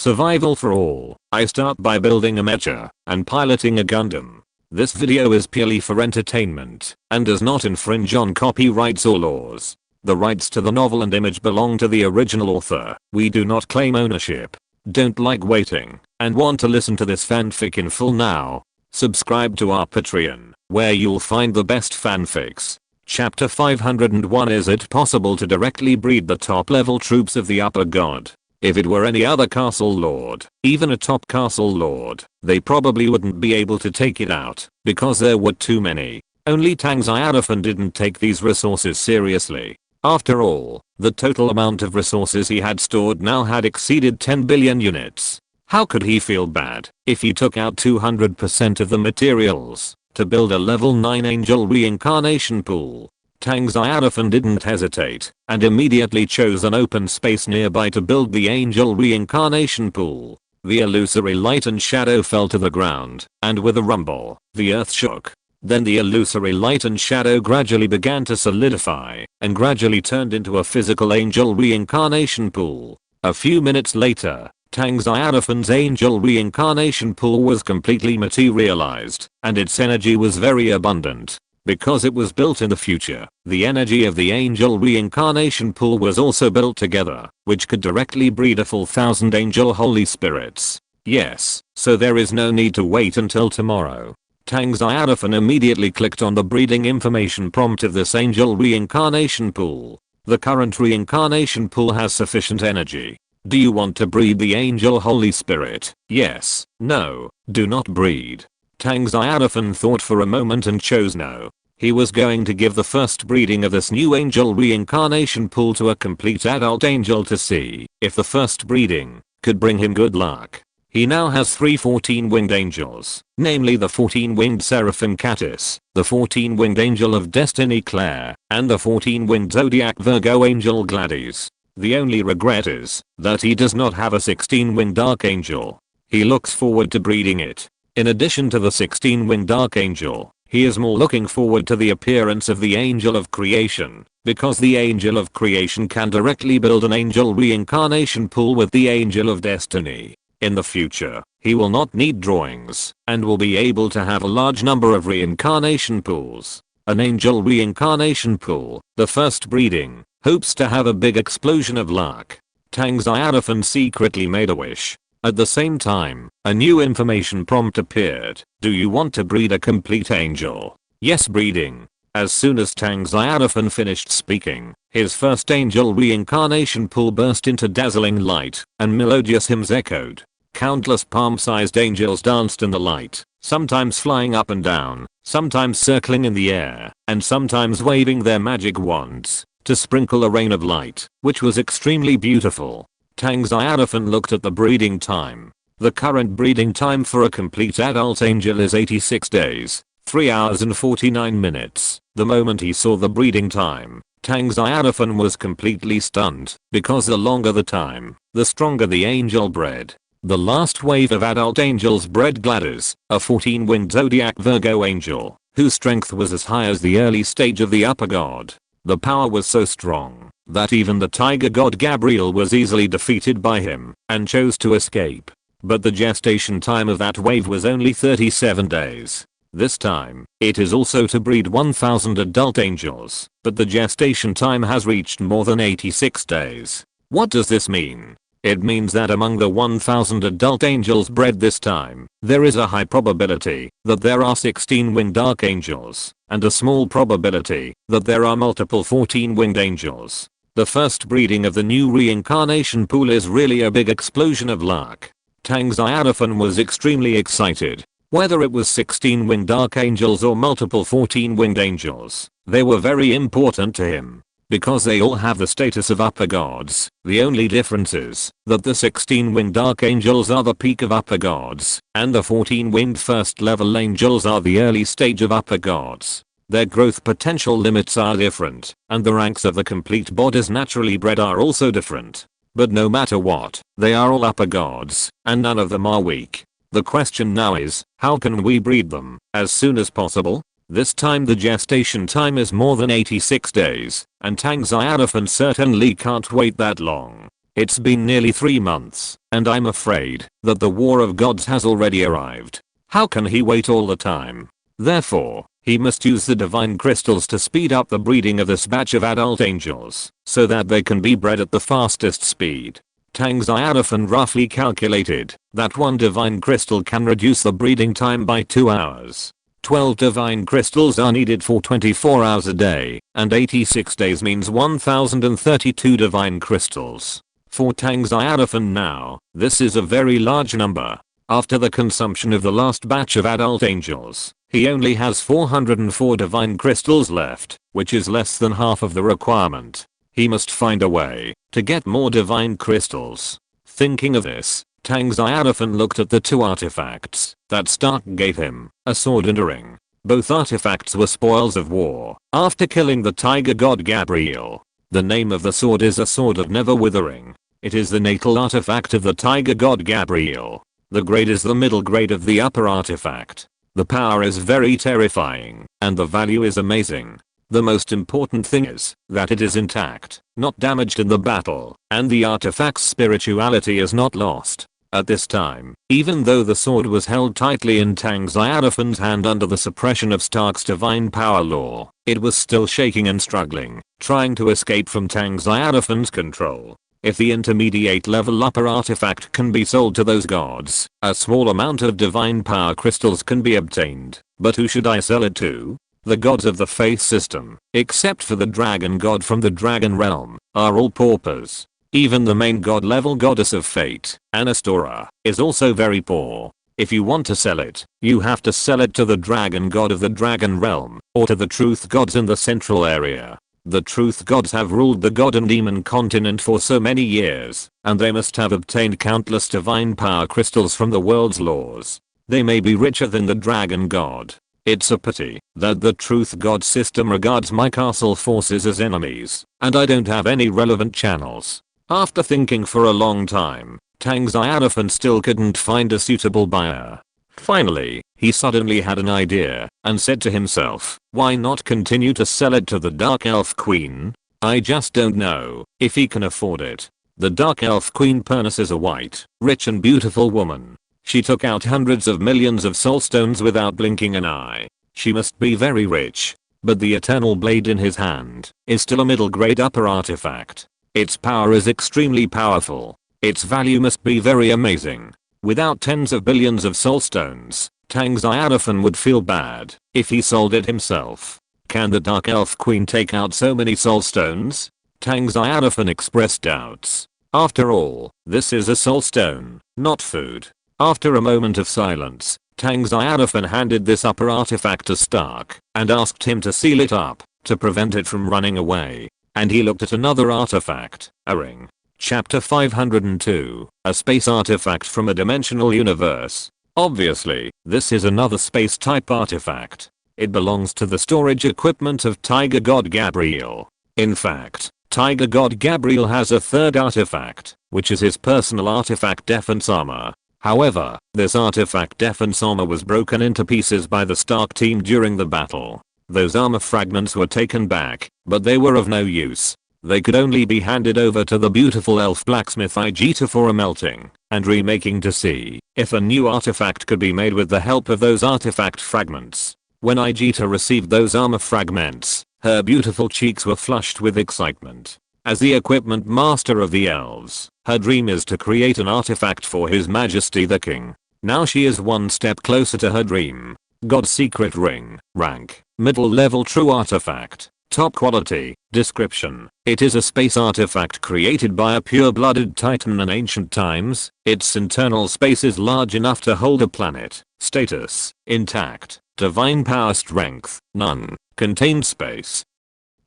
Survival for all. I start by building a mecha and piloting a Gundam. This video is purely for entertainment and does not infringe on copyrights or laws. The rights to the novel and image belong to the original author. We do not claim ownership. Don't like waiting and want to listen to this fanfic in full now? Subscribe to our Patreon, where you'll find the best fanfics. Chapter 501. Is it possible to directly breed the top level troops of the upper god? If it were any other castle lord, even a top castle lord, they probably wouldn't be able to take it out, because there were too many. Only Tang Xiaofan didn't take these resources seriously. After all, the total amount of resources he had stored now had exceeded 10 billion units. How could he feel bad if he took out 200% of the materials to build a level 9 angel reincarnation pool? Tang Xiaofan didn't hesitate and immediately chose an open space nearby to build the angel reincarnation pool. The illusory light and shadow fell to the ground, and with a rumble, the earth shook. Then the illusory light and shadow gradually began to solidify and gradually turned into a physical angel reincarnation pool. A few minutes later, Tang Xiaofan's angel reincarnation pool was completely materialized, and its energy was very abundant. Because it was built in the future, the energy of the angel reincarnation pool was also built together, which could directly breed a full 1000 angel holy spirits. Yes, so there is no need to wait until tomorrow. Tang Xiaofan immediately clicked on the breeding information prompt of this angel reincarnation pool. The current reincarnation pool has sufficient energy. Do you want to breed the angel holy spirit? Yes, no, do not breed. Tang Xiaofan thought for a moment and chose no. He was going to give the first breeding of this new angel reincarnation pool to a complete adult angel to see if the first breeding could bring him good luck. He now has 3 14-winged angels, namely the 14-winged Seraphim Catus, the 14-winged angel of destiny Claire, and the 14-winged zodiac Virgo angel Gladys. The only regret is that he does not have a 16-winged archangel. He looks forward to breeding it. In addition to the 16-winged archangel, he is more looking forward to the appearance of the angel of creation, because the angel of creation can directly build an angel reincarnation pool with the angel of destiny. In the future, he will not need drawings and will be able to have a large number of reincarnation pools. An angel reincarnation pool, the first breeding, hopes to have a big explosion of luck. Tang Xiaofan secretly made a wish. At the same time, a new information prompt appeared. Do you want to breed a complete angel? Yes, breeding. As soon as Tang Xiaofan finished speaking, his first angel reincarnation pool burst into dazzling light, and melodious hymns echoed. Countless palm-sized angels danced in the light, sometimes flying up and down, sometimes circling in the air, and sometimes waving their magic wands to sprinkle a rain of light, which was extremely beautiful. Tang Xiaofan looked at the breeding time. The current breeding time for a complete adult angel is 86 days, 3 hours and 49 minutes. The moment he saw the breeding time, Tang Xiaofan was completely stunned, because the longer the time, the stronger the angel bred. The last wave of adult angels bred Gladys, a 14-winged zodiac Virgo angel, whose strength was as high as the early stage of the upper god. The power was so strong that even the tiger god Gabriel was easily defeated by him and chose to escape. But the gestation time of that wave was only 37 days. This time, it is also to breed 1000 adult angels, but the gestation time has reached more than 86 days. What does this mean? It means that among the 1000 adult angels bred this time, there is a high probability that there are 16-winged archangels, and a small probability that there are multiple 14-winged angels. The first breeding of the new reincarnation pool is really a big explosion of luck. Tang Xiaofan was extremely excited. Whether it was 16-winged archangels or multiple 14-winged angels, they were very important to him. Because they all have the status of upper gods, the only difference is that the 16-winged archangels are the peak of upper gods, and the 14-winged first level angels are the early stage of upper gods. Their growth potential limits are different, and the ranks of the complete bodies naturally bred are also different. But no matter what, they are all upper gods, and none of them are weak. The question now is, how can we breed them as soon as possible? This time the gestation time is more than 86 days, and Tang Xiaofan certainly can't wait that long. It's been nearly 3 months, and I'm afraid that the War of Gods has already arrived. How can he wait all the time? Therefore, he must use the divine crystals to speed up the breeding of this batch of adult angels, so that they can be bred at the fastest speed. Tang Xiaofan roughly calculated that one divine crystal can reduce the breeding time by 2 hours. 12 divine crystals are needed for 24 hours a day, and 86 days means 1032 divine crystals. For Tang Xiaofan now, this is a very large number. After the consumption of the last batch of adult angels, he only has 404 divine crystals left, which is less than half of the requirement. He must find a way to get more divine crystals. Thinking of this, Tang Xiaofan looked at the 2 artifacts that Stark gave him, a sword and a ring. Both artifacts were spoils of war after killing the tiger god Gabriel. The name of the sword is a sword of never withering. It is the natal artifact of the tiger god Gabriel. The grade is the middle grade of the upper artifact. The power is very terrifying, and the value is amazing. The most important thing is that it is intact, not damaged in the battle, and the artifact's spirituality is not lost. At this time, even though the sword was held tightly in Tang Xiaofan's hand under the suppression of Stark's divine power law, it was still shaking and struggling, trying to escape from Tang Xiaofan's control. If the intermediate level upper artifact can be sold to those gods, a small amount of divine power crystals can be obtained. But who should I sell it to? The gods of the faith system, except for the dragon god from the dragon realm, are all paupers. Even the main god level goddess of fate, Anastora, is also very poor. If you want to sell it, you have to sell it to the dragon god of the dragon realm, or to the truth gods in the central area. The truth gods have ruled the god and demon continent for so many years, and they must have obtained countless divine power crystals from the world's laws. They may be richer than the dragon god. It's a pity that the truth god system regards my castle forces as enemies, and I don't have any relevant channels. After thinking for a long time, Tang Xiaofan still couldn't find a suitable buyer. Finally, he suddenly had an idea and said to himself, why not continue to sell it to the Dark Elf Queen? I just don't know if he can afford it. The Dark Elf Queen Pernis is a white, rich and beautiful woman. She took out hundreds of millions of soul stones without blinking an eye. She must be very rich. But the eternal blade in his hand is still a middle grade upper artifact. Its power is extremely powerful. Its value must be very amazing. Without tens of billions of soul stones, Tang Xiaofan would feel bad if he sold it himself. Can the Dark Elf Queen take out so many soul stones? Tang Xiaofan expressed doubts. After all, this is a soul stone, not food. After a moment of silence, Tang Xiaofan handed this upper artifact to Stark and asked him to seal it up to prevent it from running away. And he looked at another artifact, a ring. Chapter 502, a space artifact from a dimensional universe. Obviously, this is another space type artifact. It belongs to the storage equipment of Tiger God Gabriel. In fact, Tiger God Gabriel has a third artifact, which is his personal artifact defense armor. However, this artifact defense armor was broken into pieces by the Stark team during the battle. Those armor fragments were taken back, but they were of no use. They could only be handed over to the beautiful elf blacksmith Igita for a melting and remaking to see if a new artifact could be made with the help of those artifact fragments. When Igita received those armor fragments, her beautiful cheeks were flushed with excitement. As the equipment master of the elves, her dream is to create an artifact for His Majesty the King. Now she is one step closer to her dream. God's secret ring, rank, middle level true artifact. Top quality. Description. It is a space artifact created by a pure-blooded titan in ancient times. Its internal space is large enough to hold a planet. Status. Intact. Divine power strength. None. Contained space.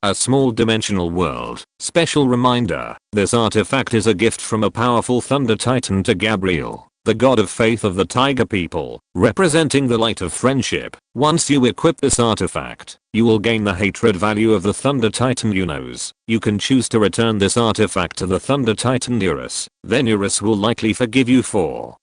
A small dimensional world. Special reminder. This artifact is a gift from a powerful thunder titan to Gabriel, the god of faith of the tiger people, representing the light of friendship. Once you equip this artifact, you will gain the hatred value of the Thunder Titan Unos. You can choose to return this artifact to the Thunder Titan Eurus. Then Eurus will likely forgive you for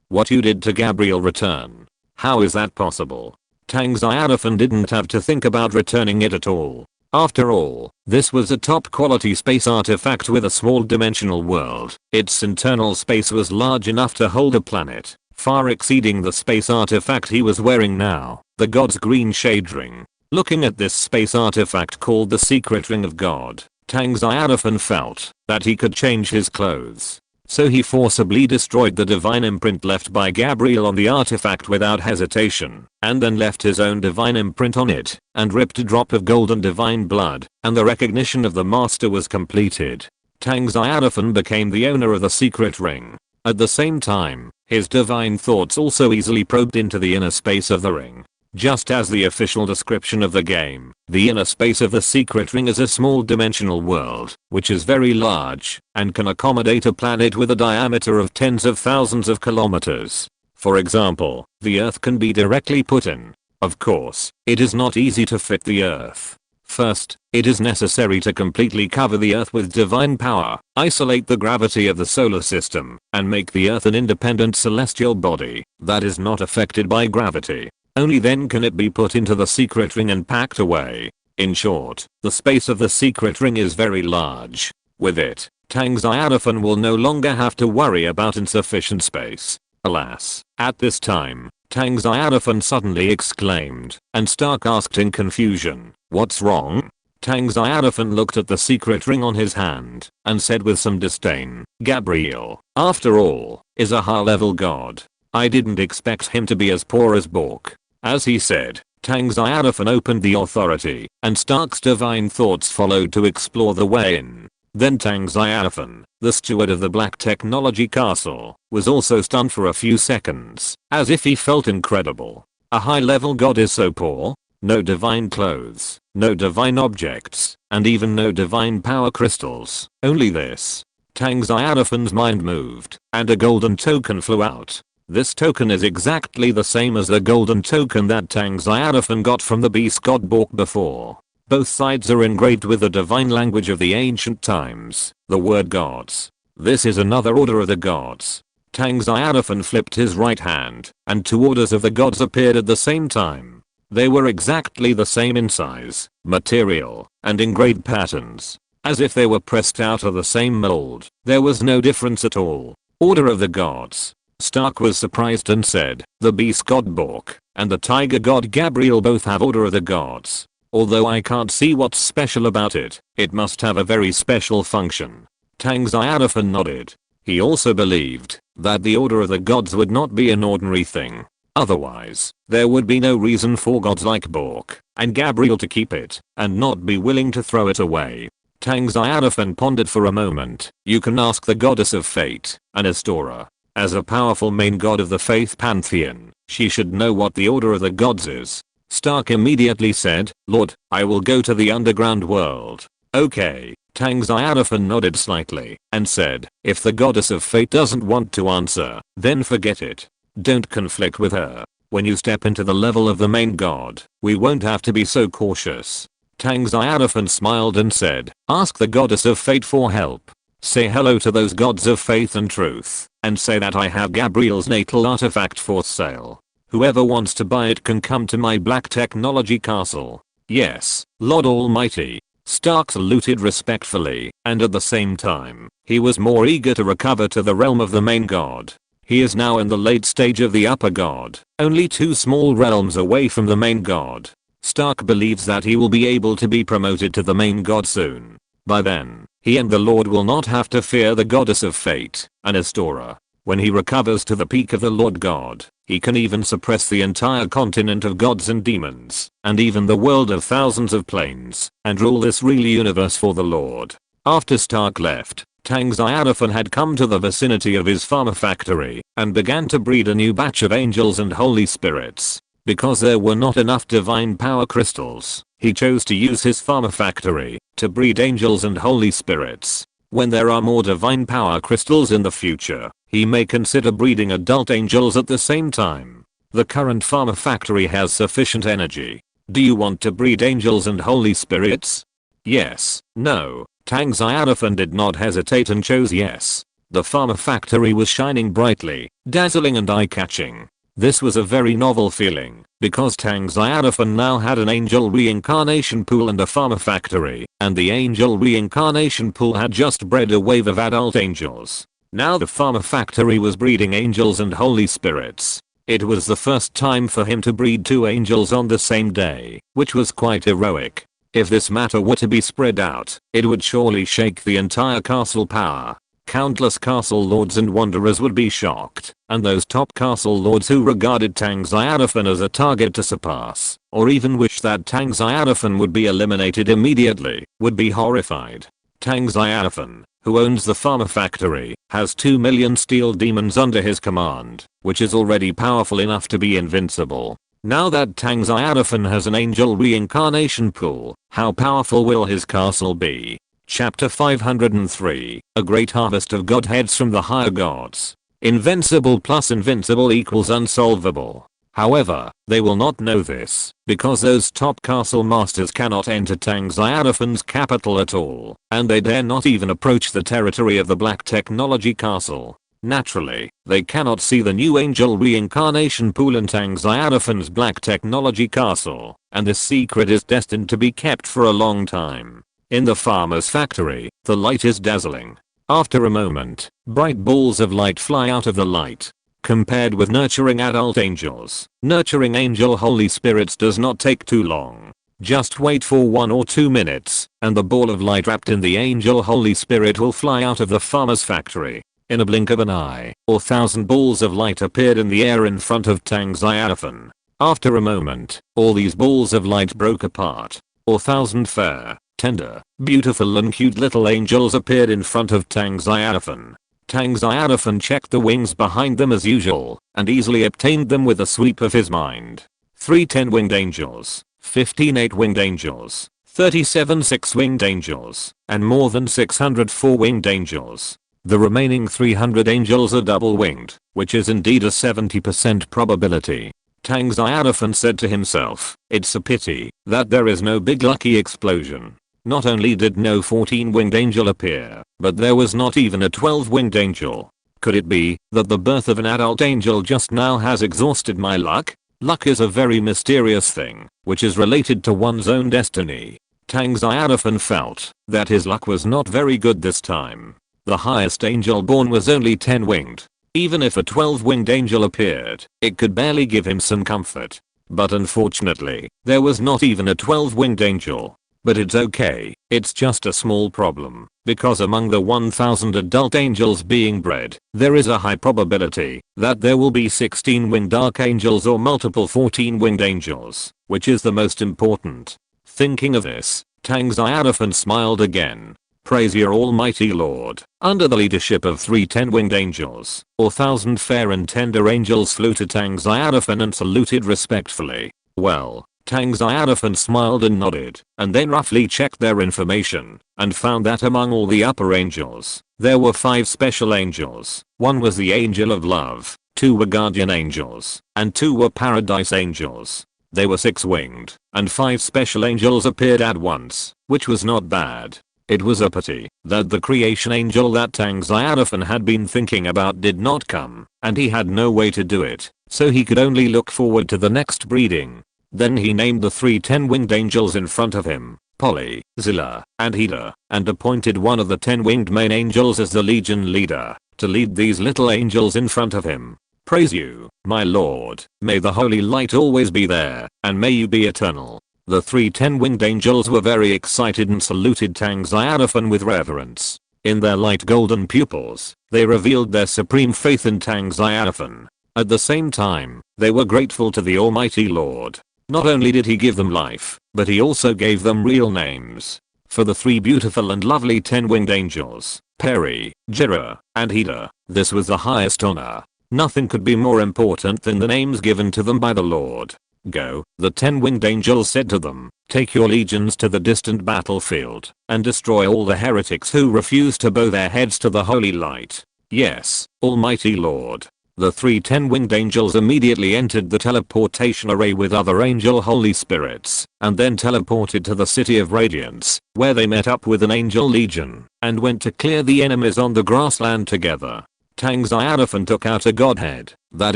what you did to Gabriel. Return. How is that possible? Tang Xiaofan didn't have to think about returning it at all. After all, this was a top quality space artifact with a small dimensional world. Its internal space was large enough to hold a planet, far exceeding the space artifact he was wearing now, the God's green shade ring. Looking at this space artifact called the secret ring of God, Tang Xiaofan felt that he could change his clothes. So he forcibly destroyed the divine imprint left by Gabriel on the artifact without hesitation, and then left his own divine imprint on it, and ripped a drop of golden divine blood, and the recognition of the master was completed. Tang Xiaofan became the owner of the secret ring. At the same time, his divine thoughts also easily probed into the inner space of the ring. Just as the official description of the game, the inner space of the secret ring is a small dimensional world, which is very large, and can accommodate a planet with a diameter of tens of thousands of kilometers. For example, the Earth can be directly put in. Of course, it is not easy to fit the Earth. First, it is necessary to completely cover the Earth with divine power, isolate the gravity of the solar system, and make the Earth an independent celestial body that is not affected by gravity. Only then can it be put into the secret ring and packed away. In short, the space of the secret ring is very large. With it, Tang Xiaofan will no longer have to worry about insufficient space. Alas, at this time, Tang Xiaofan suddenly exclaimed, and Stark asked in confusion, "What's wrong?" Tang Xiaofan looked at the secret ring on his hand, and said with some disdain, "Gabriel, after all, is a high-level god. I didn't expect him to be as poor as Bork." As he said, Tang Xiaofan opened the authority, and Stark's divine thoughts followed to explore the way in. Then Tang Xiaofan, the steward of the Black Technology Castle, was also stunned for a few seconds, as if he felt incredible. A high-level god is so poor? No divine clothes, no divine objects, and even no divine power crystals. Only this. Tang Xiaofan's mind moved, and a golden token flew out. This token is exactly the same as the golden token that Tang Xiaofan got from the beast god Bork before. Both sides are engraved with the divine language of the ancient times, the word gods. This is another order of the gods. Tang Xiaofan flipped his right hand, and two orders of the gods appeared at the same time. They were exactly the same in size, material, and engraved patterns. As if they were pressed out of the same mold. There was no difference at all. Order of the gods. Stark was surprised and said, "The beast god Bork and the tiger god Gabriel both have order of the gods. Although I can't see what's special about it, it must have a very special function." Tang Xiaofan nodded. He also believed that the order of the gods would not be an ordinary thing. Otherwise, there would be no reason for gods like Bork and Gabriel to keep it and not be willing to throw it away. Tang Xiaofan pondered for a moment. You can ask the goddess of fate, Anastora. As a powerful main god of the faith pantheon, she should know what the order of the gods is. Stark immediately said, "Lord, I will go to the underground world." Okay. Tang Xiaofan nodded slightly and said, "If the goddess of fate doesn't want to answer, then forget it. Don't conflict with her. When you step into the level of the main god, we won't have to be so cautious." Tang Xiaofan smiled and said, "Ask the goddess of fate for help. Say hello to those gods of faith and truth, and say that I have Gabriel's natal artifact for sale. Whoever wants to buy it can come to my Black Technology Castle." "Yes, Lord Almighty." Stark saluted respectfully, and at the same time, he was more eager to recover to the realm of the main god. He is now in the late stage of the upper god, only 2 small realms away from the main god. Stark believes that he will be able to be promoted to the main god soon. By then, he and the Lord will not have to fear the goddess of fate, Anastora. When he recovers to the peak of the Lord God, he can even suppress the entire continent of gods and demons, and even the world of thousands of planes, and rule this real universe for the Lord. After Stark left, Tang Xiaofan had come to the vicinity of his pharma factory, and began to breed a new batch of angels and holy spirits. Because there were not enough divine power crystals, he chose to use his pharma factory to breed angels and holy spirits. When there are more divine power crystals in the future, he may consider breeding adult angels at the same time. The current pharma factory has sufficient energy. Do you want to breed angels and holy spirits? Yes, no. Tang Xiaofan did not hesitate and chose yes. The pharma factory was shining brightly, dazzling and eye-catching. This was a very novel feeling, because Tang Xiaofan now had an angel reincarnation pool and a farmer factory, and the angel reincarnation pool had just bred a wave of adult angels. Now the farmer factory was breeding angels and holy spirits. It was the first time for him to breed 2 angels on the same day, which was quite heroic. If this matter were to be spread out, it would surely shake the entire castle power. Countless castle lords and wanderers would be shocked, and those top castle lords who regarded Tang Xiaofan as a target to surpass, or even wish that Tang Xiaofan would be eliminated immediately, would be horrified. Tang Xiaofan, who owns the farmer factory, has 2 million steel demons under his command, which is already powerful enough to be invincible. Now that Tang Xiaofan has an angel reincarnation pool, how powerful will his castle be? Chapter 503, A Great Harvest of Godheads from the Higher Gods. Invincible plus invincible equals unsolvable. However, they will not know this, because those top castle masters cannot enter Tang Xiaofan's capital at all, and they dare not even approach the territory of the Black Technology Castle. Naturally, they cannot see the new angel reincarnation pool in Tang Xiaofan's Black Technology Castle, and this secret is destined to be kept for a long time. In the farmer's factory, the light is dazzling. After a moment, bright balls of light fly out of the light. Compared with nurturing adult angels, nurturing angel holy spirits does not take too long. Just wait for 1 or 2 minutes, and the ball of light wrapped in the angel holy spirit will fly out of the farmer's factory. In a blink of an eye, 1,000 balls of light appeared in the air in front of Tang Xiaofan. After a moment, all these balls of light broke apart. 1,000 fair, tender, beautiful and cute little angels appeared in front of Tang Xiaofan. Tang Xiaofan checked the wings behind them as usual, and easily obtained them with a sweep of his mind. 3 10-winged angels, 15 8-winged angels, 37 6-winged angels, and more than 600 4-winged angels. The remaining 300 angels are double-winged, which is indeed a 70% probability. Tang Xiaofan said to himself, it's a pity that there is no big lucky explosion. Not only did no 14-winged angel appear, but there was not even a 12-winged angel. Could it be that the birth of an adult angel just now has exhausted my luck? Luck is a very mysterious thing, which is related to one's own destiny. Tang Xiaofan felt that his luck was not very good this time. The highest angel born was only 10-winged. Even if a 12-winged angel appeared, it could barely give him some comfort. But unfortunately, there was not even a 12-winged angel. But it's okay, it's just a small problem, because among the 1,000 adult angels being bred, there is a high probability that there will be 16-winged archangels or multiple 14-winged angels, which is the most important. Thinking of this, Tang Xiaofan smiled again. Praise your almighty lord. Under the leadership of 3 10-winged angels, 1,000 fair and tender angels flew to Tang Xiaofan and saluted respectfully. Well, Tang Xiaofan smiled and nodded, and then roughly checked their information, and found that among all the upper angels, there were 5 special angels. 1 was the angel of love, 2 were guardian angels, and 2 were paradise angels. They were 6-winged, and 5 special angels appeared at once, which was not bad. It was a pity that the creation angel that Tang Xiaofan had been thinking about did not come, and he had no way to do it, so he could only look forward to the next breeding. Then he named the 3 10-winged angels in front of him, Polly, Zilla, and Hida, and appointed one of the 10-winged main angels as the legion leader, to lead these little angels in front of him. Praise you, my lord, may the holy light always be there, and may you be eternal. The 3 10-winged angels were very excited and saluted Tang Xiaofan with reverence. In their light golden pupils, they revealed their supreme faith in Tang Xiaofan. At the same time, they were grateful to the almighty lord. Not only did he give them life, but he also gave them real names. For the 3 beautiful and lovely 10-winged angels, Peri, Jira, and Hida, this was the highest honor. Nothing could be more important than the names given to them by the Lord. Go, the 10-winged angels said to them, take your legions to the distant battlefield, and destroy all the heretics who refuse to bow their heads to the holy light. Yes, almighty lord. The 3 10-winged angels immediately entered the teleportation array with other angel holy spirits, and then teleported to the city of radiance, where they met up with an angel legion, and went to clear the enemies on the grassland together. Tang Xiaofan took out a godhead that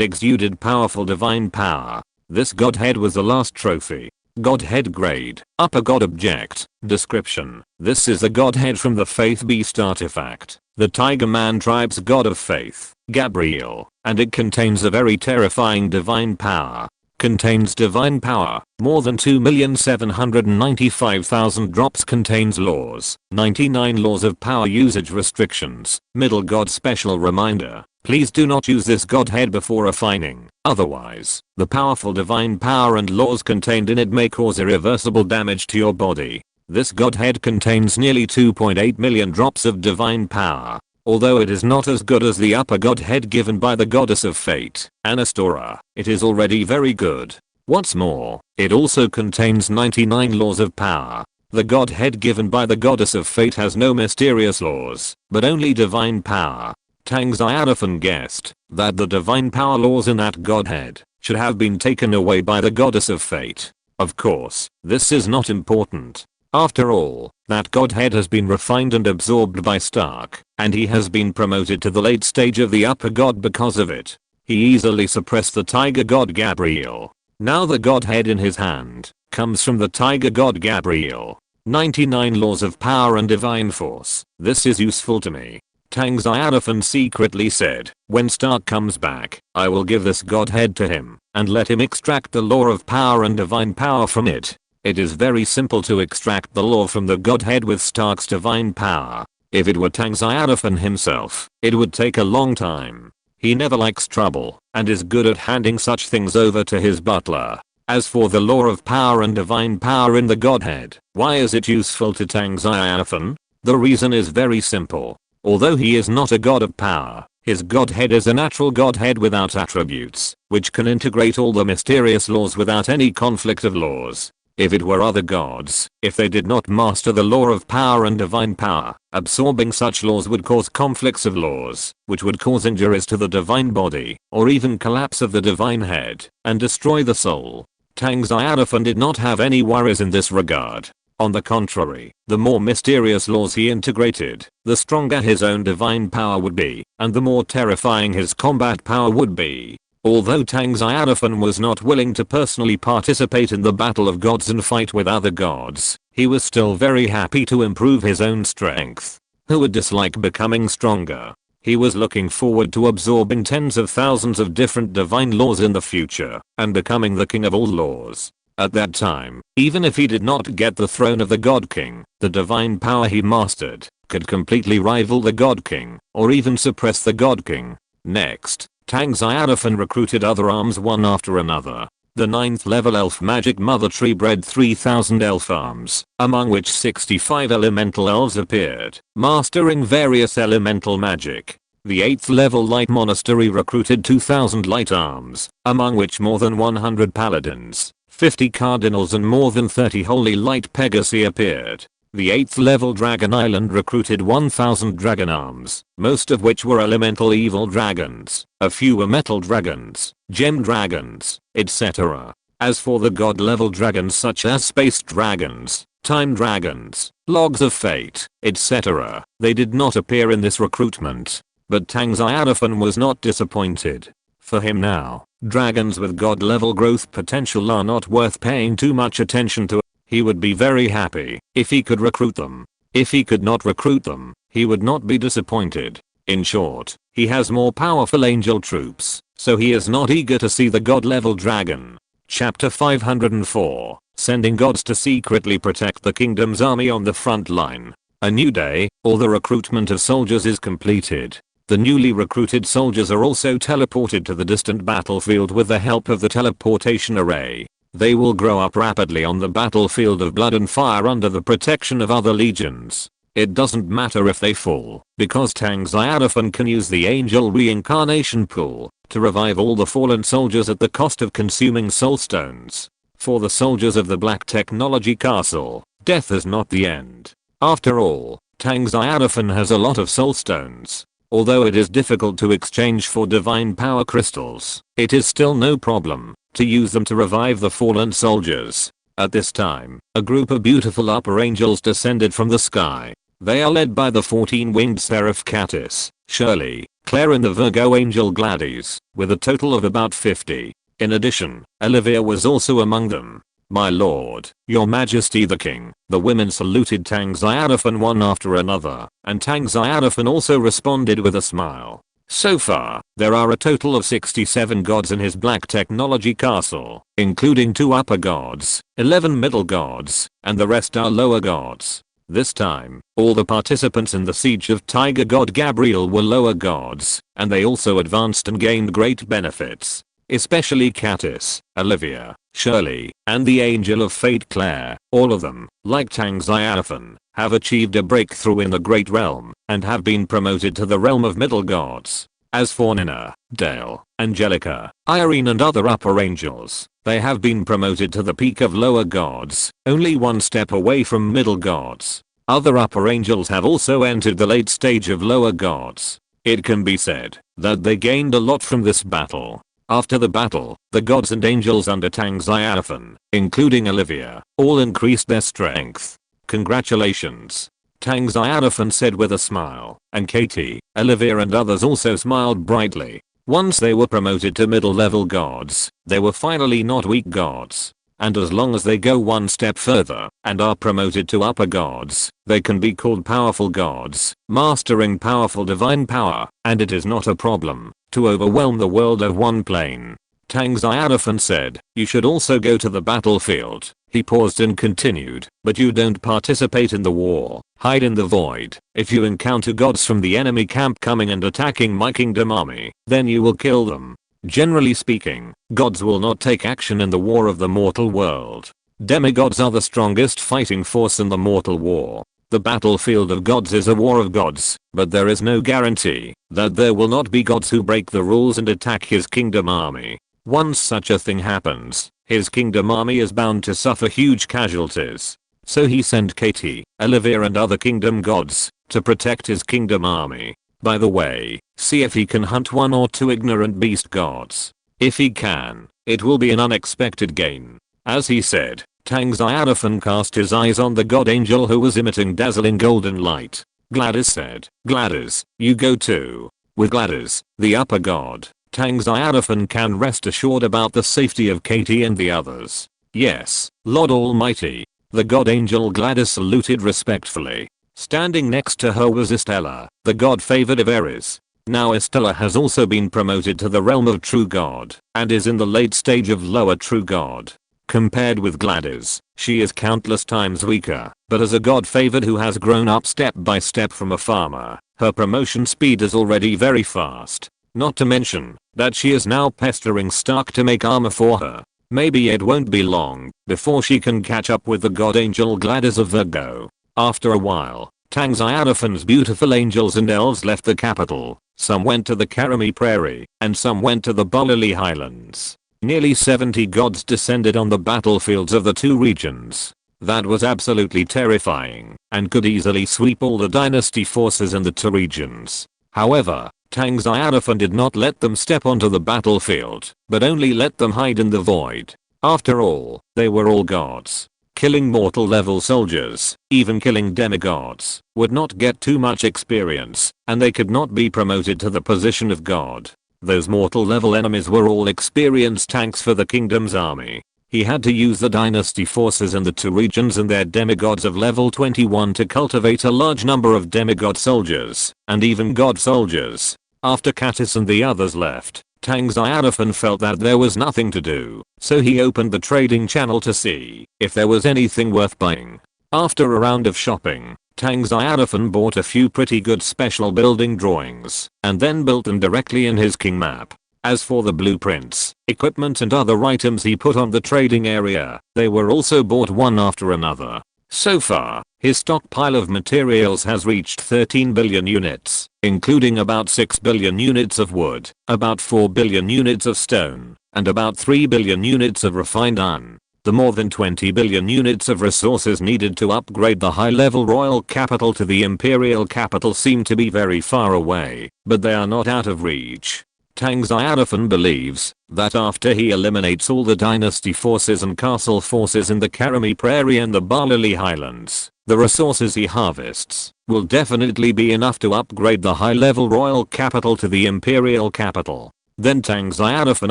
exuded powerful divine power. This godhead was the last trophy. Godhead grade, upper god object, description. This is a godhead from the Faith Beast artifact, the Tiger Man tribe's god of faith, Gabriel, and it contains a very terrifying divine power. Contains divine power, more than 2,795,000 drops. Contains laws, 99 laws of power usage restrictions. Middle god special reminder. Please do not use this godhead before refining, otherwise, the powerful divine power and laws contained in it may cause irreversible damage to your body. This godhead contains nearly 2.8 million drops of divine power. Although it is not as good as the upper godhead given by the goddess of fate, Anastora, it is already very good. What's more, it also contains 99 laws of power. The godhead given by the goddess of fate has no mysterious laws, but only divine power. Tang Xiaofan guessed that the divine power laws in that godhead should have been taken away by the goddess of fate. Of course, this is not important. After all, that godhead has been refined and absorbed by Stark, and he has been promoted to the late stage of the upper god because of it. He easily suppressed the tiger god Gabriel. Now the godhead in his hand comes from the tiger god Gabriel. 99 laws of power and divine force. This is useful to me. Tang Xiaofan secretly said, when Stark comes back, I will give this godhead to him, and let him extract the law of power and divine power from it. It is very simple to extract the law from the godhead with Stark's divine power. If it were Tang Xiaofan himself, it would take a long time. He never likes trouble, and is good at handing such things over to his butler. As for the law of power and divine power in the godhead, why is it useful to Tang Xiaofan? The reason is very simple. Although he is not a god of power, his godhead is a natural godhead without attributes, which can integrate all the mysterious laws without any conflict of laws. If it were other gods, if they did not master the law of power and divine power, absorbing such laws would cause conflicts of laws, which would cause injuries to the divine body, or even collapse of the divine head, and destroy the soul. Tang Xiaofan did not have any worries in this regard. On the contrary, the more mysterious laws he integrated, the stronger his own divine power would be, and the more terrifying his combat power would be. Although Tang Xiaofan was not willing to personally participate in the battle of gods and fight with other gods, he was still very happy to improve his own strength. Who would dislike becoming stronger? He was looking forward to absorbing tens of thousands of different divine laws in the future, and becoming the king of all laws. At that time, even if he did not get the throne of the God King, the divine power he mastered could completely rival the God King, or even suppress the God King. Next, Tang Xiaofan recruited other arms one after another. The 9th level elf magic mother tree bred 3000 elf arms, among which 65 elemental elves appeared, mastering various elemental magic. The 8th level light monastery recruited 2000 light arms, among which more than 100 paladins, 50 cardinals and more than 30 holy light pegasi appeared. The 8th level Dragon Island recruited 1000 dragon arms, most of which were elemental evil dragons, a few were metal dragons, gem dragons, etc. As for the god level dragons such as space dragons, time dragons, logs of fate, etc., they did not appear in this recruitment. But Tang Xiaofan was not disappointed. For him now, dragons with god level growth potential are not worth paying too much attention to. He would be very happy if he could recruit them. If he could not recruit them, he would not be disappointed. In short, he has more powerful angel troops, so he is not eager to see the god level dragon. Chapter 504, Sending Gods to Secretly Protect the Kingdom's Army on the Front Line. A new day, all the recruitment of soldiers is completed. The newly recruited soldiers are also teleported to the distant battlefield with the help of the teleportation array. They will grow up rapidly on the battlefield of blood and fire under the protection of other legions. It doesn't matter if they fall, because Tang Xiaofan can use the angel reincarnation pool to revive all the fallen soldiers at the cost of consuming soul stones. For the soldiers of the Black Technology Castle, death is not the end. After all, Tang Xiaofan has a lot of soul stones. Although it is difficult to exchange for divine power crystals, it is still no problem to use them to revive the fallen soldiers. At this time, a group of beautiful upper angels descended from the sky. They are led by the 14-winged seraph Catus, Shirley, Claire and the Virgo angel Gladys, with a total of about 50. In addition, Olivia was also among them. "My lord, your majesty the king." The women saluted Tang Xiaofan one after another, and Tang Xiaofan also responded with a smile. So far, there are a total of 67 gods in his black technology castle, including 2 upper gods, 11 middle gods, and the rest are lower gods. This time, all the participants in the siege of Tiger God Gabriel were lower gods, and they also advanced and gained great benefits. Especially Kattis, Olivia, Shirley, and the Angel of Fate Claire. All of them, like Tang Xiaofan, have achieved a breakthrough in the Great Realm, and have been promoted to the realm of middle gods. As for Nina, Dale, Angelica, Irene and other upper angels, they have been promoted to the peak of lower gods, only one step away from middle gods. Other upper angels have also entered the late stage of lower gods. It can be said that they gained a lot from this battle. After the battle, the gods and angels under Tang Xiaofan, including Olivia, all increased their strength. "Congratulations," Tang Xiaofan said with a smile, and Katie, Olivia and others also smiled brightly. Once they were promoted to middle level gods, they were finally not weak gods. And as long as they go one step further and are promoted to upper gods, they can be called powerful gods, mastering powerful divine power, and it is not a problem to overwhelm the world of one plane. Tang Xiaofan said, "You should also go to the battlefield." He paused and continued, "But you don't participate in the war. Hide in the void. If you encounter gods from the enemy camp coming and attacking my kingdom army, then you will kill them. Generally speaking, gods will not take action in the war of the mortal world. Demigods are the strongest fighting force in the mortal war. The battlefield of gods is a war of gods, but there is no guarantee that there will not be gods who break the rules and attack his kingdom army. Once such a thing happens, his kingdom army is bound to suffer huge casualties. So he sent Katie, Olivia and other kingdom gods to protect his kingdom army. By the way, see if he can hunt 1 or 2 ignorant beast gods. If he can, it will be an unexpected gain." As he said, Tang Xiaofan cast his eyes on the god angel who was emitting dazzling golden light. Gladys said, "Gladys, you go too." With Gladys, the upper god, Tang Xiaofan can rest assured about the safety of Katie and the others. "Yes, Lord Almighty." The god angel Gladys saluted respectfully. Standing next to her was Estella, the god favored of Ares. Now Estella has also been promoted to the realm of true god, and is in the late stage of lower true god. Compared with Gladys, she is countless times weaker, but as a god favored who has grown up step by step from a farmer, her promotion speed is already very fast. Not to mention that she is now pestering Stark to make armor for her. Maybe it won't be long before she can catch up with the god angel Gladys of Virgo. After a while, Tang Xiaofan's beautiful angels and elves left the capital. Some went to the Karami Prairie, and some went to the Bolali Highlands. Nearly 70 gods descended on the battlefields of the 2 regions. That was absolutely terrifying, and could easily sweep all the dynasty forces in the 2 regions. However, Tang Xiaofan did not let them step onto the battlefield, but only let them hide in the void. After all, they were all gods. Killing mortal level soldiers, even killing demigods, would not get too much experience, and they could not be promoted to the position of god. Those mortal level enemies were all experienced tanks for the kingdom's army. He had to use the dynasty forces in the 2 regions and their demigods of level 21 to cultivate a large number of demigod soldiers, and even god soldiers. After Kattis and the others left, Tang Xiaofan felt that there was nothing to do, so he opened the trading channel to see if there was anything worth buying. After a round of shopping, Tang Xiaofan bought a few pretty good special building drawings, and then built them directly in his king map. As for the blueprints, equipment and other items he put on the trading area, they were also bought one after another. So far, his stockpile of materials has reached 13 billion units, including about 6 billion units of wood, about 4 billion units of stone, and about 3 billion units of refined iron. The more than 20 billion units of resources needed to upgrade the high-level royal capital to the imperial capital seem to be very far away, but they are not out of reach. Tang Xiaofan believes that after he eliminates all the dynasty forces and castle forces in the Karami Prairie and the Balali Highlands, the resources he harvests will definitely be enough to upgrade the high-level royal capital to the imperial capital. Then Tang Xiaofan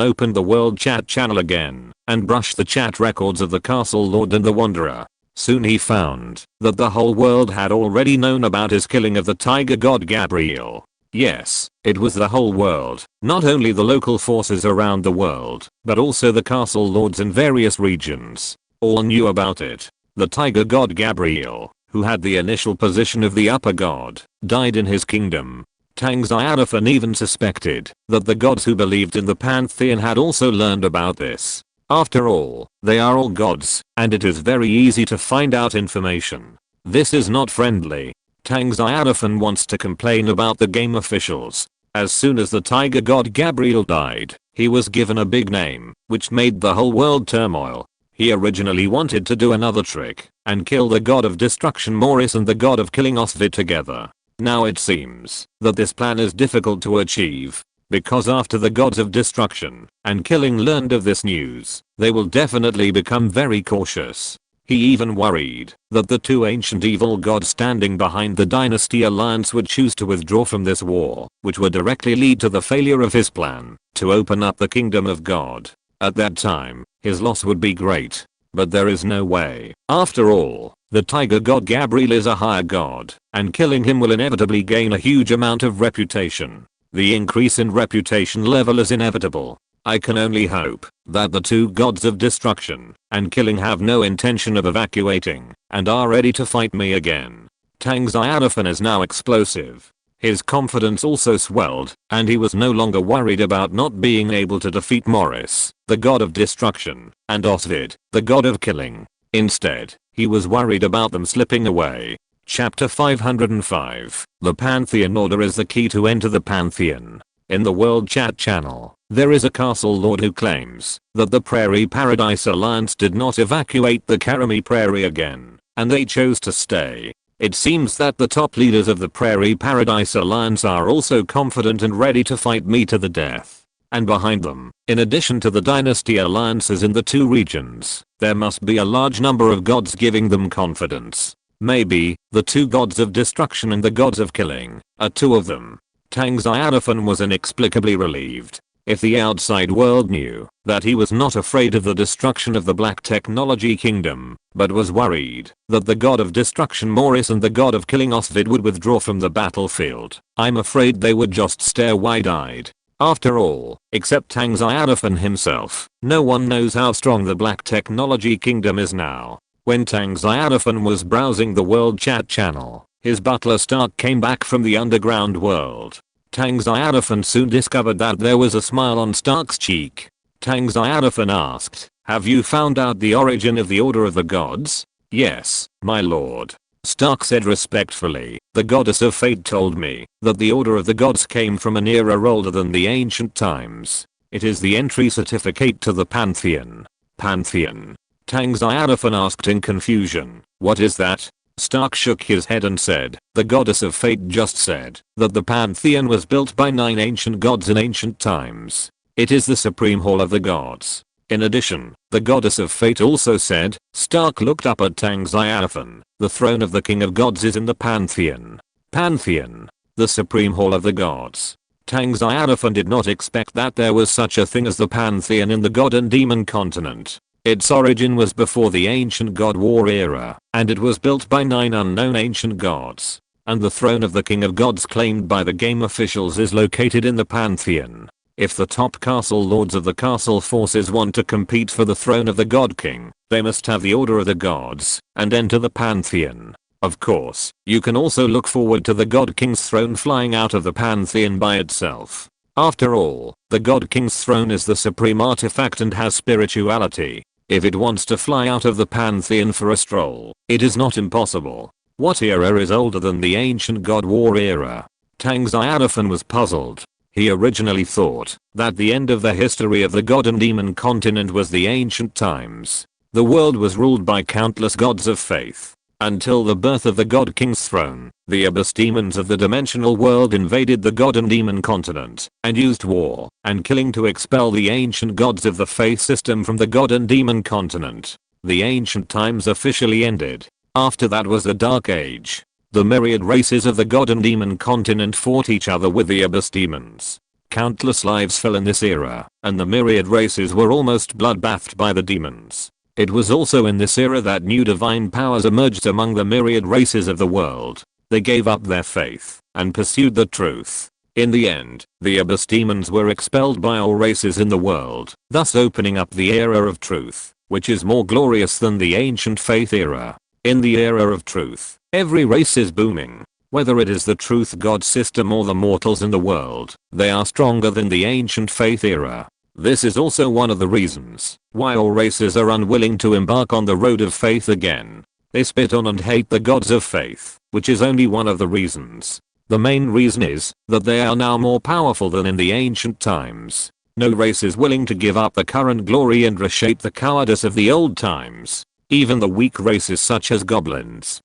opened the world chat channel again and brushed the chat records of the Castle Lord and the Wanderer. Soon he found that the whole world had already known about his killing of the tiger god Gabriel. Yes, it was the whole world, not only the local forces around the world, but also the castle lords in various regions. All knew about it. The tiger god Gabriel, who had the initial position of the upper god, died in his kingdom. Tang Xiaofan even suspected that the gods who believed in the pantheon had also learned about this. After all, they are all gods, and it is very easy to find out information. This is not friendly. Tang Xiaofan wants to complain about the game officials. As soon as the tiger god Gabriel died, he was given a big name, which made the whole world turmoil. He originally wanted to do another trick and kill the god of destruction Morris and the god of killing Osvid together. Now it seems that this plan is difficult to achieve, because after the gods of destruction and killing learned of this news, they will definitely become very cautious. He even worried that the two ancient evil gods standing behind the dynasty alliance would choose to withdraw from this war, which would directly lead to the failure of his plan to open up the kingdom of God. At that time, his loss would be great. But there is no way. After all, the tiger god Gabriel is a higher god, and killing him will inevitably gain a huge amount of reputation. The increase in reputation level is inevitable. I can only hope that the two gods of destruction and killing have no intention of evacuating and are ready to fight me again. Tang Xiaofan is now explosive. His confidence also swelled, and he was no longer worried about not being able to defeat Morris, the god of destruction, and Osvid, the god of killing. Instead, he was worried about them slipping away. Chapter 505. The Pantheon Order is the key to enter the Pantheon. In the World Chat channel, there is a castle lord who claims that the Prairie Paradise Alliance did not evacuate the Karami Prairie again, and they chose to stay. It seems that the top leaders of the Prairie Paradise Alliance are also confident and ready to fight me to the death. And behind them, in addition to the dynasty alliances in the two regions, there must be a large number of gods giving them confidence. Maybe, the two gods of destruction and the gods of killing are two of them. Tang Xiaofan was inexplicably relieved. If the outside world knew that he was not afraid of the destruction of the Black Technology Kingdom, but was worried that the god of destruction Morris and the god of killing Osvid would withdraw from the battlefield, I'm afraid they would just stare wide-eyed. After all, except Tang Xiaofan himself, no one knows how strong the Black Technology Kingdom is now. When Tang Xiaofan was browsing the World Chat channel, his butler Stark came back from the underground world. Tang Xiaofan soon discovered that there was a smile on Stark's cheek. Tang Xiaofan asked, "Have you found out the origin of the Order of the Gods?" "Yes, my lord." Stark said respectfully, "The goddess of fate told me that the Order of the Gods came from an era older than the ancient times. It is the entry certificate to the Pantheon." Pantheon? Tang Xiaofan asked in confusion. "What is that?" Stark shook his head and said, "The goddess of fate just said that the Pantheon was built by 9 ancient gods in ancient times. It is the supreme hall of the gods. In addition, the goddess of fate also said." Stark looked up at Tang Xiaofan. "The throne of the king of gods is in the Pantheon." Pantheon? The supreme hall of the gods. Tang Xiaofan did not expect that there was such a thing as the Pantheon in the god and demon continent. Its origin was before the ancient god war era, and it was built by 9 unknown ancient gods. And the throne of the king of gods claimed by the game officials is located in the Pantheon. If the top castle lords of the castle forces want to compete for the throne of the god king, they must have the Order of the Gods and enter the Pantheon. Of course, you can also look forward to the god king's throne flying out of the Pantheon by itself. After all, the god king's throne is the supreme artifact and has spirituality. If it wants to fly out of the Pantheon for a stroll, it is not impossible. What era is older than the ancient god war era? Tang Xiaofan was puzzled. He originally thought that the end of the history of the god and demon continent was the ancient times. The world was ruled by countless gods of faith. Until the birth of the God King's throne, the abyss demons of the dimensional world invaded the God and Demon continent, and used war and killing to expel the ancient gods of the faith system from the God and Demon continent. The ancient times officially ended. After that was the Dark Age. The myriad races of the God and Demon continent fought each other with the abyss demons. Countless lives fell in this era, and the myriad races were almost bloodbathed by the demons. It was also in this era that new divine powers emerged among the myriad races of the world. They gave up their faith and pursued the truth. In the end, the abyss demons were expelled by all races in the world, thus opening up the era of truth, which is more glorious than the ancient faith era. In the era of truth, every race is booming. Whether it is the truth god system or the mortals in the world, they are stronger than the ancient faith era. This is also one of the reasons why all races are unwilling to embark on the road of faith again. They spit on and hate the gods of faith, which is only one of the reasons. The main reason is that they are now more powerful than in the ancient times. No race is willing to give up the current glory and reshape the cowardice of the old times. Even the weak races such as goblins,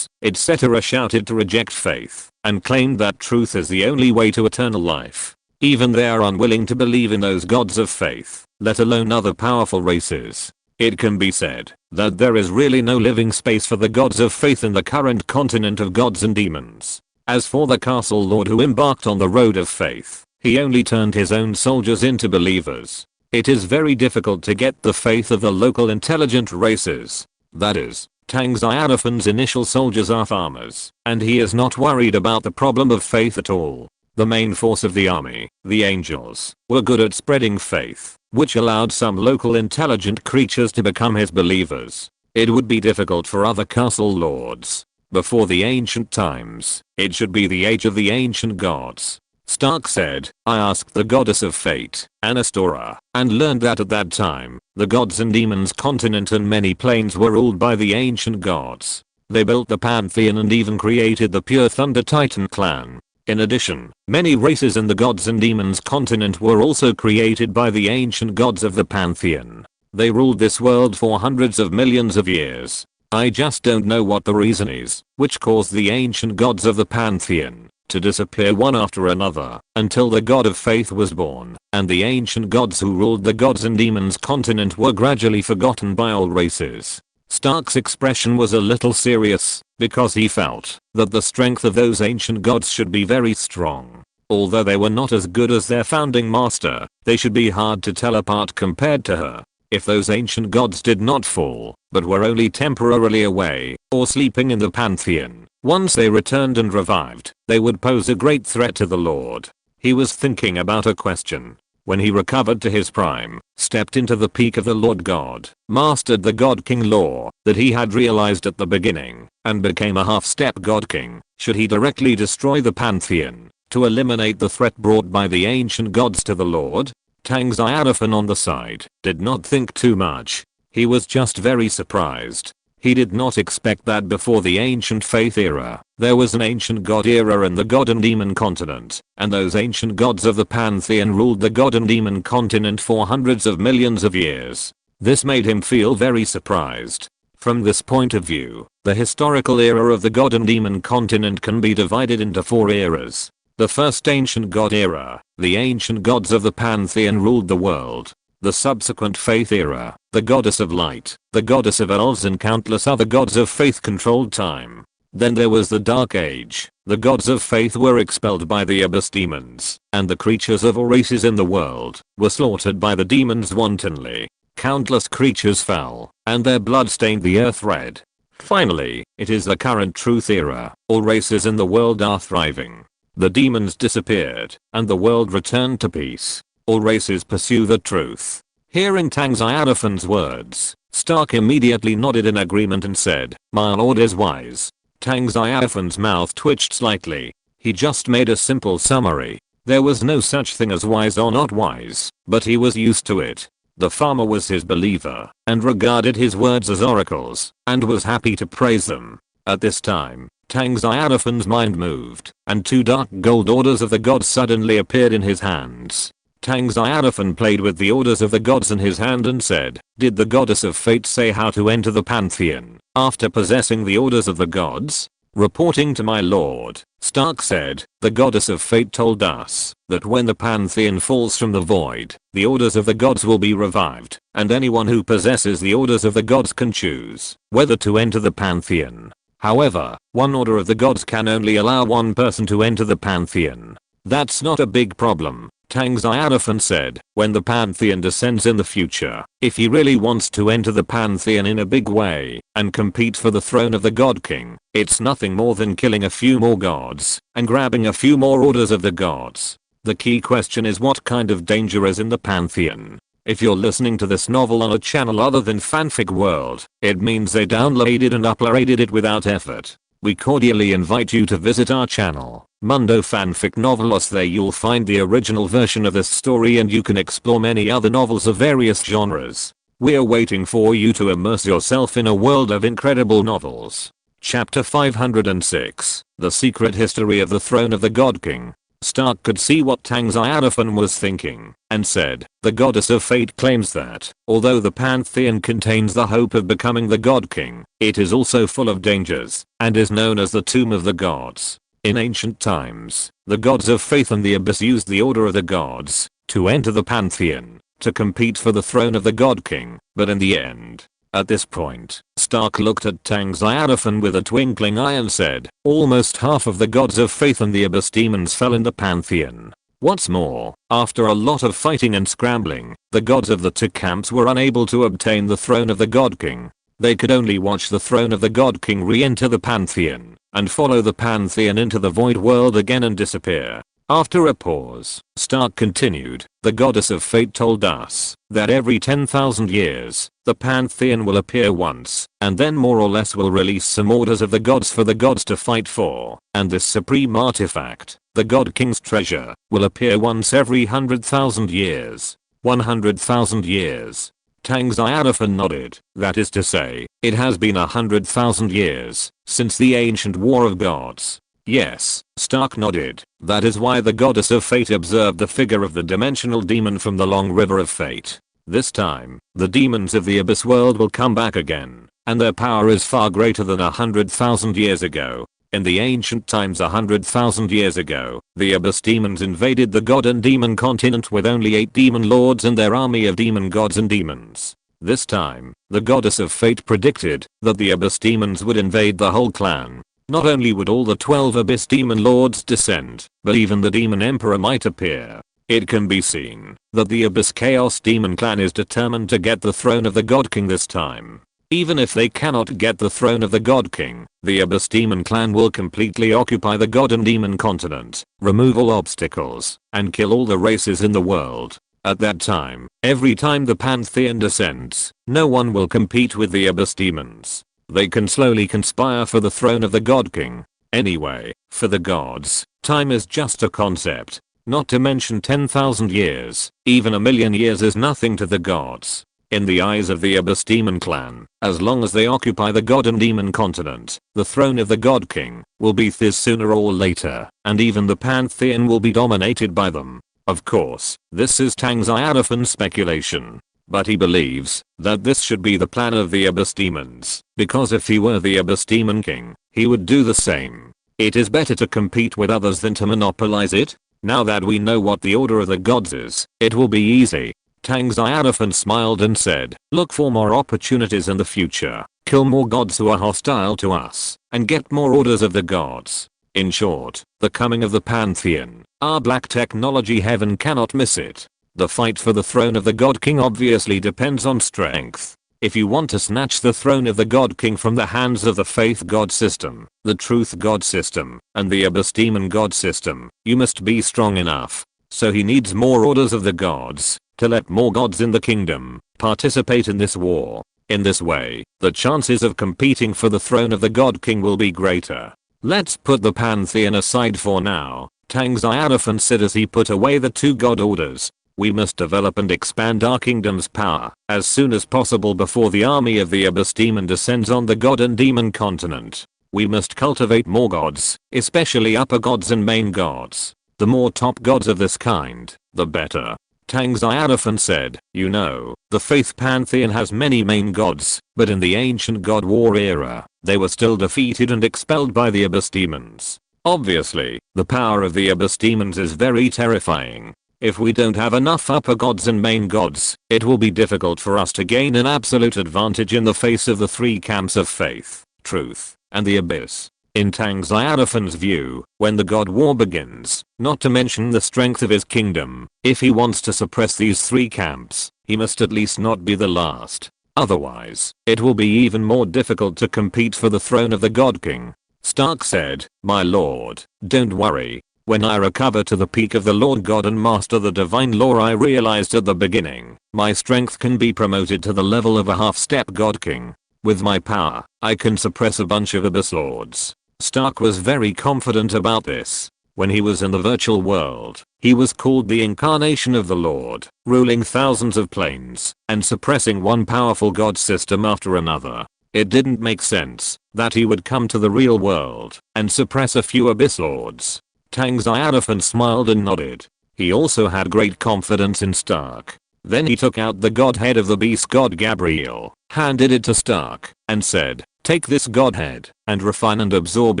etc. shouted to reject faith and claimed that truth is the only way to eternal life. Even they are unwilling to believe in those gods of faith, let alone other powerful races. It can be said that there is really no living space for the gods of faith in the current continent of gods and demons. As for the castle lord who embarked on the road of faith, he only turned his own soldiers into believers. It is very difficult to get the faith of the local intelligent races. That is, Tang Xiaofan's initial soldiers are farmers, and he is not worried about the problem of faith at all. The main force of the army, the angels, were good at spreading faith, which allowed some local intelligent creatures to become his believers. It would be difficult for other castle lords. Before the ancient times, it should be the age of the ancient gods. Stark said, I asked the goddess of fate, Anastora, and learned that at that time, the gods and demons continent and many planes were ruled by the ancient gods. They built the pantheon and even created the pure thunder titan clan. In addition, many races in the gods and demons continent were also created by the ancient gods of the pantheon. They ruled this world for hundreds of millions of years. I just don't know what the reason is, which caused the ancient gods of the pantheon to disappear one after another, until the god of faith was born, and the ancient gods who ruled the gods and demons continent were gradually forgotten by all races. Stark's expression was a little serious, because he felt that the strength of those ancient gods should be very strong. Although they were not as good as their founding master, they should be hard to tell apart compared to her. If those ancient gods did not fall, but were only temporarily away, or sleeping in the pantheon, once they returned and revived, they would pose a great threat to the Lord. He was thinking about a question. When he recovered to his prime, stepped into the peak of the Lord God, mastered the God King law that he had realized at the beginning, and became a half-step God King, should he directly destroy the pantheon to eliminate the threat brought by the ancient gods to the Lord? Tang Xiaofan on the side did not think too much. He was just very surprised. He did not expect that before the ancient faith era, there was an ancient god era in the god and demon continent, and those ancient gods of the pantheon ruled the god and demon continent for hundreds of millions of years. This made him feel very surprised. From this point of view, the historical era of the god and demon continent can be divided into 4 eras. The first ancient god era, the ancient gods of the pantheon ruled the world. The subsequent faith era, the goddess of light, the goddess of elves and countless other gods of faith controlled time. Then there was the Dark Age. The gods of faith were expelled by the abyss demons, and the creatures of all races in the world were slaughtered by the demons wantonly. Countless creatures fell, and their blood stained the earth red. Finally, it is the current truth era. All races in the world are thriving. The demons disappeared, and the world returned to peace. All races pursue the truth. Hearing Tang Xiaofan's words, Stark immediately nodded in agreement and said, "My lord is wise." Tang Xiaofan's mouth twitched slightly. He just made a simple summary. There was no such thing as wise or not wise, but he was used to it. The farmer was his believer, and regarded his words as oracles, and was happy to praise them. At this time, Tang Xiaofan's mind moved, and 2 dark gold orders of the gods suddenly appeared in his hands. Tang Xiaofan played with the orders of the gods in his hand and said, "Did the goddess of fate say how to enter the pantheon after possessing the orders of the gods?" Reporting to my lord, Stark said, "The goddess of fate told us that when the pantheon falls from the void, the orders of the gods will be revived, and anyone who possesses the orders of the gods can choose whether to enter the pantheon. However, one order of the gods can only allow one person to enter the pantheon. That's not a big problem," Tang Xiaofan said. "When the pantheon descends in the future, if he really wants to enter the pantheon in a big way and compete for the throne of the God King, it's nothing more than killing a few more gods and grabbing a few more orders of the gods. The key question is what kind of danger is in the pantheon. If you're listening to this novel on a channel other than Fanfic World, it means they downloaded and uploaded it without effort. We cordially invite you to visit our channel, Mundo Fanfic Novelos. There you'll find the original version of this story and you can explore many other novels of various genres. We're waiting for you to immerse yourself in a world of incredible novels. Chapter 506, The Secret History of the Throne of the God King. Stark could see what Tang Xiaofan was thinking, and said, "The goddess of fate claims that, although the pantheon contains the hope of becoming the God King, it is also full of dangers, and is known as the Tomb of the Gods. In ancient times, the gods of faith and the abyss used the order of the gods to enter the pantheon, to compete for the throne of the God King, but in the end." At this point, Stark looked at Tang Xiaofan with a twinkling eye and said, "Almost half of the gods of faith and the abyss demons fell in the pantheon. What's more, after a lot of fighting and scrambling, the gods of the two camps were unable to obtain the throne of the God King. They could only watch the throne of the God King re-enter the pantheon, and follow the pantheon into the void world again and disappear." After a pause, Stark continued, "The goddess of fate told us that every 10,000 years, the pantheon will appear once, and then more or less will release some orders of the gods for the gods to fight for, and this supreme artifact, the God King's treasure, will appear once every 100,000 years. 100,000 years. Tang Xiaofan nodded. "That is to say, it has been 100,000 years since the ancient war of gods." "Yes," Stark nodded. "That is why the goddess of fate observed the figure of the dimensional demon from the long river of fate. This time, the demons of the abyss world will come back again, and their power is far greater than 100,000 years ago. In the ancient times 100,000 years ago, the abyss demons invaded the god and demon continent with only 8 demon lords and their army of demon gods and demons. This time, the goddess of fate predicted that the abyss demons would invade the whole clan. Not only would all the 12 abyss demon lords descend, but even the demon emperor might appear. It can be seen that the abyss chaos demon clan is determined to get the throne of the God King this time. Even if they cannot get the throne of the God King, the abyss demon clan will completely occupy the god and demon continent, remove all obstacles, and kill all the races in the world. At that time, every time the pantheon descends, no one will compete with the abyss demons. They can slowly conspire for the throne of the God King. Anyway, for the gods, time is just a concept. Not to mention 10,000 years, even a million years is nothing to the gods. In the eyes of the abyss demon clan, as long as they occupy the god and demon continent, the throne of the God King will be theirs sooner or later, and even the pantheon will be dominated by them. Of course, this is Tang Xiaofan's speculation. But he believes that this should be the plan of the abyss demons, because if he were the abyss demon king, he would do the same. It is better to compete with others than to monopolize it. Now that we know what the order of the gods is, it will be easy." Tang Xiaofan smiled and said, "Look for more opportunities in the future, kill more gods who are hostile to us, and get more orders of the gods. In short, the coming of the pantheon, our black technology heaven cannot miss it. The fight for the throne of the God King obviously depends on strength. If you want to snatch the throne of the God King from the hands of the Faith God system, the Truth God system, and the Abyss Demon God system, you must be strong enough. So he needs more orders of the gods, to let more gods in the kingdom participate in this war. In this way, the chances of competing for the throne of the God King will be greater. Let's put the pantheon aside for now," Tang Xiaofan said as he put away the 2 god orders. "We must develop and expand our kingdom's power as soon as possible before the army of the Abyss Demon descends on the god and demon continent. We must cultivate more gods, especially upper gods and main gods. The more top gods of this kind, the better." Tang Xiaofan said, you know, the faith pantheon has many main gods, but in the ancient god war era, they were still defeated and expelled by the abyss demons. Obviously, the power of the abyss demons is very terrifying. If we don't have enough upper gods and main gods, it will be difficult for us to gain an absolute advantage in the face of the three camps of faith, truth, and the abyss. In Tang Xiaofan's view, when the god war begins, not to mention the strength of his kingdom, if he wants to suppress these three camps, he must at least not be the last. Otherwise, it will be even more difficult to compete for the throne of the God King. Stark said, my lord, don't worry. When I recover to the peak of the Lord God and master the divine law I realized at the beginning, my strength can be promoted to the level of a half-step God King. With my power, I can suppress a bunch of abyss lords. Stark was very confident about this. When he was in the virtual world, he was called the incarnation of the Lord, ruling thousands of planes, and suppressing one powerful god system after another. It didn't make sense that he would come to the real world and suppress a few abyss lords. Tang Xiaofan smiled and nodded. He also had great confidence in Stark. Then he took out the godhead of the beast god Gabriel, handed it to Stark, and said, take this godhead, and refine and absorb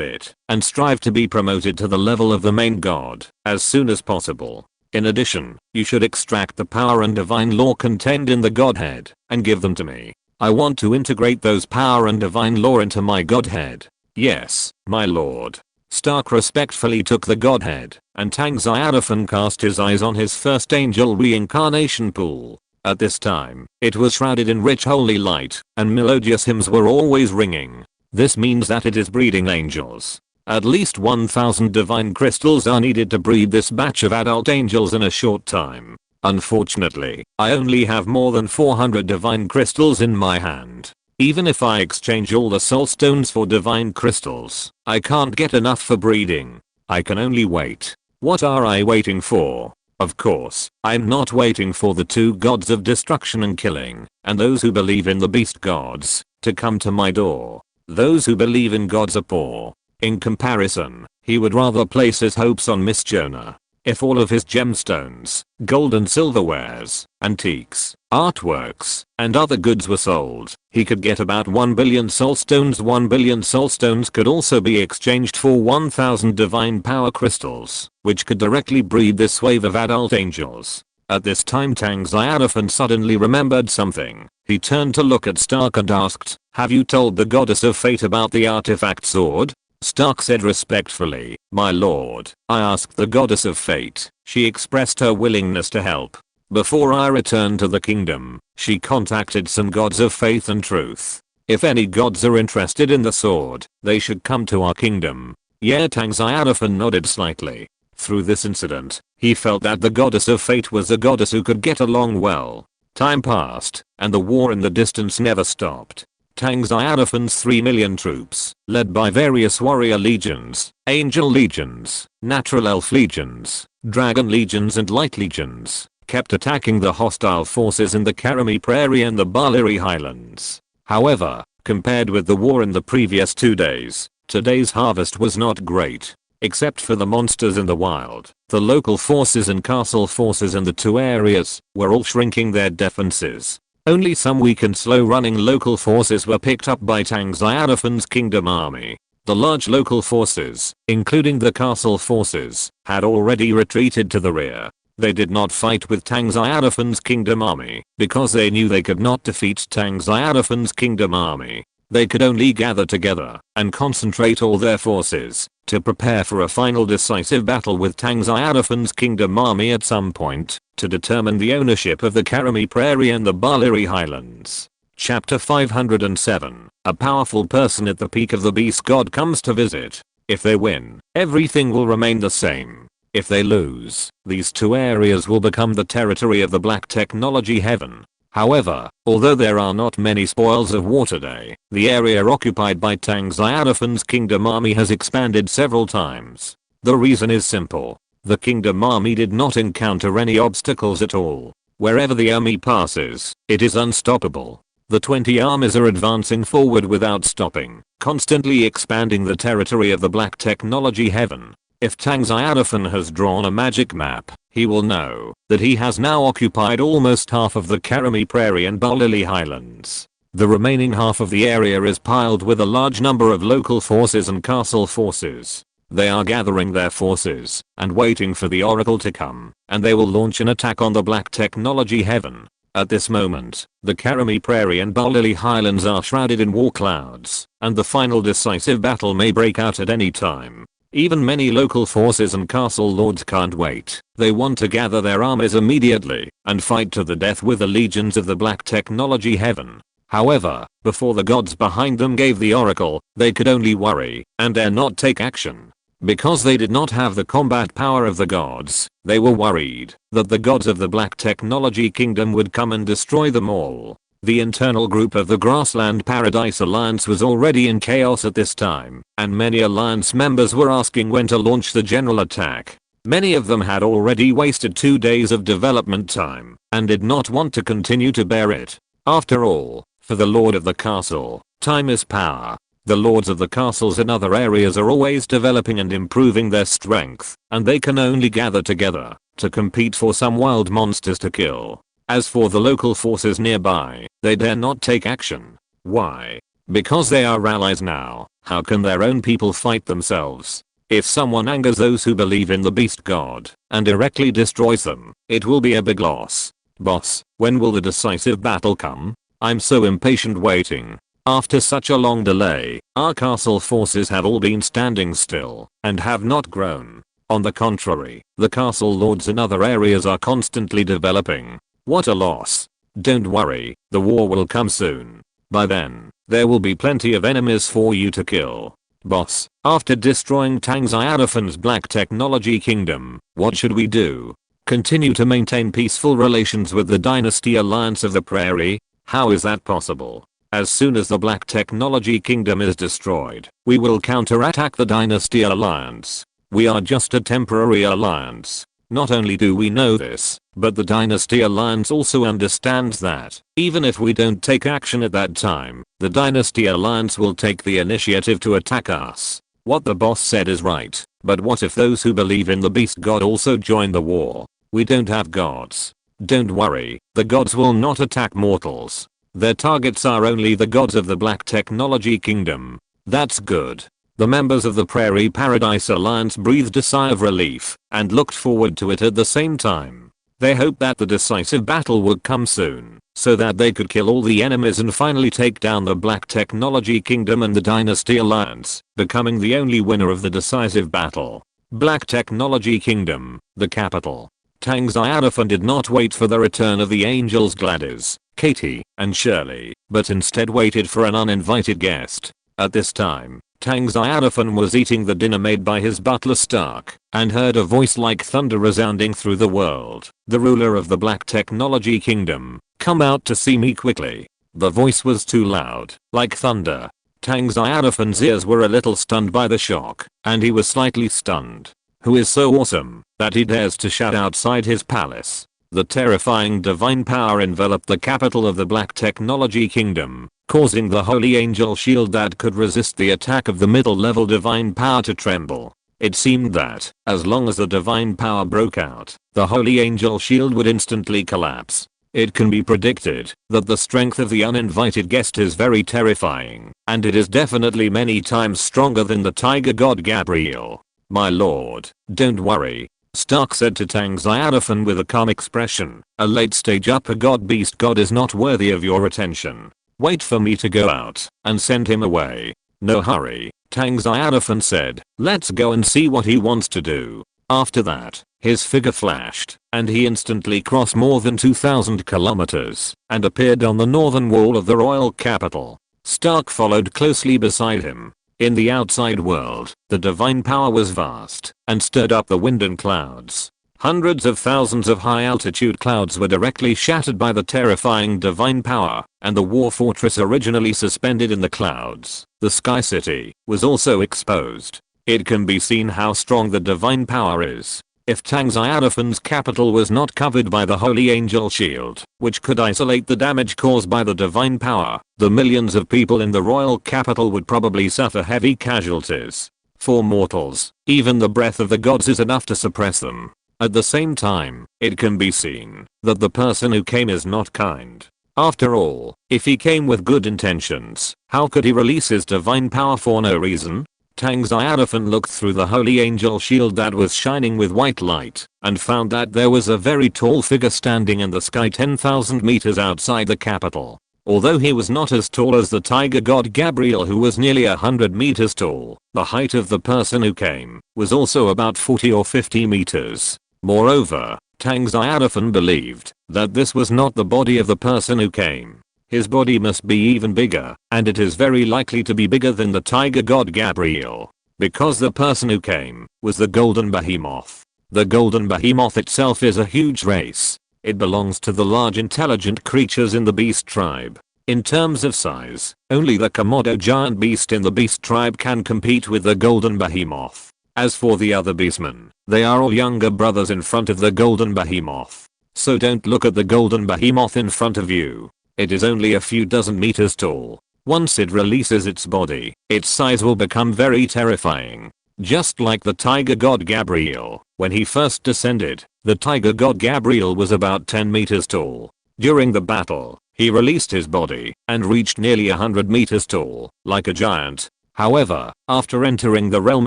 it, and strive to be promoted to the level of the main god, as soon as possible. In addition, you should extract the power and divine law contained in the godhead, and give them to me. I want to integrate those power and divine law into my godhead. Yes, my lord. Stark respectfully took the godhead, and Tang Xiaofan cast his eyes on his first angel reincarnation pool. At this time, it was shrouded in rich holy light, and melodious hymns were always ringing. This means that it is breeding angels. At least 1000 divine crystals are needed to breed this batch of adult angels in a short time. Unfortunately, I only have more than 400 divine crystals in my hand. Even if I exchange all the soul stones for divine crystals, I can't get enough for breeding. I can only wait. What are I waiting for? Of course, I'm not waiting for the two gods of destruction and killing, and those who believe in the beast gods, to come to my door. Those who believe in gods are poor. In comparison, he would rather place his hopes on Miss Jonah. If all of his gemstones, gold and silverwares, antiques, artworks, and other goods were sold, he could get about 1 billion soul stones. 1 billion soul stones could also be exchanged for 1000 divine power crystals, which could directly breed this wave of adult angels. At this time Tang Xiaofan suddenly remembered something. He turned to look at Stark and asked, have you told the goddess of fate about the artifact sword? Stark said respectfully, my lord, I asked the goddess of fate. She expressed her willingness to help. Before I returned to the kingdom, she contacted some gods of faith and truth. If any gods are interested in the sword, they should come to our kingdom. Yeah, Tang Xiaofan nodded slightly. Through this incident, he felt that the goddess of fate was a goddess who could get along well. Time passed, and the war in the distance never stopped. Tang Xiaofan's 3 million troops, led by various warrior legions, angel legions, natural elf legions, dragon legions and light legions, kept attacking the hostile forces in the Karami Prairie and the Baliri Highlands. However, compared with the war in the previous 2 days, today's harvest was not great. Except for the monsters in the wild, the local forces and castle forces in the two areas were all shrinking their defenses. Only some weak and slow-running local forces were picked up by Tang Xiaofan's kingdom army. The large local forces, including the castle forces, had already retreated to the rear. They did not fight with Tang Xiaofan's kingdom army because they knew they could not defeat Tang Xiaofan's kingdom army. They could only gather together and concentrate all their forces to prepare for a final decisive battle with Tang Xiaofan's kingdom army at some point to determine the ownership of the Karami Prairie and the Baliri Highlands. Chapter 507. A powerful person at the peak of the beast god comes to visit. If they win, everything will remain the same. If they lose, these two areas will become the territory of the Black Technology Heaven. However, although there are not many spoils of war today, the area occupied by Tang Xiaofan's kingdom army has expanded several times. The reason is simple. The kingdom army did not encounter any obstacles at all. Wherever the army passes, it is unstoppable. The 20 armies are advancing forward without stopping, constantly expanding the territory of the Black Technology Heaven. If Tang Xiaofan has drawn a magic map, he will know that he has now occupied almost half of the Karami Prairie and Balili Highlands. The remaining half of the area is piled with a large number of local forces and castle forces. They are gathering their forces and waiting for the oracle to come, and they will launch an attack on the Black Technology Heaven. At this moment, the Karami Prairie and Balili Highlands are shrouded in war clouds, and the final decisive battle may break out at any time. Even many local forces and castle lords can't wait. They want to gather their armies immediately and fight to the death with the legions of the Black Technology Heaven. However, before the gods behind them gave the oracle, they could only worry and dare not take action. Because they did not have the combat power of the gods, they were worried that the gods of the Black Technology Kingdom would come and destroy them all. The internal group of the Grassland Paradise Alliance was already in chaos at this time, and many alliance members were asking when to launch the general attack. Many of them had already wasted 2 days of development time and did not want to continue to bear it. After all, for the Lord of the Castle, time is power. The lords of the castles in other areas are always developing and improving their strength, and they can only gather together to compete for some wild monsters to kill. As for the local forces nearby, they dare not take action. Why? Because they are allies now. How can their own people fight themselves? If someone angers those who believe in the beast god and directly destroys them, it will be a big loss. Boss, when will the decisive battle come? I'm so impatient waiting. After such a long delay, our castle forces have all been standing still and have not grown. On the contrary, the castle lords in other areas are constantly developing. What a loss. Don't worry, the war will come soon. By then, there will be plenty of enemies for you to kill. Boss, after destroying Tang Xiaofan's Black Technology Kingdom, what should we do? Continue to maintain peaceful relations with the Dynasty Alliance of the Prairie? How is that possible? As soon as the Black Technology Kingdom is destroyed, we will counterattack the Dynasty Alliance. We are just a temporary alliance. Not only do we know this, but the Dynasty Alliance also understands that, even if we don't take action at that time, the Dynasty Alliance will take the initiative to attack us. What the boss said is right, but what if those who believe in the beast god also join the war? We don't have gods. Don't worry, the gods will not attack mortals. Their targets are only the gods of the Black Technology Kingdom. That's good. The members of the Prairie Paradise Alliance breathed a sigh of relief and looked forward to it at the same time. They hoped that the decisive battle would come soon, so that they could kill all the enemies and finally take down the Black Technology Kingdom and the Dynasty Alliance, becoming the only winner of the decisive battle. Black Technology Kingdom, the capital. Tang Xiaofan did not wait for the return of the angels Gladys, Katie, and Shirley, but instead waited for an uninvited guest. At this time, Tang Xiaofan was eating the dinner made by his butler Stark, and heard a voice like thunder resounding through the world. The ruler of the Black Technology Kingdom, come out to see me quickly. The voice was too loud, like thunder. Tang Xiaofan's ears were a little stunned by the shock, and he was slightly stunned. Who is so awesome that he dares to shout outside his palace? The terrifying divine power enveloped the capital of the Black Technology Kingdom, causing the holy angel shield that could resist the attack of the middle level divine power to tremble. It seemed that, as long as the divine power broke out, the holy angel shield would instantly collapse. It can be predicted that the strength of the uninvited guest is very terrifying, and it is definitely many times stronger than the tiger god Gabriel. My lord, don't worry, Stark said to Tang Xiaofan with a calm expression. A late stage upper god beast god is not worthy of your attention. Wait for me to go out and send him away. No hurry, Tang Xiaofan said. Let's go and see what he wants to do. After that, his figure flashed, and he instantly crossed more than 2,000 kilometers and appeared on the northern wall of the royal capital. Stark followed closely beside him. In the outside world, the divine power was vast and stirred up the wind and clouds. Hundreds of thousands of high-altitude clouds were directly shattered by the terrifying divine power, and the war fortress originally suspended in the clouds, the Sky City, was also exposed. It can be seen how strong the divine power is. If Tang Xiaofan's capital was not covered by the Holy Angel Shield, which could isolate the damage caused by the divine power, the millions of people in the royal capital would probably suffer heavy casualties. For mortals, even the breath of the gods is enough to suppress them. At the same time, it can be seen that the person who came is not kind. After all, if he came with good intentions, how could he release his divine power for no reason? Tang Xiaofan looked through the holy angel shield that was shining with white light and found that there was a very tall figure standing in the sky 10,000 meters outside the capital. Although he was not as tall as the tiger god Gabriel, who was nearly 100 meters tall, the height of the person who came was also about 40 or 50 meters. Moreover, Tang Xiaofan believed that this was not the body of the person who came. His body must be even bigger, and it is very likely to be bigger than the tiger god Gabriel, because the person who came was the golden behemoth. The golden behemoth itself is a huge race. It belongs to the large intelligent creatures in the beast tribe. In terms of size, only the Komodo giant beast in the beast tribe can compete with the golden behemoth. As for the other beastmen, they are all younger brothers in front of the golden behemoth. So don't look at the golden behemoth in front of you. It is only a few dozen meters tall. Once it releases its body, its size will become very terrifying. Just like the tiger god Gabriel, when he first descended, the tiger god Gabriel was about 10 meters tall. During the battle, he released his body and reached nearly 100 meters tall, like a giant. However, after entering the realm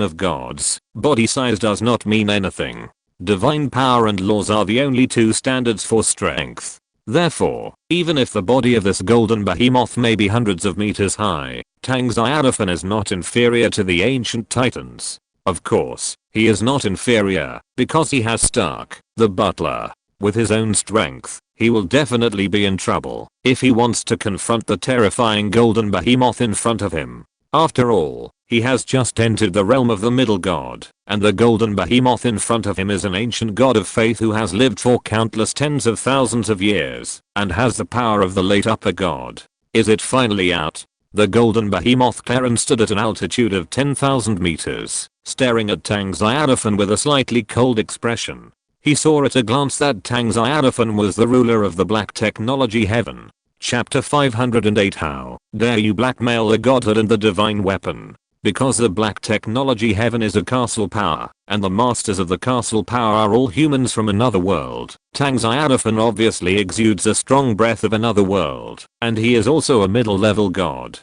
of gods, body size does not mean anything. Divine power and laws are the only two standards for strength. Therefore, even if the body of this golden behemoth may be hundreds of meters high, Tang Xiaofan is not inferior to the ancient titans. Of course, he is not inferior because he has Stark, the butler. With his own strength, he will definitely be in trouble if he wants to confront the terrifying golden behemoth in front of him. After all, he has just entered the realm of the middle god, and the golden behemoth in front of him is an ancient god of faith who has lived for countless tens of thousands of years and has the power of the late upper god. Is it finally out? The golden behemoth Claren stood at an altitude of 10,000 meters, staring at Tang Xiaofan with a slightly cold expression. He saw at a glance that Tang Xiaofan was the ruler of the black technology heaven. Chapter 508 How dare you blackmail the godhood and the divine weapon? Because the black technology heaven is a castle power, and the masters of the castle power are all humans from another world, Tang Xiaofan obviously exudes a strong breath of another world, and he is also a middle level god.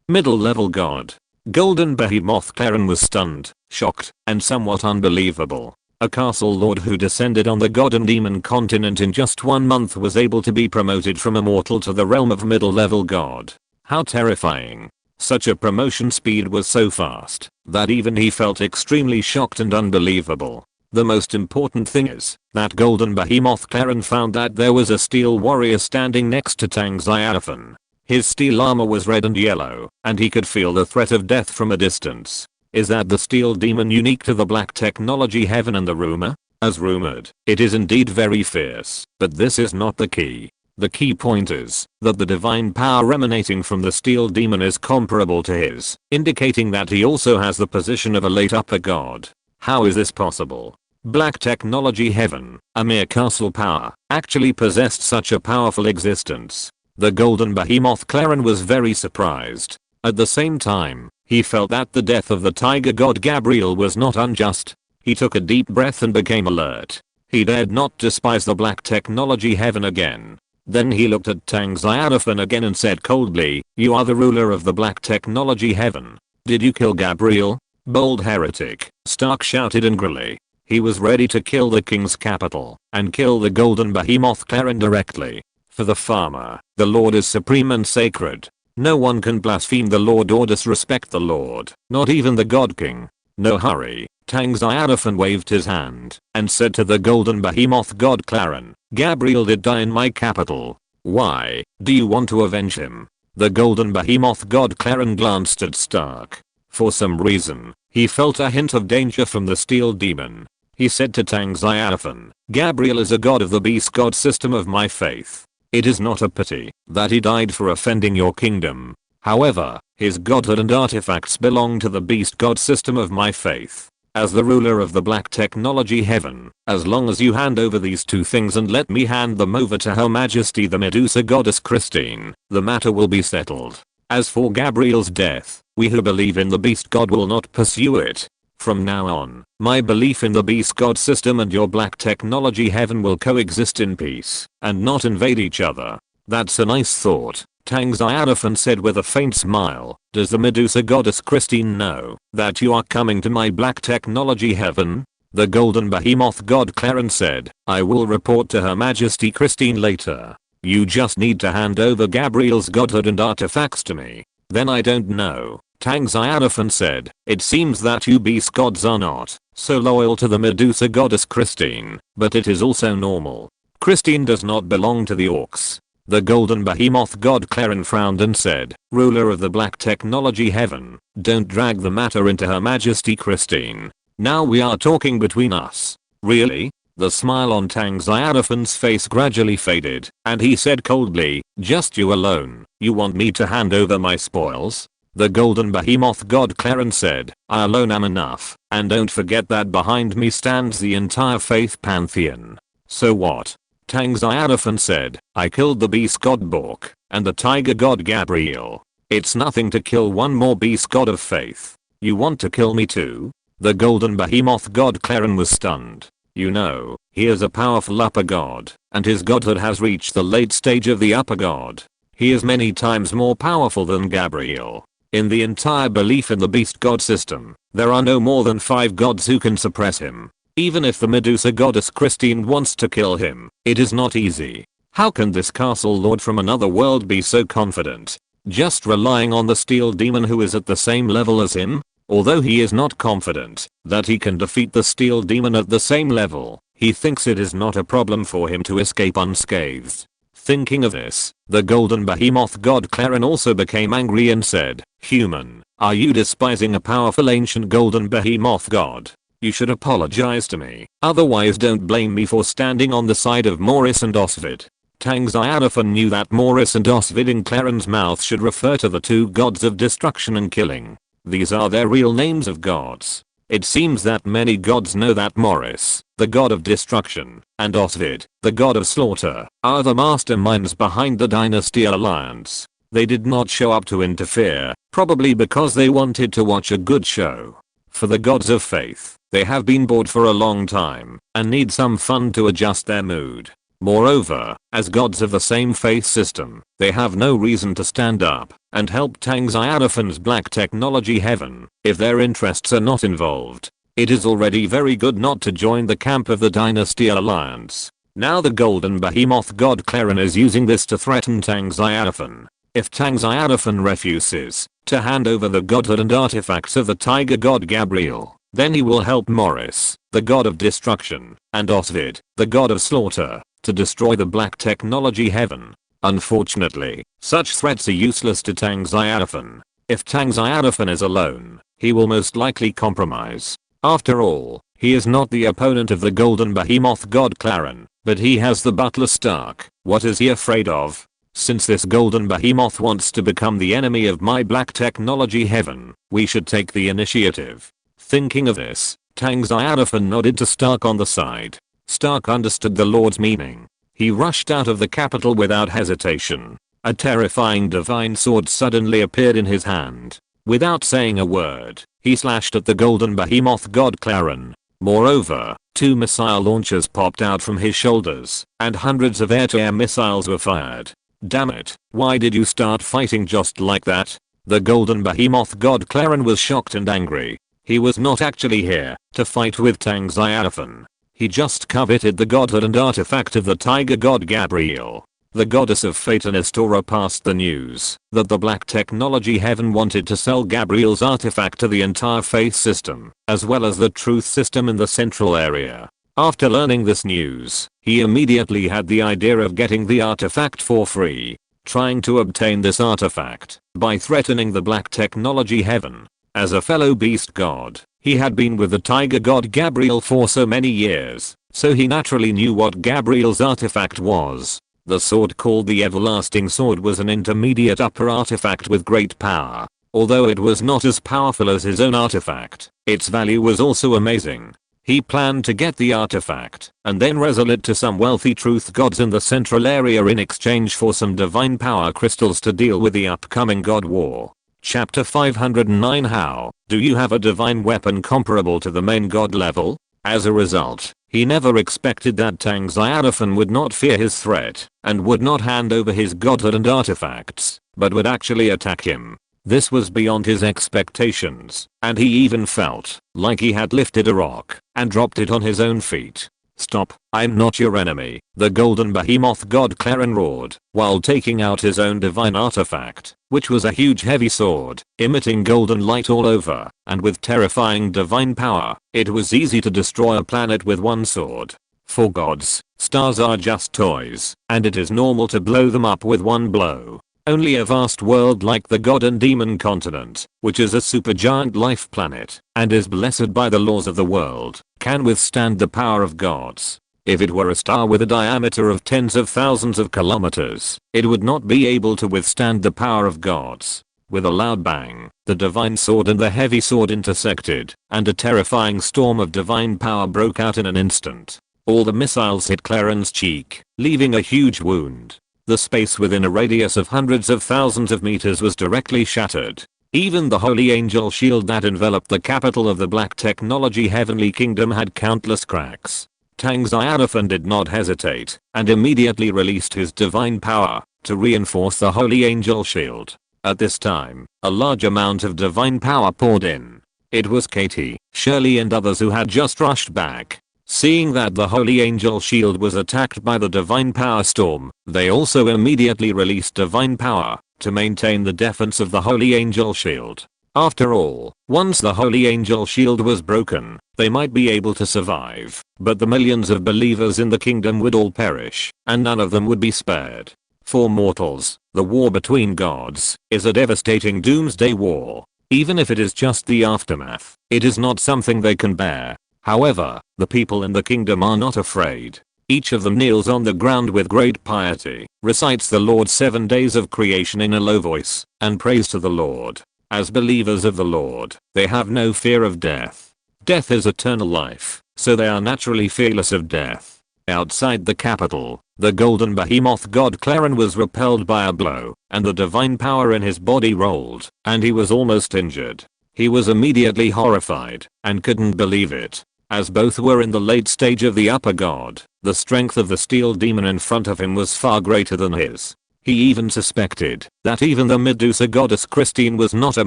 Middle level god. Golden behemoth Claren was stunned, shocked, and somewhat unbelievable. A castle lord who descended on the god and demon continent in just 1 month was able to be promoted from immortal to the realm of middle level god. How terrifying. Such a promotion speed was so fast that even he felt extremely shocked and unbelievable. The most important thing is that golden behemoth Claren found that there was a steel warrior standing next to Tang Xiaofan. His steel armor was red and yellow, and he could feel the threat of death from a distance. Is that the steel demon unique to the black technology heaven and the rumor? As rumored, it is indeed very fierce, but this is not the key. The key point is that the divine power emanating from the steel demon is comparable to his, indicating that he also has the position of a late upper god. How is this possible? Black technology heaven, a mere castle power, actually possessed such a powerful existence. The golden behemoth Claren was very surprised. At the same time, he felt that the death of the tiger god Gabriel was not unjust. He took a deep breath and became alert. He dared not despise the black technology heaven again. Then he looked at Tang Xiaofan again and said coldly, "You are the ruler of the black technology heaven. Did you kill Gabriel?" Bold heretic, Stark shouted angrily. He was ready to kill the king's capital and kill the golden behemoth Claren directly. For the farmer, the Lord is supreme and sacred. No one can blaspheme the Lord or disrespect the Lord, not even the God King. No hurry. Tang Xiaofan waved his hand and said to the golden behemoth god Claren, "Gabriel did die in my capital. Why do you want to avenge him?" The golden behemoth god Claren glanced at Stark. For some reason, he felt a hint of danger from the steel demon. He said to Tang Xiaofan, "Gabriel is a god of the beast god system of my faith. It is not a pity that he died for offending your kingdom. However, his godhood and artifacts belong to the beast god system of my faith. As the ruler of the black technology heaven, as long as you hand over these two things and let me hand them over to Her Majesty the Medusa goddess Christine, the matter will be settled. As for Gabriel's death, we who believe in the beast god will not pursue it." From now on, my belief in the beast god system and your black technology heaven will coexist in peace and not invade each other. That's a nice thought, Tang Xiaofan said with a faint smile. Does the Medusa goddess Christine know that you are coming to my black technology heaven? The golden behemoth god Clarence said, I will report to Her Majesty Christine later. You just need to hand over Gabriel's godhood and artifacts to me. Then I don't know, Tang Xiaofan said. It seems that you beast gods are not so loyal to the Medusa goddess Christine, but it is also normal. Christine does not belong to the orcs. The golden behemoth god Claren frowned and said, ruler of the black technology heaven, don't drag the matter into Her Majesty Christine. Now we are talking between us. Really? The smile on Tang Xiaofan's face gradually faded, and he said coldly, just you alone. You want me to hand over my spoils? The golden behemoth god Clarence said, I alone am enough, and don't forget that behind me stands the entire faith pantheon. So what? Tang Xiaofan said, I killed the beast god Bork, and the tiger god Gabriel. It's nothing to kill one more beast god of faith. You want to kill me too? The golden behemoth god Claren was stunned. You know, he is a powerful upper god, and his godhood has reached the late stage of the upper god. He is many times more powerful than Gabriel. In the entire belief in the beast god system, there are no more than 5 gods who can suppress him. Even if the Medusa goddess Christine wants to kill him, it is not easy. How can this castle lord from another world be so confident? Just relying on the steel demon who is at the same level as him? Although he is not confident that he can defeat the steel demon at the same level, he thinks it is not a problem for him to escape unscathed. Thinking of this, the golden behemoth god Claren also became angry and said, human, are you despising a powerful ancient golden behemoth god? You should apologize to me, otherwise don't blame me for standing on the side of Morris and Osvid. Tang Xiaofan knew that Morris and Osvid in Claren's mouth should refer to the 2 gods of destruction and killing. These are their real names of gods. It seems that many gods know that Morris, the god of destruction, and Osvid, the god of slaughter, are the masterminds behind the Dynasty Alliance. They did not show up to interfere, probably because they wanted to watch a good show. For the gods of faith, they have been bored for a long time and need some fun to adjust their mood. Moreover, as gods of the same faith system, they have no reason to stand up and help Tang Xiaofan's black technology heaven if their interests are not involved. It is already very good not to join the camp of the Dynasty Alliance. Now the golden behemoth god Claren is using this to threaten Tang Xiaofan. If Tang Xiaofan refuses to hand over the godhood and artifacts of the tiger god Gabriel, then he will help Morris, the god of destruction, and Osvid, the god of slaughter, to destroy the black technology heaven. Unfortunately, such threats are useless to Tang Xiaofan. If Tang Xiaofan is alone, he will most likely compromise. After all, he is not the opponent of the golden behemoth god Claren, but he has the butler Stark. What is he afraid of? Since this golden behemoth wants to become the enemy of my black technology heaven, we should take the initiative. Thinking of this, Tang Xiaofan nodded to Stark on the side. Stark understood the Lord's meaning. He rushed out of the capital without hesitation. A terrifying divine sword suddenly appeared in his hand. Without saying a word, he slashed at the golden behemoth god Claren. Moreover, 2 missile launchers popped out from his shoulders, and hundreds of air-to-air missiles were fired. Damn it, why did you start fighting just like that? The golden behemoth god Claren was shocked and angry. He was not actually here to fight with Tang Xiaofan. He just coveted the godhood and artifact of the tiger god Gabriel. The goddess of fate and Astora passed the news that the black technology heaven wanted to sell Gabriel's artifact to the entire faith system, as well as the truth system in the central area. After learning this news, he immediately had the idea of getting the artifact for free, trying to obtain this artifact by threatening the black technology heaven. As a fellow beast god, he had been with the tiger god Gabriel for so many years, so he naturally knew what Gabriel's artifact was. The sword called the Everlasting Sword was an intermediate upper artifact with great power. Although it was not as powerful as his own artifact, its value was also amazing. He planned to get the artifact and then resell it to some wealthy truth gods in the central area in exchange for some divine power crystals to deal with the upcoming god war. Chapter 509 How do you have a divine weapon comparable to the main god level? As a result, he never expected that Tang Xiaofan would not fear his threat and would not hand over his godhood and artifacts, but would actually attack him. This was beyond his expectations, and he even felt like he had lifted a rock and dropped it on his own feet. "Stop, I'm not your enemy," the golden behemoth god Claren roared, while taking out his own divine artifact, which was a huge heavy sword, emitting golden light all over, and with terrifying divine power. It was easy to destroy a planet with one sword. For gods, stars are just toys, and it is normal to blow them up with one blow. Only a vast world like the god and demon continent, which is a supergiant life planet, and is blessed by the laws of the world, can withstand the power of gods. If it were a star with a diameter of tens of thousands of kilometers, it would not be able to withstand the power of gods. With a loud bang, the divine sword and the heavy sword intersected, and a terrifying storm of divine power broke out in an instant. All the missiles hit Claren's cheek, leaving a huge wound. The space within a radius of hundreds of thousands of meters was directly shattered. Even the holy angel shield that enveloped the capital of the Black Technology Heavenly Kingdom had countless cracks. Tang Xiaofan did not hesitate, and immediately released his divine power to reinforce the holy angel shield. At this time, a large amount of divine power poured in. It was Katie, Shirley and others who had just rushed back. Seeing that the holy angel shield was attacked by the divine power storm, they also immediately released divine power to maintain the defense of the holy angel shield. After all, once the holy angel shield was broken, they might be able to survive, but the millions of believers in the kingdom would all perish, and none of them would be spared. For mortals, the war between gods is a devastating doomsday war. Even if it is just the aftermath, it is not something they can bear. However, the people in the kingdom are not afraid. Each of them kneels on the ground with great piety, recites the Lord's 7 days of creation in a low voice, and prays to the Lord. As believers of the Lord, they have no fear of death. Death is eternal life, so they are naturally fearless of death. Outside the capital, the golden behemoth god Claren was repelled by a blow, and the divine power in his body rolled, and he was almost injured. He was immediately horrified, and couldn't believe it. As both were in the late stage of the upper god, the strength of the steel demon in front of him was far greater than his. He even suspected that even the Medusa goddess Christine was not a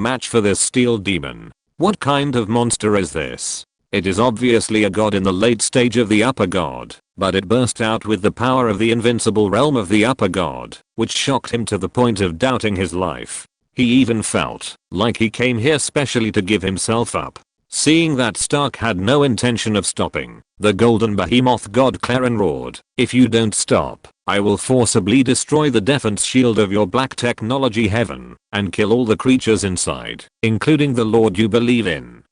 match for this steel demon. What kind of monster is this? It is obviously a god in the late stage of the upper god, but it burst out with the power of the invincible realm of the upper god, which shocked him to the point of doubting his life. He even felt like he came here specially to give himself up. Seeing that Stark had no intention of stopping, the golden behemoth god Claren roared, "If you don't stop, I will forcibly destroy the defense shield of your Black Technology heaven, and kill all the creatures inside, including the Lord you believe in."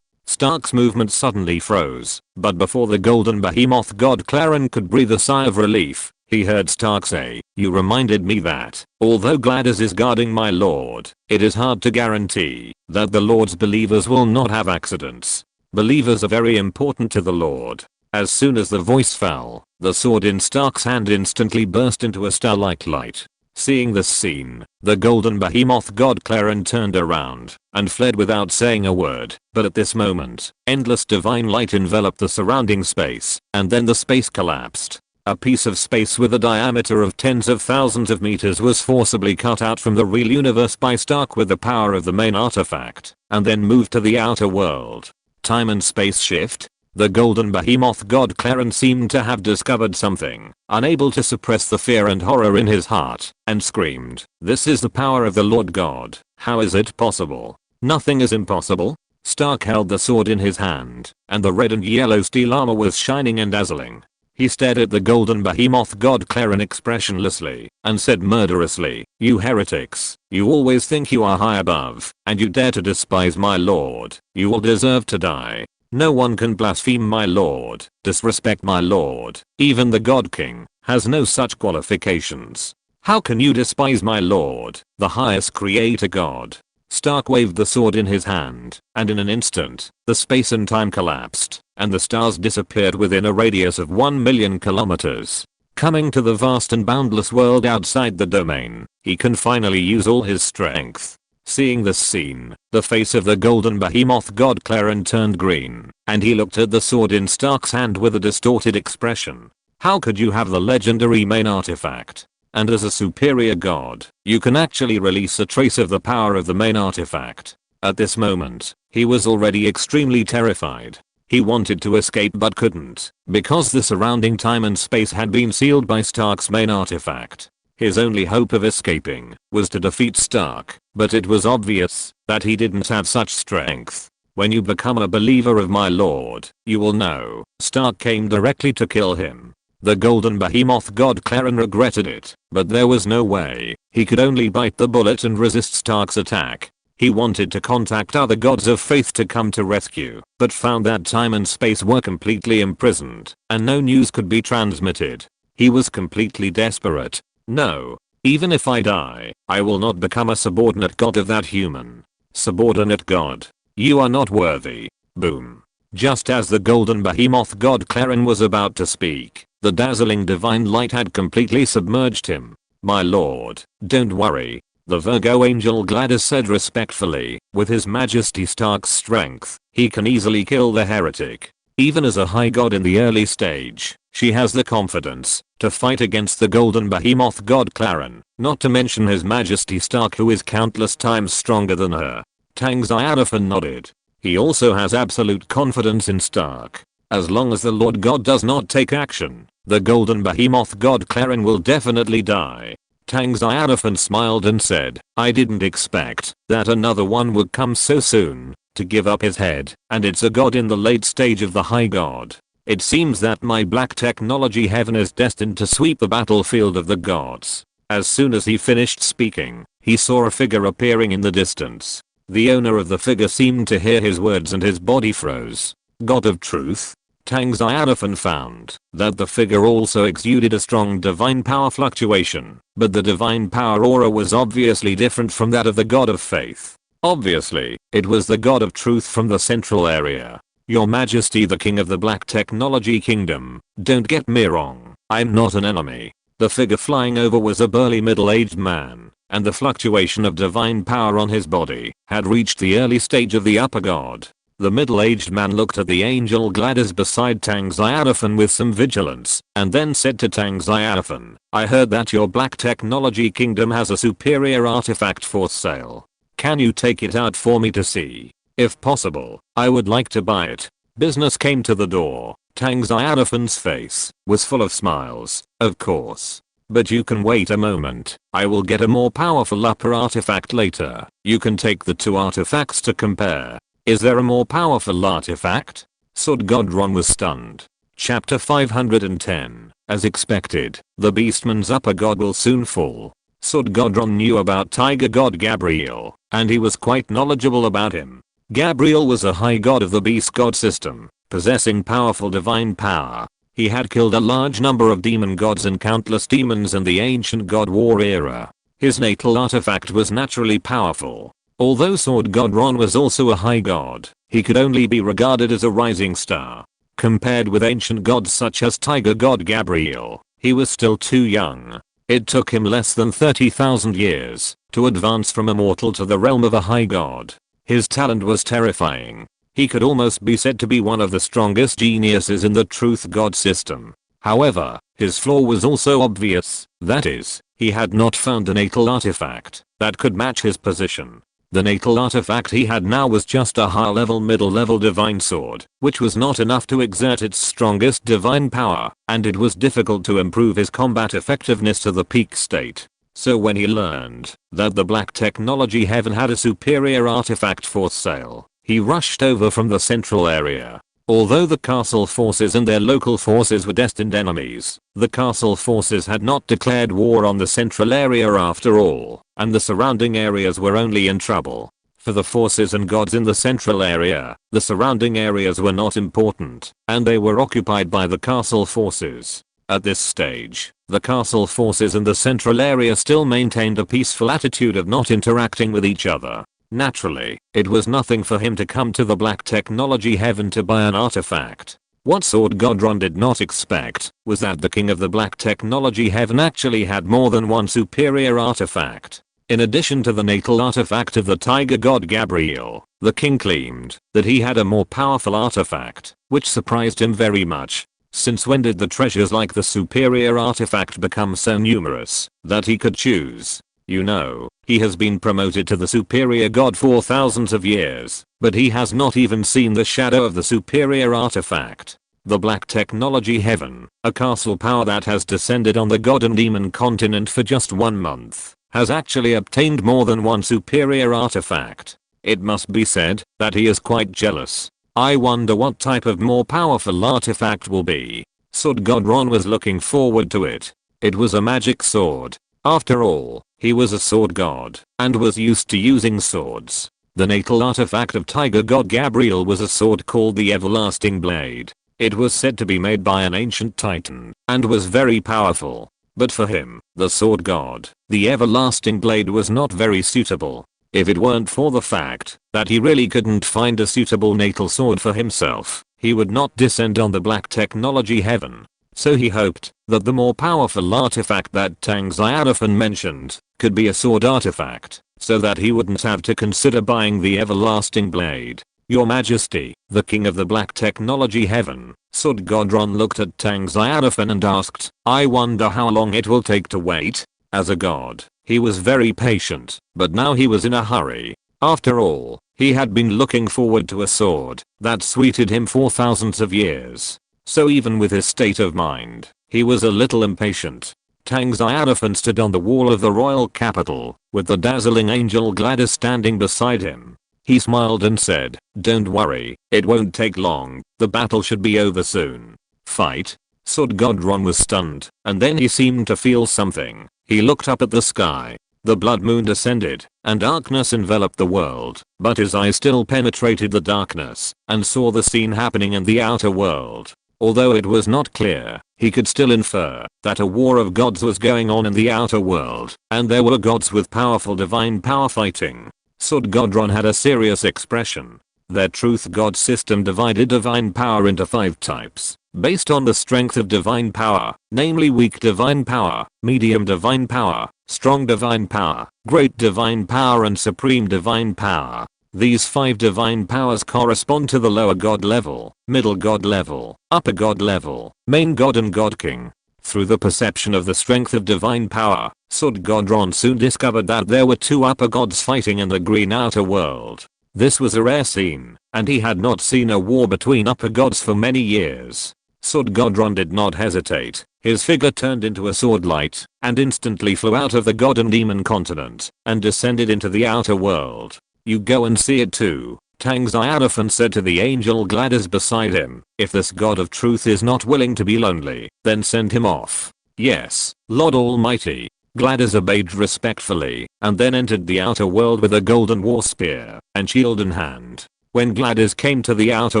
Stark's movement suddenly froze, but before the golden behemoth god Claren could breathe a sigh of relief, he heard Stark say, "You reminded me that, although Gladys is guarding my lord, it is hard to guarantee that the Lord's believers will not have accidents. Believers are very important to the Lord." As soon as the voice fell, the sword in Stark's hand instantly burst into a star-like light. Seeing this scene, the golden behemoth god Claren turned around and fled without saying a word, but at this moment, endless divine light enveloped the surrounding space, and then the space collapsed. A piece of space with a diameter of tens of thousands of meters was forcibly cut out from the real universe by Stark with the power of the main artifact, and then moved to the outer world. Time and space shift? The golden behemoth god Claren seemed to have discovered something, unable to suppress the fear and horror in his heart, and screamed, "This is the power of the Lord God. How is it possible? Nothing is impossible." Stark held the sword in his hand, and the red and yellow steel armor was shining and dazzling. He stared at the golden behemoth god Claren expressionlessly, and said murderously, "You heretics, you always think you are high above, and you dare to despise my lord. You all deserve to die. No one can blaspheme my lord, disrespect my lord. Even the God King has no such qualifications. How can you despise my lord, the highest creator god?" Stark waved the sword in his hand, and in an instant, the space and time collapsed, and the stars disappeared within a radius of 1,000,000 kilometers. Coming to the vast and boundless world outside the domain, he can finally use all his strength. Seeing this scene, the face of the golden behemoth god Claren turned green, and he looked at the sword in Stark's hand with a distorted expression. How could you have the legendary main artifact? And as a superior god, you can actually release a trace of the power of the main artifact. At this moment, he was already extremely terrified. He wanted to escape but couldn't, because the surrounding time and space had been sealed by Stark's main artifact. His only hope of escaping was to defeat Stark, but it was obvious that he didn't have such strength. When you become a believer of my lord, you will know, Stark came directly to kill him. The golden behemoth god Claren regretted it, but there was no way. He could only bite the bullet and resist Stark's attack. He wanted to contact other gods of faith to come to rescue, but found that time and space were completely imprisoned, and no news could be transmitted. He was completely desperate. No. Even if I die, I will not become a subordinate god of that human. Subordinate god. You are not worthy. Boom. Just as the golden behemoth god Claren was about to speak, the dazzling divine light had completely submerged him. My lord, don't worry. The Virgo angel Gladys said respectfully, with his majesty Stark's strength, he can easily kill the heretic. Even as a high god in the early stage, she has the confidence to fight against the golden behemoth god Claren, not to mention his majesty Stark, who is countless times stronger than her. Tang Xiaofan nodded. He also has absolute confidence in Stark. As long as the Lord God does not take action, the golden behemoth god Claren will definitely die. Tang Xiaofan smiled and said, I didn't expect that another one would come so soon to give up his head, and it's a god in the late stage of the high god. It seems that my black technology heaven is destined to sweep the battlefield of the gods. As soon as he finished speaking, he saw a figure appearing in the distance. The owner of the figure seemed to hear his words and his body froze. God of truth? Tang Xiaofan found that the figure also exuded a strong divine power fluctuation, but the divine power aura was obviously different from that of the god of faith. Obviously, it was the god of truth from the central area. Your Majesty, the king of the Black Technology Kingdom, don't get me wrong, I'm not an enemy. The figure flying over was a burly middle-aged man, and the fluctuation of divine power on his body had reached the early stage of the upper god. The middle-aged man looked at the angel Gladys beside Tang Xiaofan with some vigilance, and then said to Tang Xiaofan, I heard that your Black Technology Kingdom has a superior artifact for sale. Can you take it out for me to see? If possible, I would like to buy it. Business came to the door. Tang Xiaofan's face was full of smiles. Of course. But you can wait a moment. I will get a more powerful upper artifact later. You can take the two artifacts to compare. Is there a more powerful artifact? Sword God Ron was stunned. Chapter 510. As expected, the Beastman's upper god will soon fall. Sword God Ron knew about Tiger God Gabriel, and he was quite knowledgeable about him. Gabriel was a high god of the beast god system, possessing powerful divine power. He had killed a large number of demon gods and countless demons in the ancient god war era. His natal artifact was naturally powerful. Although Sword God Ron was also a high god, he could only be regarded as a rising star. Compared with ancient gods such as Tiger God Gabriel, he was still too young. It took him less than 30,000 years to advance from a mortal to the realm of a high god. His talent was terrifying. He could almost be said to be one of the strongest geniuses in the truth god system. However, his flaw was also obvious, that is, he had not found a natal artifact that could match his position. The natal artifact he had now was just a high-level middle-level divine sword, which was not enough to exert its strongest divine power, and it was difficult to improve his combat effectiveness to the peak state. So when he learned that the Black Technology Heaven had a superior artifact for sale, he rushed over from the central area. Although the castle forces and their local forces were destined enemies, the castle forces had not declared war on the central area after all, and the surrounding areas were only in trouble. For the forces and gods in the central area, the surrounding areas were not important, and they were occupied by the castle forces. At this stage, the castle forces in the central area still maintained a peaceful attitude of not interacting with each other. Naturally, it was nothing for him to come to the Black Technology Heaven to buy an artifact. What Sword God Ron did not expect was that the king of the Black Technology Heaven actually had more than one superior artifact. In addition to the natal artifact of the tiger god Gabriel, the king claimed that he had a more powerful artifact, which surprised him very much. Since when did the treasures like the superior artifact become so numerous that he could choose? You know, he has been promoted to the superior god for thousands of years, but he has not even seen the shadow of the superior artifact. The Black Technology Heaven, a castle power that has descended on the god and demon continent for just 1 month, has actually obtained more than one superior artifact. It must be said that he is quite jealous. I wonder what type of more powerful artifact will be. Sword God Ron was looking forward to it. It was a magic sword. After all, he was a sword god and was used to using swords. The natal artifact of Tiger God Gabriel was a sword called the Everlasting Blade. It was said to be made by an ancient titan and was very powerful. But for him, the sword god, the Everlasting Blade was not very suitable. If it weren't for the fact that he really couldn't find a suitable natal sword for himself, he would not descend on the Black Technology Heaven. So he hoped that the more powerful artifact that Tang Xiaofan mentioned could be a sword artifact, so that he wouldn't have to consider buying the Everlasting Blade. Your Majesty, the King of the Black Technology Heaven, Sword God Ron looked at Tang Xiaofan and asked, I wonder how long it will take to wait. As a god, he was very patient, but now he was in a hurry. After all, he had been looking forward to a sword that suited him for thousands of years. So even with his state of mind, he was a little impatient. Tang Xiaofan stood on the wall of the royal capital, with the dazzling angel Gladys standing beside him. He smiled and said, don't worry, it won't take long, the battle should be over soon. Fight? Sword God Ron was stunned, and then he seemed to feel something. He looked up at the sky. The blood moon descended, and darkness enveloped the world, but his eyes still penetrated the darkness, and saw the scene happening in the outer world. Although it was not clear, he could still infer that a war of gods was going on in the outer world, and there were gods with powerful divine power fighting. Sword God Ron had a serious expression. Their truth god system divided divine power into 5 types, based on the strength of divine power, namely weak divine power, medium divine power, strong divine power, great divine power and supreme divine power. These 5 divine powers correspond to the lower god level, middle god level, upper god level, main god and god king. Through the perception of the strength of divine power, Sword God Ron soon discovered that there were 2 upper gods fighting in the green outer world. This was a rare scene, and he had not seen a war between upper gods for many years. Sword God Ron did not hesitate. His figure turned into a sword light, and instantly flew out of the god and demon continent, and descended into the outer world. You go and see it too, Tang Xiaofan said to the angel Gladys beside him. If this god of truth is not willing to be lonely, then send him off. Yes, Lord Almighty. Gladys obeyed respectfully, and then entered the outer world with a golden war spear and shield in hand. When Gladys came to the outer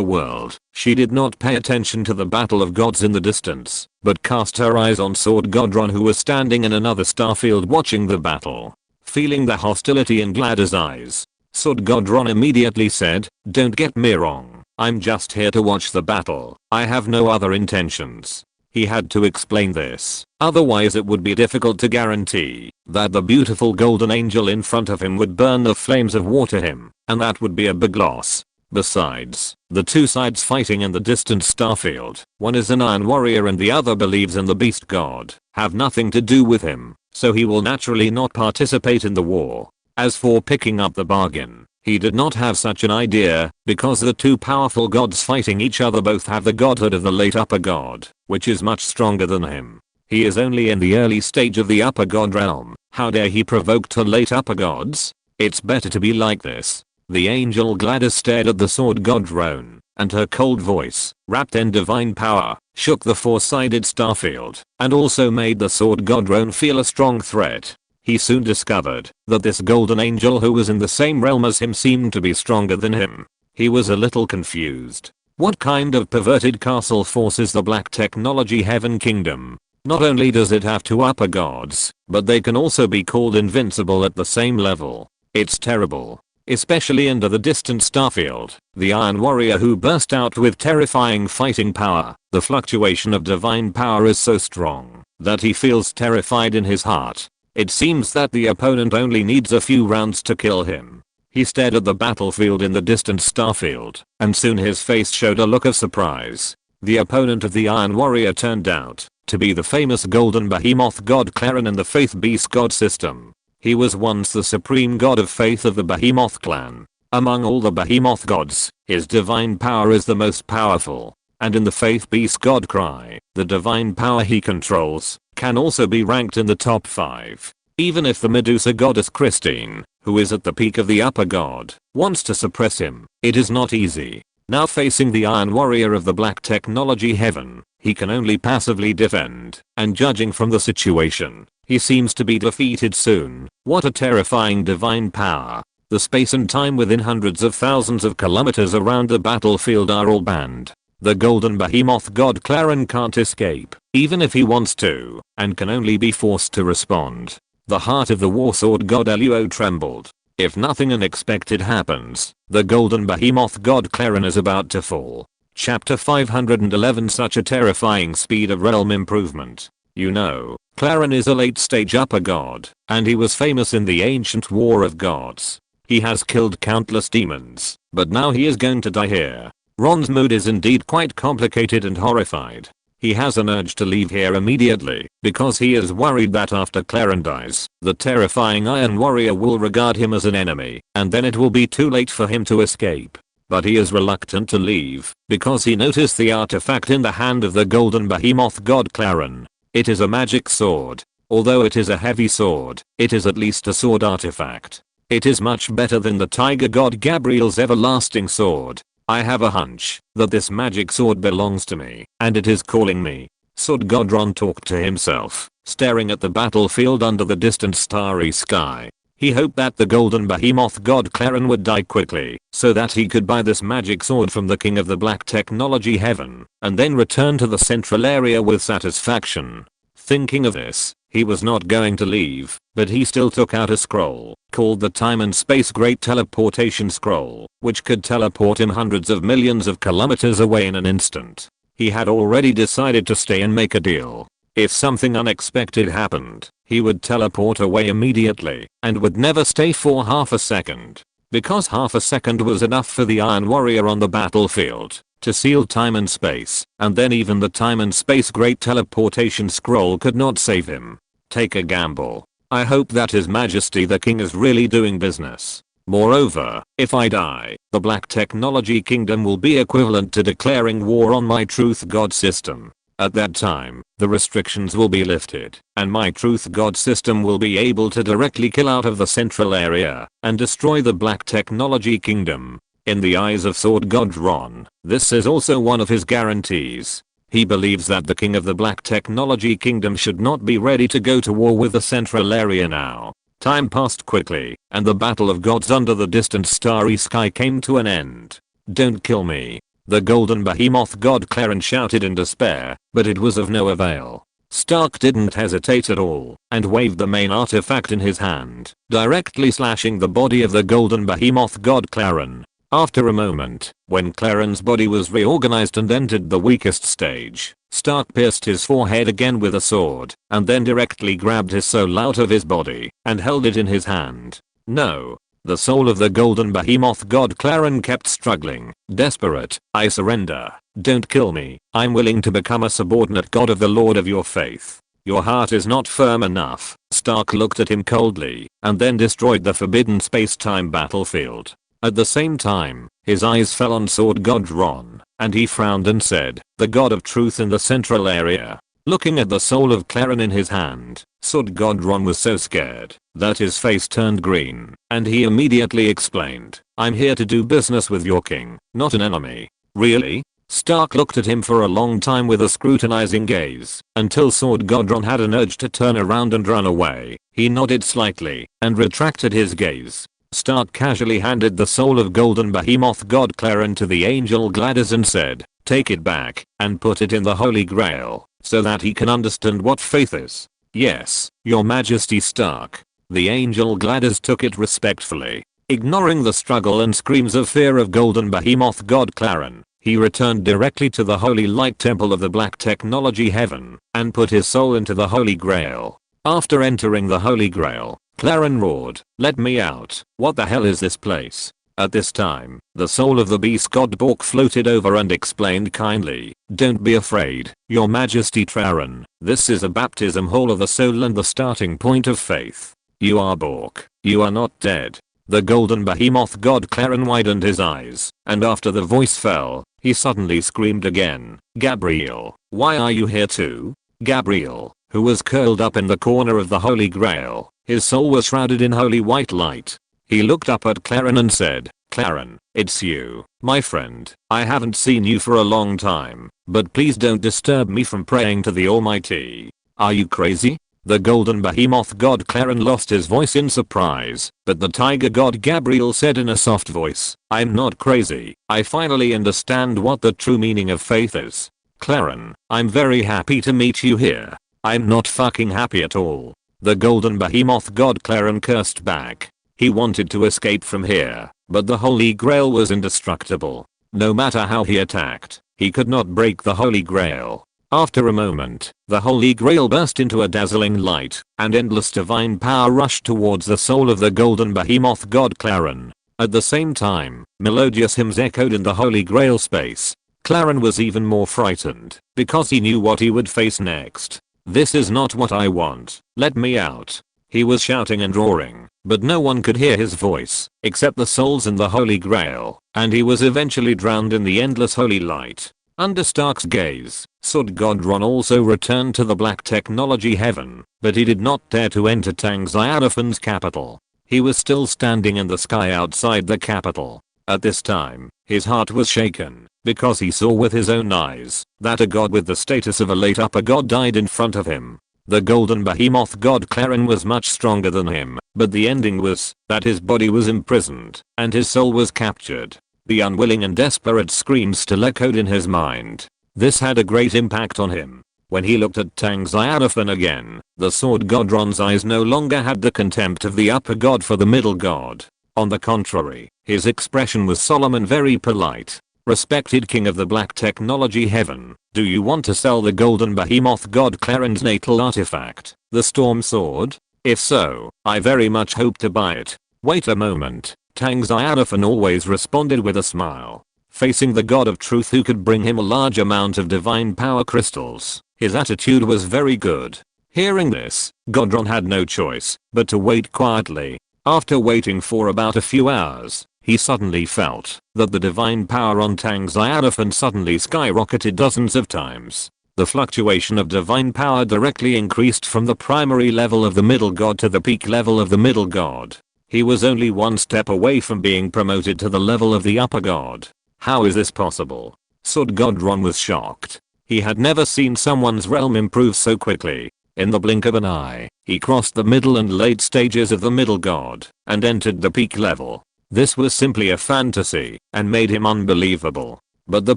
world, she did not pay attention to the battle of gods in the distance, but cast her eyes on Sword God Ron, who was standing in another starfield watching the battle. Feeling the hostility in Gladys' eyes, Sword God Ron immediately said, don't get me wrong, I'm just here to watch the battle. I have no other intentions. He had to explain this, otherwise it would be difficult to guarantee that the beautiful golden angel in front of him would burn the flames of war to him, and that would be a big loss. Besides, the 2 sides fighting in the distant starfield, one is an iron warrior and the other believes in the beast god, have nothing to do with him, so he will naturally not participate in the war. As for picking up the bargain, he did not have such an idea, because the 2 powerful gods fighting each other both have the godhood of the late upper god, which is much stronger than him. He is only in the early stage of the upper god realm. How dare he provoke 2 late upper gods? It's better to be like this. The angel Gladys stared at the sword god Ron, and her cold voice, wrapped in divine power, shook the 4-sided starfield, and also made the sword god Ron feel a strong threat. He soon discovered that this golden angel who was in the same realm as him seemed to be stronger than him. He was a little confused. What kind of perverted castle forces the Black Technology Heaven Kingdom? Not only does it have 2 upper gods, but they can also be called invincible at the same level. It's terrible. Especially under the distant starfield, the Iron Warrior who burst out with terrifying fighting power. The fluctuation of divine power is so strong that he feels terrified in his heart. It seems that the opponent only needs a few rounds to kill him. He stared at the battlefield in the distant starfield, and soon his face showed a look of surprise. The opponent of the Iron Warrior turned out to be the famous golden behemoth god Clarin in the Faith Beast god system. He was once the supreme god of faith of the Behemoth clan. Among all the Behemoth gods, his divine power is the most powerful. And in the Faith Beast god cry, the divine power he controls can also be ranked in the top 5. Even if the Medusa goddess Christine, who is at the peak of the upper god, wants to suppress him, it is not easy. Now facing the Iron Warrior of the Black Technology Heaven, he can only passively defend, and judging from the situation, he seems to be defeated soon. What a terrifying divine power. The space and time within hundreds of thousands of kilometers around the battlefield are all banned. The golden behemoth god Clarin can't escape, even if he wants to, and can only be forced to respond. The heart of the war sword god Eluo trembled. If nothing unexpected happens, the golden behemoth god Clarin is about to fall. Chapter 511. Such a terrifying speed of realm improvement. You know, Clarin is a late stage upper god, and he was famous in the ancient war of gods. He has killed countless demons, but now he is going to die here. Ron's mood is indeed quite complicated and horrified. He has an urge to leave here immediately because he is worried that after Clarin dies, the terrifying Iron Warrior will regard him as an enemy, and then it will be too late for him to escape. But he is reluctant to leave because he noticed the artifact in the hand of the golden behemoth god Clarin. It is a magic sword. Although it is a heavy sword, it is at least a sword artifact. It is much better than the tiger god Gabriel's everlasting sword. I have a hunch that this magic sword belongs to me, and it is calling me. Sword god Ron talked to himself, staring at the battlefield under the distant starry sky. He hoped that the golden behemoth god Clarin would die quickly, so that he could buy this magic sword from the king of the Black Technology Heaven, and then return to the central area with satisfaction. Thinking of this, he was not going to leave, but he still took out a scroll, called the Time and Space Great Teleportation Scroll, which could teleport him hundreds of millions of kilometers away in an instant. He had already decided to stay and make a deal. If something unexpected happened, he would teleport away immediately, and would never stay for half a second. Because half a second was enough for the Iron Warrior on the battlefield to seal time and space, and then even the Time and Space Great Teleportation Scroll could not save him. Take a gamble. I hope that His Majesty the King is really doing business. Moreover, if I die, the Black Technology Kingdom will be equivalent to declaring war on my Truth God system. At that time, the restrictions will be lifted, and my Truth God system will be able to directly kill out of the central area and destroy the Black Technology Kingdom. In the eyes of Sword God Ron, this is also one of his guarantees. He believes that the king of the Black Technology Kingdom should not be ready to go to war with the central area now. Time passed quickly, and the battle of gods under the distant starry sky came to an end. Don't kill me. The golden behemoth god Clarin shouted in despair, but it was of no avail. Stark didn't hesitate at all, and waved the main artifact in his hand, directly slashing the body of the golden behemoth god Clarin. After a moment, when Clarin's body was reorganized and entered the weakest stage, Stark pierced his forehead again with a sword, and then directly grabbed his soul out of his body, and held it in his hand. No. The soul of the golden behemoth god Clarin kept struggling, desperate. I surrender. Don't kill me. I'm willing to become a subordinate god of the Lord of your faith. Your heart is not firm enough. Stark looked at him coldly, and then destroyed the forbidden space-time battlefield. At the same time, his eyes fell on Sword God Ron, and he frowned and said, the God of Truth in the central area. Looking at the soul of Clarin in his hand, Sword God Ron was so scared that his face turned green, and he immediately explained, I'm here to do business with your king, not an enemy. Really? Stark looked at him for a long time with a scrutinizing gaze, until Sword God Ron had an urge to turn around and run away. He nodded slightly, and retracted his gaze. Stark casually handed the soul of golden behemoth god Clarin to the angel Gladys and said, take it back, and put it in the Holy Grail, so that he can understand what faith is. Yes, your majesty Stark. The angel Gladys took it respectfully. Ignoring the struggle and screams of fear of golden behemoth god Clarin, he returned directly to the holy light temple of the Black Technology Heaven, and put his soul into the Holy Grail. After entering the Holy Grail, Claren roared, "Let me out, what the hell is this place?" At this time, the soul of the beast god Bork floated over and explained kindly, "Don't be afraid, your majesty Claren, this is a baptism hall of the soul and the starting point of faith. You are Bork, you are not dead." The golden behemoth god Claren widened his eyes, and after the voice fell, he suddenly screamed again, "Gabriel, why are you here too?" Gabriel, who was curled up in the corner of the Holy Grail, his soul was shrouded in holy white light. He looked up at Claren and said, "Claren, it's you, my friend. I haven't seen you for a long time, but please don't disturb me from praying to the Almighty. Are you crazy?" The golden behemoth god Claren lost his voice in surprise, but the tiger god Gabriel said in a soft voice, "I'm not crazy. I finally understand what the true meaning of faith is. Claren, I'm very happy to meet you here." "I'm not fucking happy at all." The golden behemoth god Claren cursed back. He wanted to escape from here, but the Holy Grail was indestructible. No matter how he attacked, he could not break the Holy Grail. After a moment, the Holy Grail burst into a dazzling light, and endless divine power rushed towards the soul of the golden behemoth god Claren. At the same time, melodious hymns echoed in the Holy Grail space. Claren was even more frightened, because he knew what he would face next. "This is not what I want. Let me out." He was shouting and roaring, but no one could hear his voice, except the souls in the Holy Grail, and he was eventually drowned in the endless holy light. Under Stark's gaze, Sword God Ron also returned to the Black Technology Heaven, but he did not dare to enter Tang Xiaofan's capital. He was still standing in the sky outside the capital. At this time, his heart was shaken, because he saw with his own eyes that a god with the status of a late upper god died in front of him. The golden behemoth god Claren was much stronger than him, but the ending was that his body was imprisoned, and his soul was captured. The unwilling and desperate screams still echoed in his mind. This had a great impact on him. When he looked at Tang Xiaofan again, the sword god Ron's eyes no longer had the contempt of the upper god for the middle god. On the contrary, his expression was solemn and very polite. "Respected king of the Black Technology Heaven, do you want to sell the golden behemoth god Claren's natal artifact, the Storm Sword? If so, I very much hope to buy it." "Wait a moment." Tang Xiaofan always responded with a smile. Facing the god of truth who could bring him a large amount of divine power crystals, his attitude was very good. Hearing this, Godron had no choice but to wait quietly. After waiting for about a few hours, he suddenly felt that the divine power on Tang Xiaofan suddenly skyrocketed dozens of times. The fluctuation of divine power directly increased from the primary level of the middle god to the peak level of the middle god. He was only one step away from being promoted to the level of the upper god. How is this possible? Sword God Ron was shocked. He had never seen someone's realm improve so quickly. In the blink of an eye, he crossed the middle and late stages of the middle god, and entered the peak level. This was simply a fantasy, and made him unbelievable. But the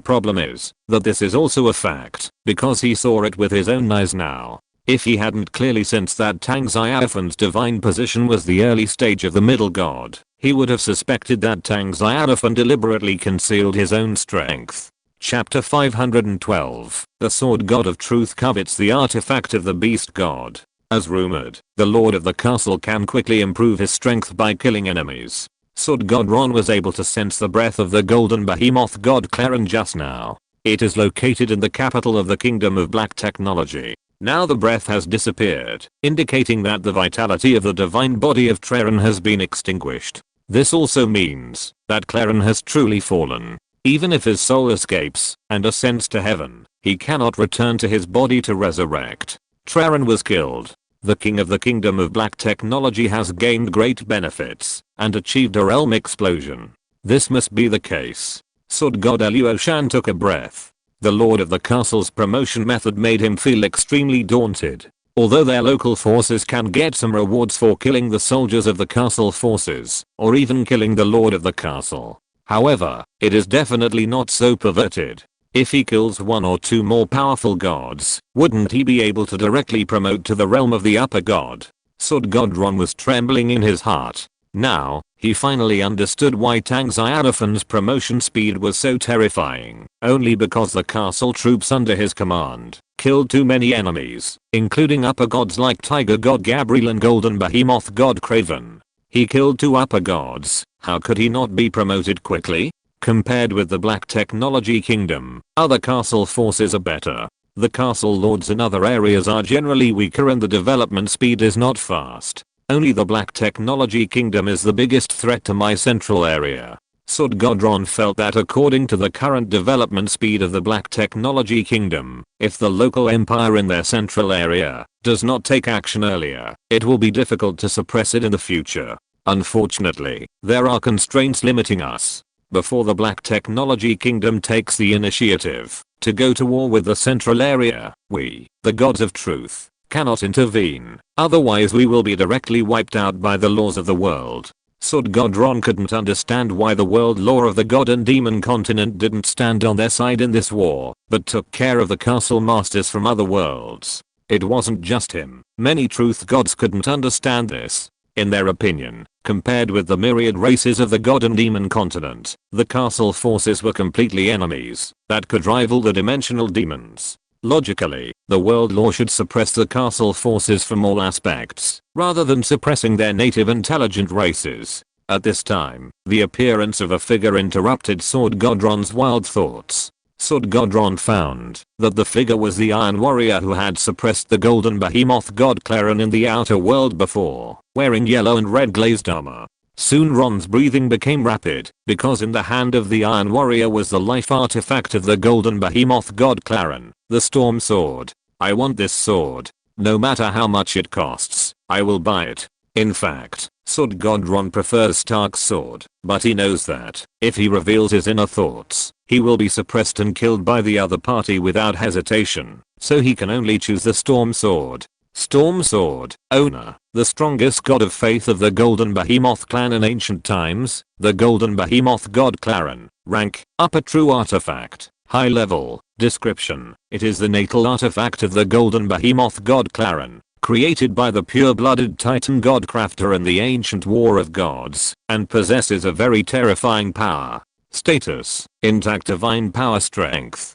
problem is, that this is also a fact, because he saw it with his own eyes now. If he hadn't clearly sensed that Tang Xiaofan's divine position was the early stage of the middle god, he would have suspected that Tang Xiaofan deliberately concealed his own strength. Chapter 512. The Sword God of Truth covets the artifact of the Beast God. As rumored, the Lord of the Castle can quickly improve his strength by killing enemies. Sword God Ron was able to sense the breath of the golden behemoth god Claren just now. It is located in the capital of the Kingdom of Black Technology. Now the breath has disappeared, indicating that the vitality of the divine body of Claren has been extinguished. This also means that Claren has truly fallen. Even if his soul escapes and ascends to heaven, he cannot return to his body to resurrect. Claren was killed. The king of the Kingdom of Black Technology has gained great benefits and achieved a realm explosion. This must be the case. Sword God Eluoshan took a breath. The Lord of the Castle's promotion method made him feel extremely daunted. Although their local forces can get some rewards for killing the soldiers of the castle forces, or even killing the Lord of the Castle. However, it is definitely not so perverted. If he kills one or two more powerful gods, wouldn't he be able to directly promote to the realm of the upper god? Sword God Ron was trembling in his heart. Now, he finally understood why Tang Xiaofan's promotion speed was so terrifying, only because the castle troops under his command killed too many enemies, including upper gods like Tiger God Gabriel and Golden Behemoth God Craven. He killed 2 upper gods, how could he not be promoted quickly? Compared with the Black Technology Kingdom, other castle forces are better. The castle lords in other areas are generally weaker and the development speed is not fast. Only the Black Technology Kingdom is the biggest threat to my central area. Sword God Ron felt that according to the current development speed of the Black Technology Kingdom, if the local empire in their central area does not take action earlier, it will be difficult to suppress it in the future. Unfortunately, there are constraints limiting us. Before the Black Technology Kingdom takes the initiative to go to war with the central area, we, the gods of truth, cannot intervene, otherwise we will be directly wiped out by the laws of the world. Sword God Ron couldn't understand why the world law of the god and demon continent didn't stand on their side in this war, but took care of the castle masters from other worlds. It wasn't just him, many truth gods couldn't understand this. In their opinion, compared with the myriad races of the god and demon continent, the castle forces were completely enemies that could rival the dimensional demons. Logically, the world law should suppress the castle forces from all aspects, rather than suppressing their native intelligent races. At this time, the appearance of a figure interrupted Sword God Ron's wild thoughts. Sword God Ron found that the figure was the Iron Warrior who had suppressed the Golden Behemoth God Claren in the outer world before, wearing yellow and red glazed armor. Soon Ron's breathing became rapid, because in the hand of the Iron Warrior was the life artifact of the Golden Behemoth God Claren, the Storm Sword. I want this sword. No matter how much it costs, I will buy it. In fact, Sword God Ron prefers Stark's sword, but he knows that, if he reveals his inner thoughts, he will be suppressed and killed by the other party without hesitation, so he can only choose the Storm Sword. Storm Sword, owner, the strongest god of faith of the Golden Behemoth clan in ancient times, the Golden Behemoth God Claren. Rank, upper true artifact. High level. Description, it is the natal artifact of the Golden Behemoth God Claren, created by the pure-blooded Titan God Crafter in the ancient War of Gods, and possesses a very terrifying power. Status, intact divine power strength.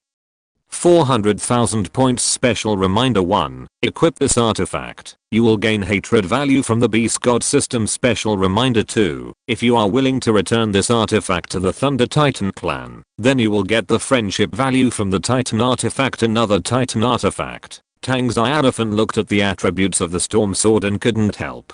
400,000 points. Special reminder 1. Equip this artifact. You will gain hatred value from the Beast God system. Special reminder 2. If you are willing to return this artifact to the Thunder Titan clan, then you will get the friendship value from the Titan artifact. Another Titan artifact. Tang Xiaofan looked at the attributes of the Storm Sword and couldn't help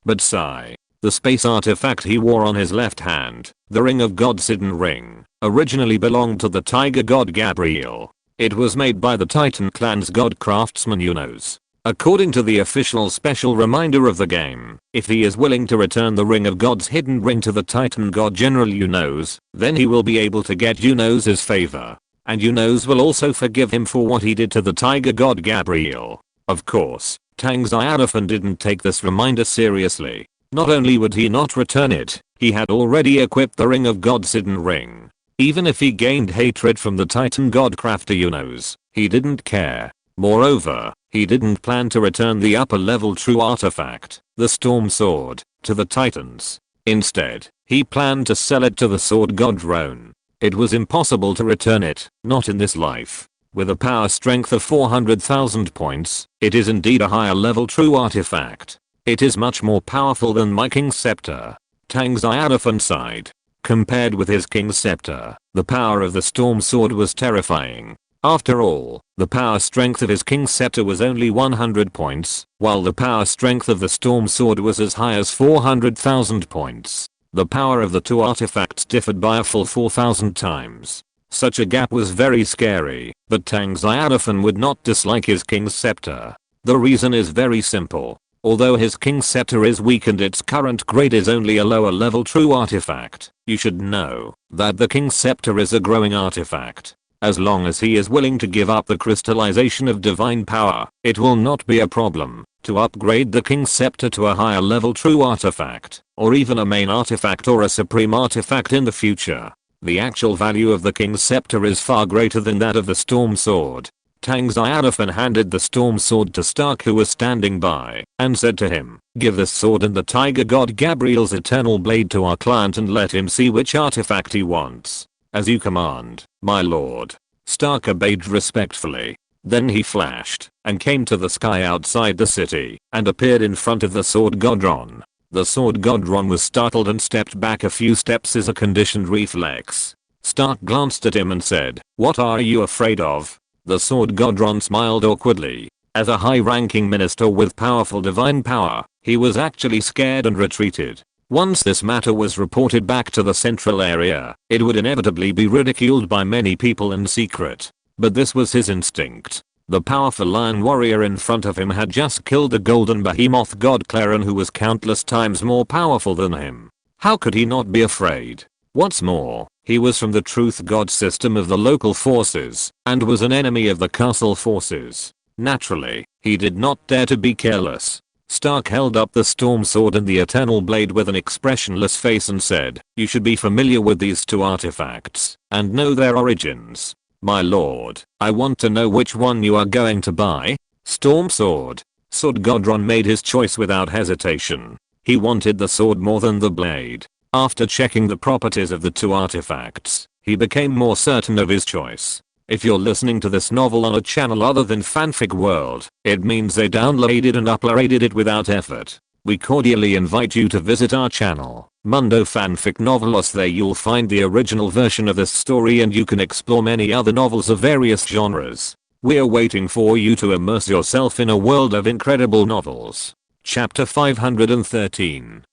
but sigh. The space artifact he wore on his left hand, the Ring of God's Hidden Ring, originally belonged to the Tiger God Gabriel. It was made by the Titan clan's god craftsman Unos. According to the official special reminder of the game, if he is willing to return the Ring of God's Hidden Ring to the Titan god General Unos, then he will be able to get Unos' favor. And Unos will also forgive him for what he did to the Tiger God Gabriel. Of course, Tang Xiaofan didn't take this reminder seriously. Not only would he not return it, he had already equipped the Ring of God's Hidden Ring. Even if he gained hatred from the Titan God Crafter Unos, he didn't care. Moreover, he didn't plan to return the upper level true artifact, the Storm Sword, to the Titans. Instead, he planned to sell it to the Sword God Ron. It was impossible to return it, not in this life. With a power strength of 400,000 points, it is indeed a higher level true artifact. It is much more powerful than my King's Scepter. Tang Xiaofan sighed. Compared with his King's Scepter, the power of the Storm Sword was terrifying. After all, the power strength of his King's Scepter was only 100 points, while the power strength of the Storm Sword was as high as 400,000 points. The power of the two artifacts differed by a full 4,000 times. Such a gap was very scary, but Tang Xiaofan would not dislike his King's Scepter. The reason is very simple. Although his King's Scepter is weak and its current grade is only a lower level true artifact, you should know that the King's Scepter is a growing artifact. As long as he is willing to give up the crystallization of divine power, it will not be a problem to upgrade the King's Scepter to a higher level true artifact, or even a main artifact or a supreme artifact in the future. The actual value of the King's Scepter is far greater than that of the Storm Sword. Tang Xiaofan handed the storm sword to Stark, who was standing by, and said to him, "Give this sword and the tiger god Gabriel's eternal blade to our client and let him see which artifact he wants." "As you command, my lord." Stark obeyed respectfully. Then he flashed and came to the sky outside the city and appeared in front of the sword godron. The sword godron was startled and stepped back a few steps as a conditioned reflex. Stark glanced at him and said, "What are you afraid of?" The sword godron smiled awkwardly. As a high-ranking minister with powerful divine power, he was actually scared and retreated. Once this matter was reported back to the central area, it would inevitably be ridiculed by many people in secret. But this was his instinct. The powerful lion warrior in front of him had just killed the golden behemoth god Claren, who was countless times more powerful than him. How could he not be afraid? What's more, he was from the truth god system of the local forces, and was an enemy of the castle forces. Naturally, he did not dare to be careless. Stark held up the storm sword and the eternal blade with an expressionless face and said, "You should be familiar with these two artifacts, and know their origins. My lord, I want to know which one you are going to buy." Storm sword. Sword godron made his choice without hesitation. He wanted the sword more than the blade. After checking the properties of the two artifacts, he became more certain of his choice. If you're listening to this novel on a channel other than Fanfic World, it means they downloaded and uploaded it without effort. We cordially invite you to visit our channel, Mundo Fanfic Novelos. There you'll find the original version of this story and you can explore many other novels of various genres. We're waiting for you to immerse yourself in a world of incredible novels. Chapter 513.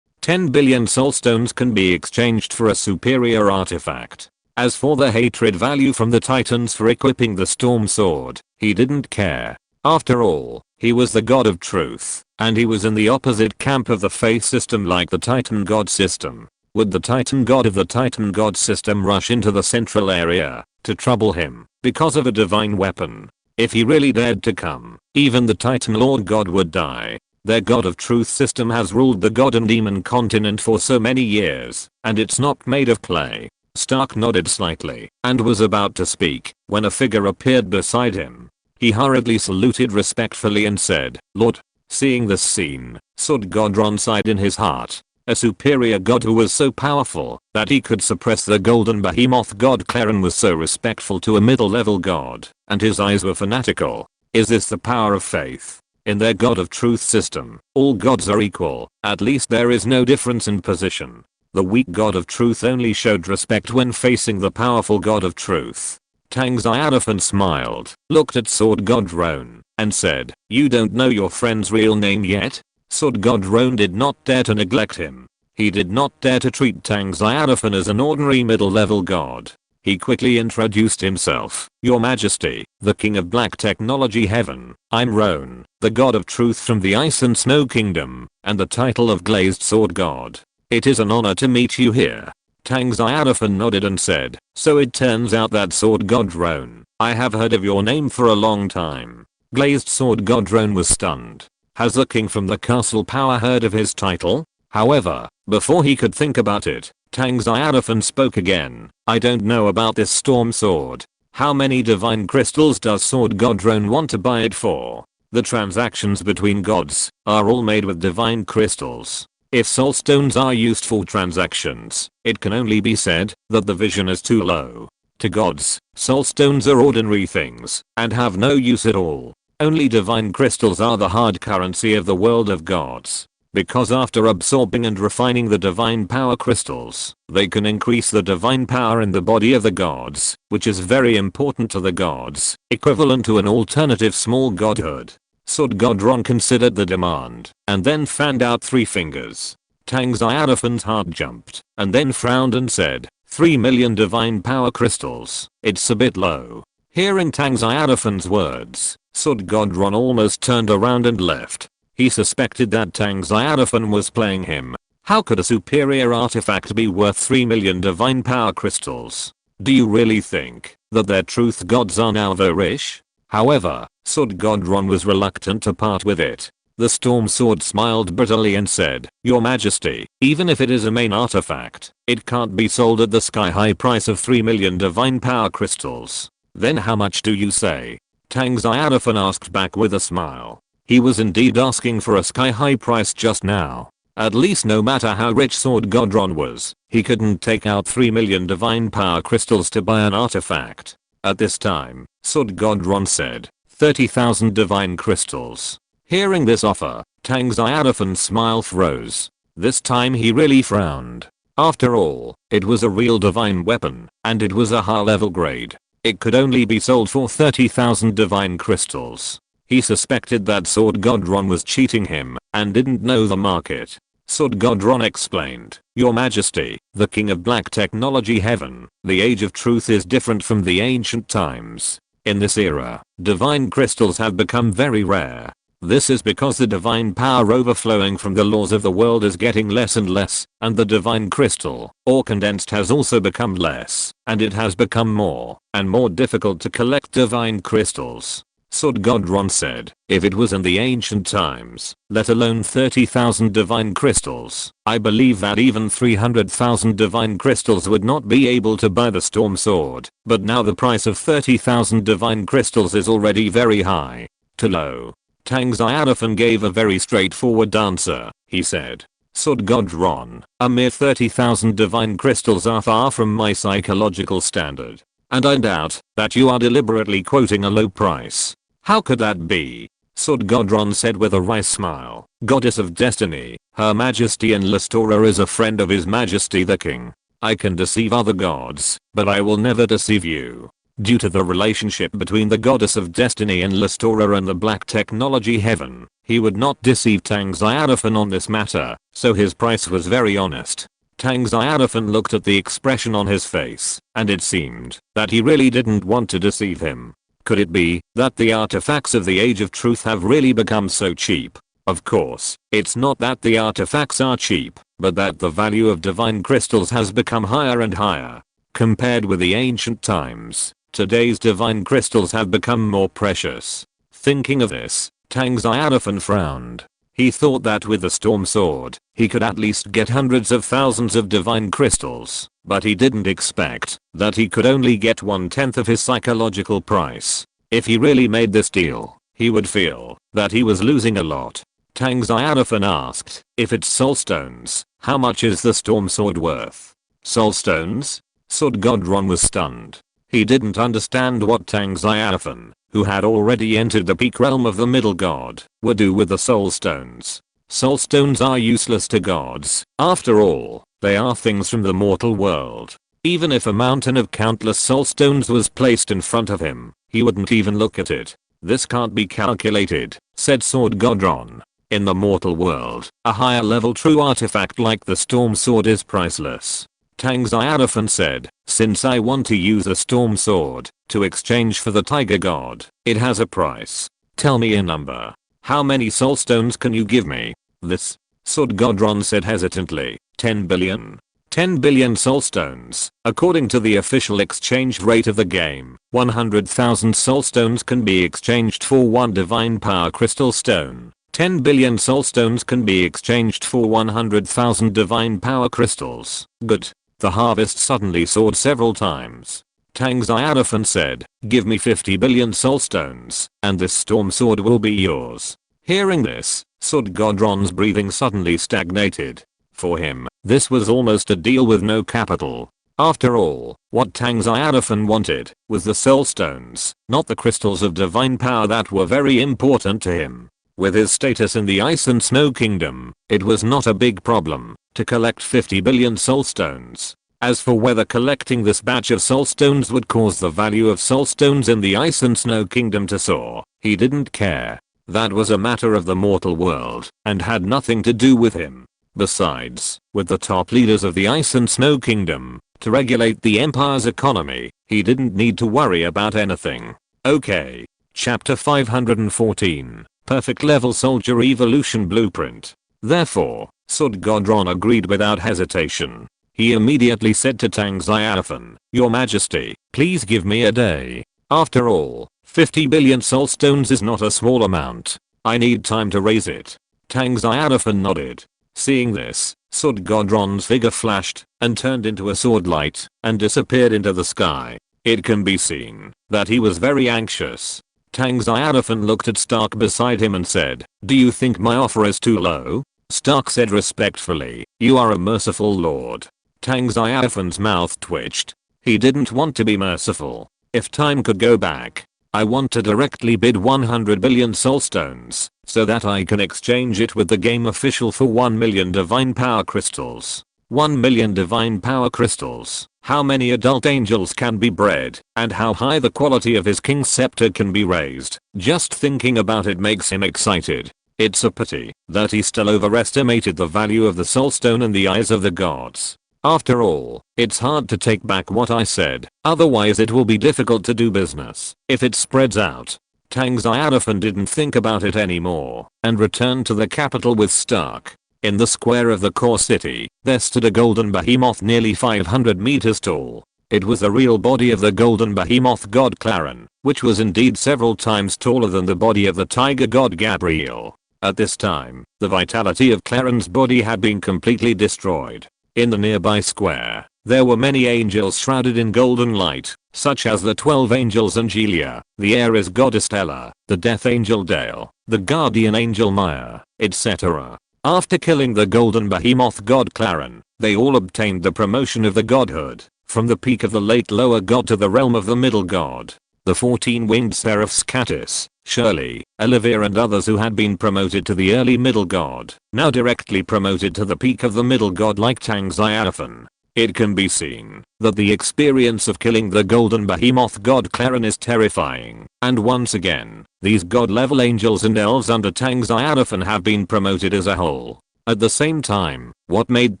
10 billion soulstones can be exchanged for a superior artifact. As for the hatred value from the titans for equipping the storm sword, he didn't care. After all, he was the god of truth, and he was in the opposite camp of the faith system like the titan god system. Would the titan god of the titan god system rush into the central area to trouble him because of a divine weapon? If he really dared to come, even the titan lord god would die. Their god of truth system has ruled the god and demon continent for so many years, and it's not made of clay. Stark nodded slightly and was about to speak when a figure appeared beside him. He hurriedly saluted respectfully and said, "Lord." Seeing this scene, Sword godron sighed in his heart. A superior god who was so powerful that he could suppress the golden behemoth god Claren was so respectful to a middle-level god, and his eyes were fanatical. Is this the power of faith? In their god of truth system, all gods are equal, at least there is no difference in position. The weak god of truth only showed respect when facing the powerful god of truth. Tang Xiaofan smiled, looked at Sword God Roan, and said, "You don't know your friend's real name yet?" Sword God Roan did not dare to neglect him. He did not dare to treat Tang Xiaofan as an ordinary middle-level god. He quickly introduced himself. "Your Majesty, the King of Black Technology Heaven, I'm Roan, the god of truth from the Ice and Snow Kingdom, and the title of Glazed Sword God. It is an honor to meet you here." Tang Xiaofan nodded and said, "So it turns out that Sword God Roan, I have heard of your name for a long time." Glazed Sword God Roan was stunned. Has the king from the castle power heard of his title? However, before he could think about it, Tang Xiaofan spoke again. "I don't know about this storm sword. How many divine crystals does Sword God Roan want to buy it for?" The transactions between gods are all made with divine crystals. If soulstones are used for transactions, it can only be said that the vision is too low. To gods, soulstones are ordinary things and have no use at all. Only divine crystals are the hard currency of the world of gods. Because after absorbing and refining the divine power crystals, they can increase the divine power in the body of the gods, which is very important to the gods, equivalent to an alternative small godhood. Sword godron considered the demand, and then fanned out 3 fingers. Tang Xiaofan's heart jumped, and then frowned and said, 3 million divine power crystals, it's a bit low. Hearing Tang Xiaofan's words, Sword godron almost turned around and left. He suspected that Tang Xiaofan was playing him. How could a superior artifact be worth 3 million divine power crystals? Do you really think that their truth gods are now rich? However, Sword godron was reluctant to part with it. The storm sword smiled bitterly and said, "Your Majesty, even if it is a main artifact, it can't be sold at the sky-high price of 3 million divine power crystals." "Then how much do you say?" Tang Xiaofan asked back with a smile. He was indeed asking for a sky-high price just now. At least no matter how rich Sword God Ron was, he couldn't take out 3 million divine power crystals to buy an artifact. At this time, Sword God Ron said, 30,000 divine crystals. Hearing this offer, Tang Xiaofan's smile froze. This time he really frowned. After all, it was a real divine weapon, and it was a high level grade. It could only be sold for 30,000 divine crystals. He suspected that Sword God Ron was cheating him, and didn't know the market. Sword God Ron explained, Your Majesty, the King of Black Technology Heaven, the Age of Truth is different from the ancient times. In this era, divine crystals have become very rare. This is because the divine power overflowing from the laws of the world is getting less and less, and the divine crystal, or condensed, has also become less, and it has become more and more difficult to collect divine crystals. Sword God Ron said, if it was in the ancient times, let alone 30,000 divine crystals, I believe that even 300,000 divine crystals would not be able to buy the storm sword, but now the price of 30,000 divine crystals is already very high. Too low. Tang Xiaofan gave a very straightforward answer. He said, Sword God Ron, a mere 30,000 divine crystals are far from my psychological standard. And I doubt that you are deliberately quoting a low price. How could that be? Sword God Ron said with a wry smile. Goddess of Destiny, Her Majesty Enlistora is a friend of His Majesty the King. I can deceive other gods, but I will never deceive you. Due to the relationship between the Goddess of Destiny Enlistora and the Black Technology Heaven, he would not deceive Tang Xiaofan on this matter, so his price was very honest. Tang Xiaofan looked at the expression on his face, and it seemed that he really didn't want to deceive him. Could it be that the artifacts of the Age of Truth have really become so cheap? Of course, it's not that the artifacts are cheap, but that the value of divine crystals has become higher and higher. Compared with the ancient times, today's divine crystals have become more precious. Thinking of this, Tang Xiaofan frowned. He thought that with the storm sword, he could at least get hundreds of thousands of divine crystals, but he didn't expect that he could only get 1/10 of his psychological price. If he really made this deal, he would feel that he was losing a lot. Tang Xiaofan asked, if it's soul stones, how much is the storm sword worth? Soul stones? Sword God Ron was stunned. He didn't understand what Tang Xiaofan, who had already entered the peak realm of the middle god, would do with the soul stones. Soul stones are useless to gods. After all, they are things from the mortal world. Even if a mountain of countless soul stones was placed in front of him, he wouldn't even look at it. This can't be calculated, said Sword God Ron. In the mortal world, a higher level true artifact like the storm sword is priceless. Tang Xiaofan said, since I want to use a storm sword to exchange for the tiger god, it has a price. Tell me a number. How many soul stones can you give me? This. Sword God Ron said hesitantly, 10 billion. 10 billion soul stones. According to the official exchange rate of the game, 100,000 soul stones can be exchanged for 1 divine power crystal stone. 10 billion soul stones can be exchanged for 100,000 divine power crystals. Good. The harvest suddenly soared several times. Tang Xiaofan said, give me 50 billion soul stones, and this storm sword will be yours. Hearing this, Sword God Ron's breathing suddenly stagnated. For him, this was almost a deal with no capital. After all, what Tang Xiaofan wanted was the soul stones, not the crystals of divine power that were very important to him. With his status in the Ice and Snow Kingdom, it was not a big problem to collect 50 billion soul stones. As for whether collecting this batch of soul stones would cause the value of soul stones in the Ice and Snow Kingdom to soar, he didn't care. That was a matter of the mortal world and had nothing to do with him. Besides, with the top leaders of the Ice and Snow Kingdom to regulate the Empire's economy, he didn't need to worry about anything. Okay. Chapter 514. Perfect level soldier evolution blueprint. Therefore, Sword God Ron agreed without hesitation. He immediately said to Tang Xiaofan, Your Majesty, please give me a day. After all, 50 billion soul stones is not a small amount. I need time to raise it. Tang Xiaofan nodded. Seeing this, Sword God Ron's figure flashed and turned into a sword light and disappeared into the sky. It can be seen that he was very anxious. Tang Xiaofan looked at Stark beside him and said, "Do you think my offer is too low?" Stark said respectfully, "You are a merciful lord." Tang Xiaofan's mouth twitched. He didn't want to be merciful. If time could go back, I want to directly bid 100 billion soulstones, so that I can exchange it with the game official for 1 million divine power crystals. 1 million divine power crystals. How many adult angels can be bred, and how high the quality of his king's scepter can be raised. Just thinking about it makes him excited. It's a pity that he still overestimated the value of the soulstone in the eyes of the gods. After all, it's hard to take back what I said, otherwise it will be difficult to do business if it spreads out. Tang Xiaofan didn't think about it anymore and returned to the capital with Stark. In the square of the core city, there stood a golden behemoth nearly 500 meters tall. It was the real body of the golden behemoth god Clarin, which was indeed several times taller than the body of the tiger god Gabriel. At this time, the vitality of Clarin's body had been completely destroyed. In the nearby square, there were many angels shrouded in golden light, such as the 12 angels Angelia, the Ares goddess Ella, the death angel Dale, the guardian angel Maya, etc. After killing the golden behemoth god Clarin, they all obtained the promotion of the godhood, from the peak of the late lower god to the realm of the middle god. The 14-winged seraphs Catus, Shirley, Olivia and others who had been promoted to the early middle god, now directly promoted to the peak of the middle god like Tang Xiaofan. It can be seen that the experience of killing the golden behemoth god Clarin is terrifying, and once again, these god-level angels and elves under Tang Xiaofan have been promoted as a whole. At the same time, what made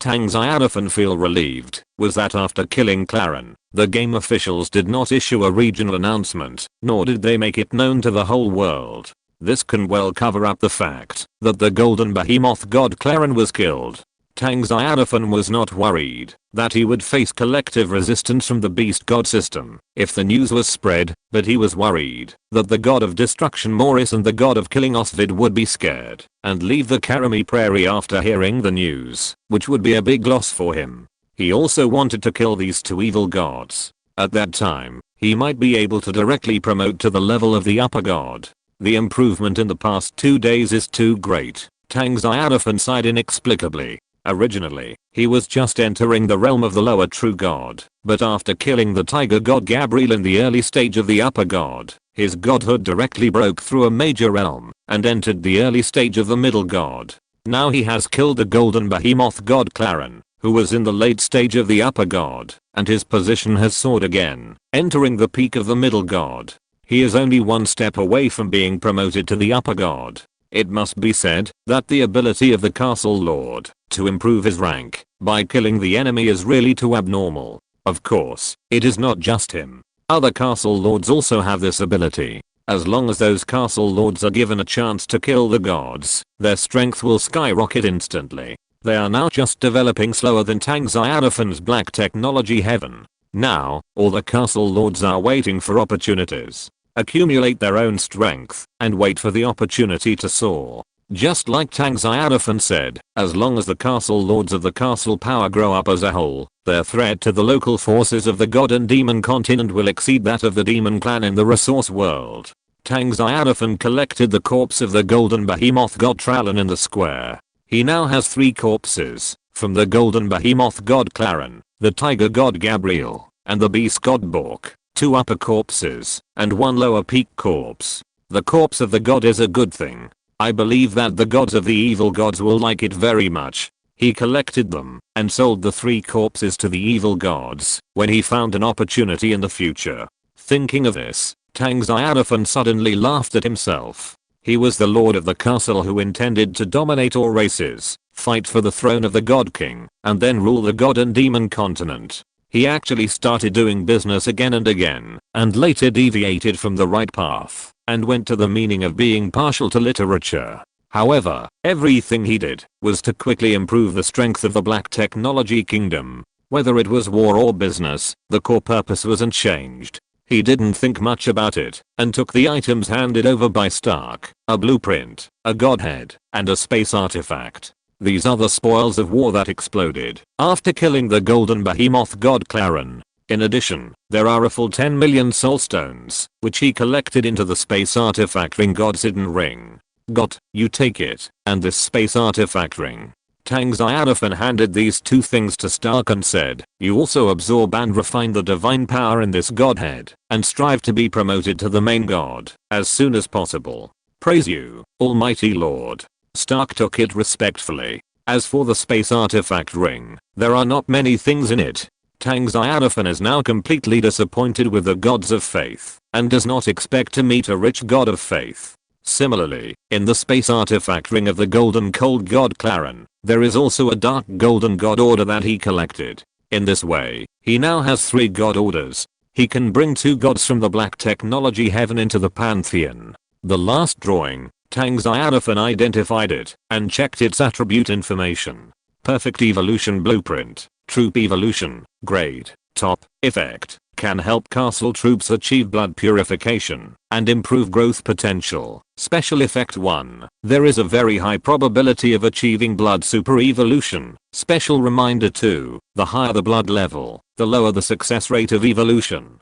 Tang Xiaofan feel relieved was that after killing Clarin, the game officials did not issue a regional announcement, nor did they make it known to the whole world. This can well cover up the fact that the golden behemoth god Clarin was killed. Tang Xiaofan was not worried that he would face collective resistance from the beast god system if the news was spread, but he was worried that the god of destruction Morris and the god of killing Osvid would be scared and leave the Karami Prairie after hearing the news, which would be a big loss for him. He also wanted to kill these two evil gods. At that time, he might be able to directly promote to the level of the upper god. The improvement in the past 2 days is too great. Tang Xiaofan sighed inexplicably. Originally, he was just entering the realm of the lower true god, but after killing the tiger god Gabriel in the early stage of the upper god, his godhood directly broke through a major realm and entered the early stage of the middle god. Now he has killed the golden behemoth god Clarin, who was in the late stage of the upper god, and his position has soared again, entering the peak of the middle god. He is only one step away from being promoted to the upper god. It must be said that the ability of the castle lord to improve his rank by killing the enemy is really too abnormal. Of course, it is not just him. Other castle lords also have this ability. As long as those castle lords are given a chance to kill the gods, their strength will skyrocket instantly. They are now just developing slower than Tang Xiaofan's black technology heaven. Now, all the castle lords are waiting for opportunities. Accumulate their own strength, and wait for the opportunity to soar. Just like Tang Xiaofan said, as long as the castle lords of the castle power grow up as a whole, their threat to the local forces of the god and demon continent will exceed that of the demon clan in the resource world. Tang Xiaofan collected the corpse of the golden behemoth god Trallin in the square. He now has 3 corpses, from the golden behemoth god Clarin, the tiger god Gabriel, and the beast god Bork. 2 upper corpses, and 1 lower peak corpse. The corpse of the god is a good thing. I believe that the gods of the evil gods will like it very much. He collected them, and sold the 3 corpses to the evil gods, when he found an opportunity in the future. Thinking of this, Tang Xiaofan suddenly laughed at himself. He was the lord of the castle who intended to dominate all races, fight for the throne of the god king, and then rule the god and demon continent. He actually started doing business again and again, and later deviated from the right path, and went to the meaning of being partial to literature. However, everything he did was to quickly improve the strength of the Black Technology Kingdom. Whether it was war or business, the core purpose wasn't changed. He didn't think much about it, and took the items handed over by Stark, a blueprint, a godhead, and a space artifact. These are the spoils of war that exploded after killing the golden behemoth god Clarin. In addition, there are a full 10 million soul stones, which he collected into the space artifact ring God's hidden ring. Got, you take it, and this space artifact ring. Tang Xiaofan handed these two things to Stark and said, you also absorb and refine the divine power in this godhead, and strive to be promoted to the main god, as soon as possible. Praise you, Almighty Lord. Stark took it respectfully. As for the space artifact ring, there are not many things in it. Tang Xiaofan is now completely disappointed with the gods of faith, and does not expect to meet a rich god of faith. Similarly, in the space artifact ring of the golden cold god Clarin, there is also a dark golden god order that he collected. In this way, he now has 3 god orders. He can bring 2 gods from the black technology heaven into the pantheon. The last drawing, Tang Xiaofan identified it, and checked its attribute information. Perfect evolution blueprint. Troop evolution, grade, top, effect, can help castle troops achieve blood purification, and improve growth potential. Special effect 1, there is a very high probability of achieving blood super evolution. Special reminder 2, the higher the blood level, the lower the success rate of evolution.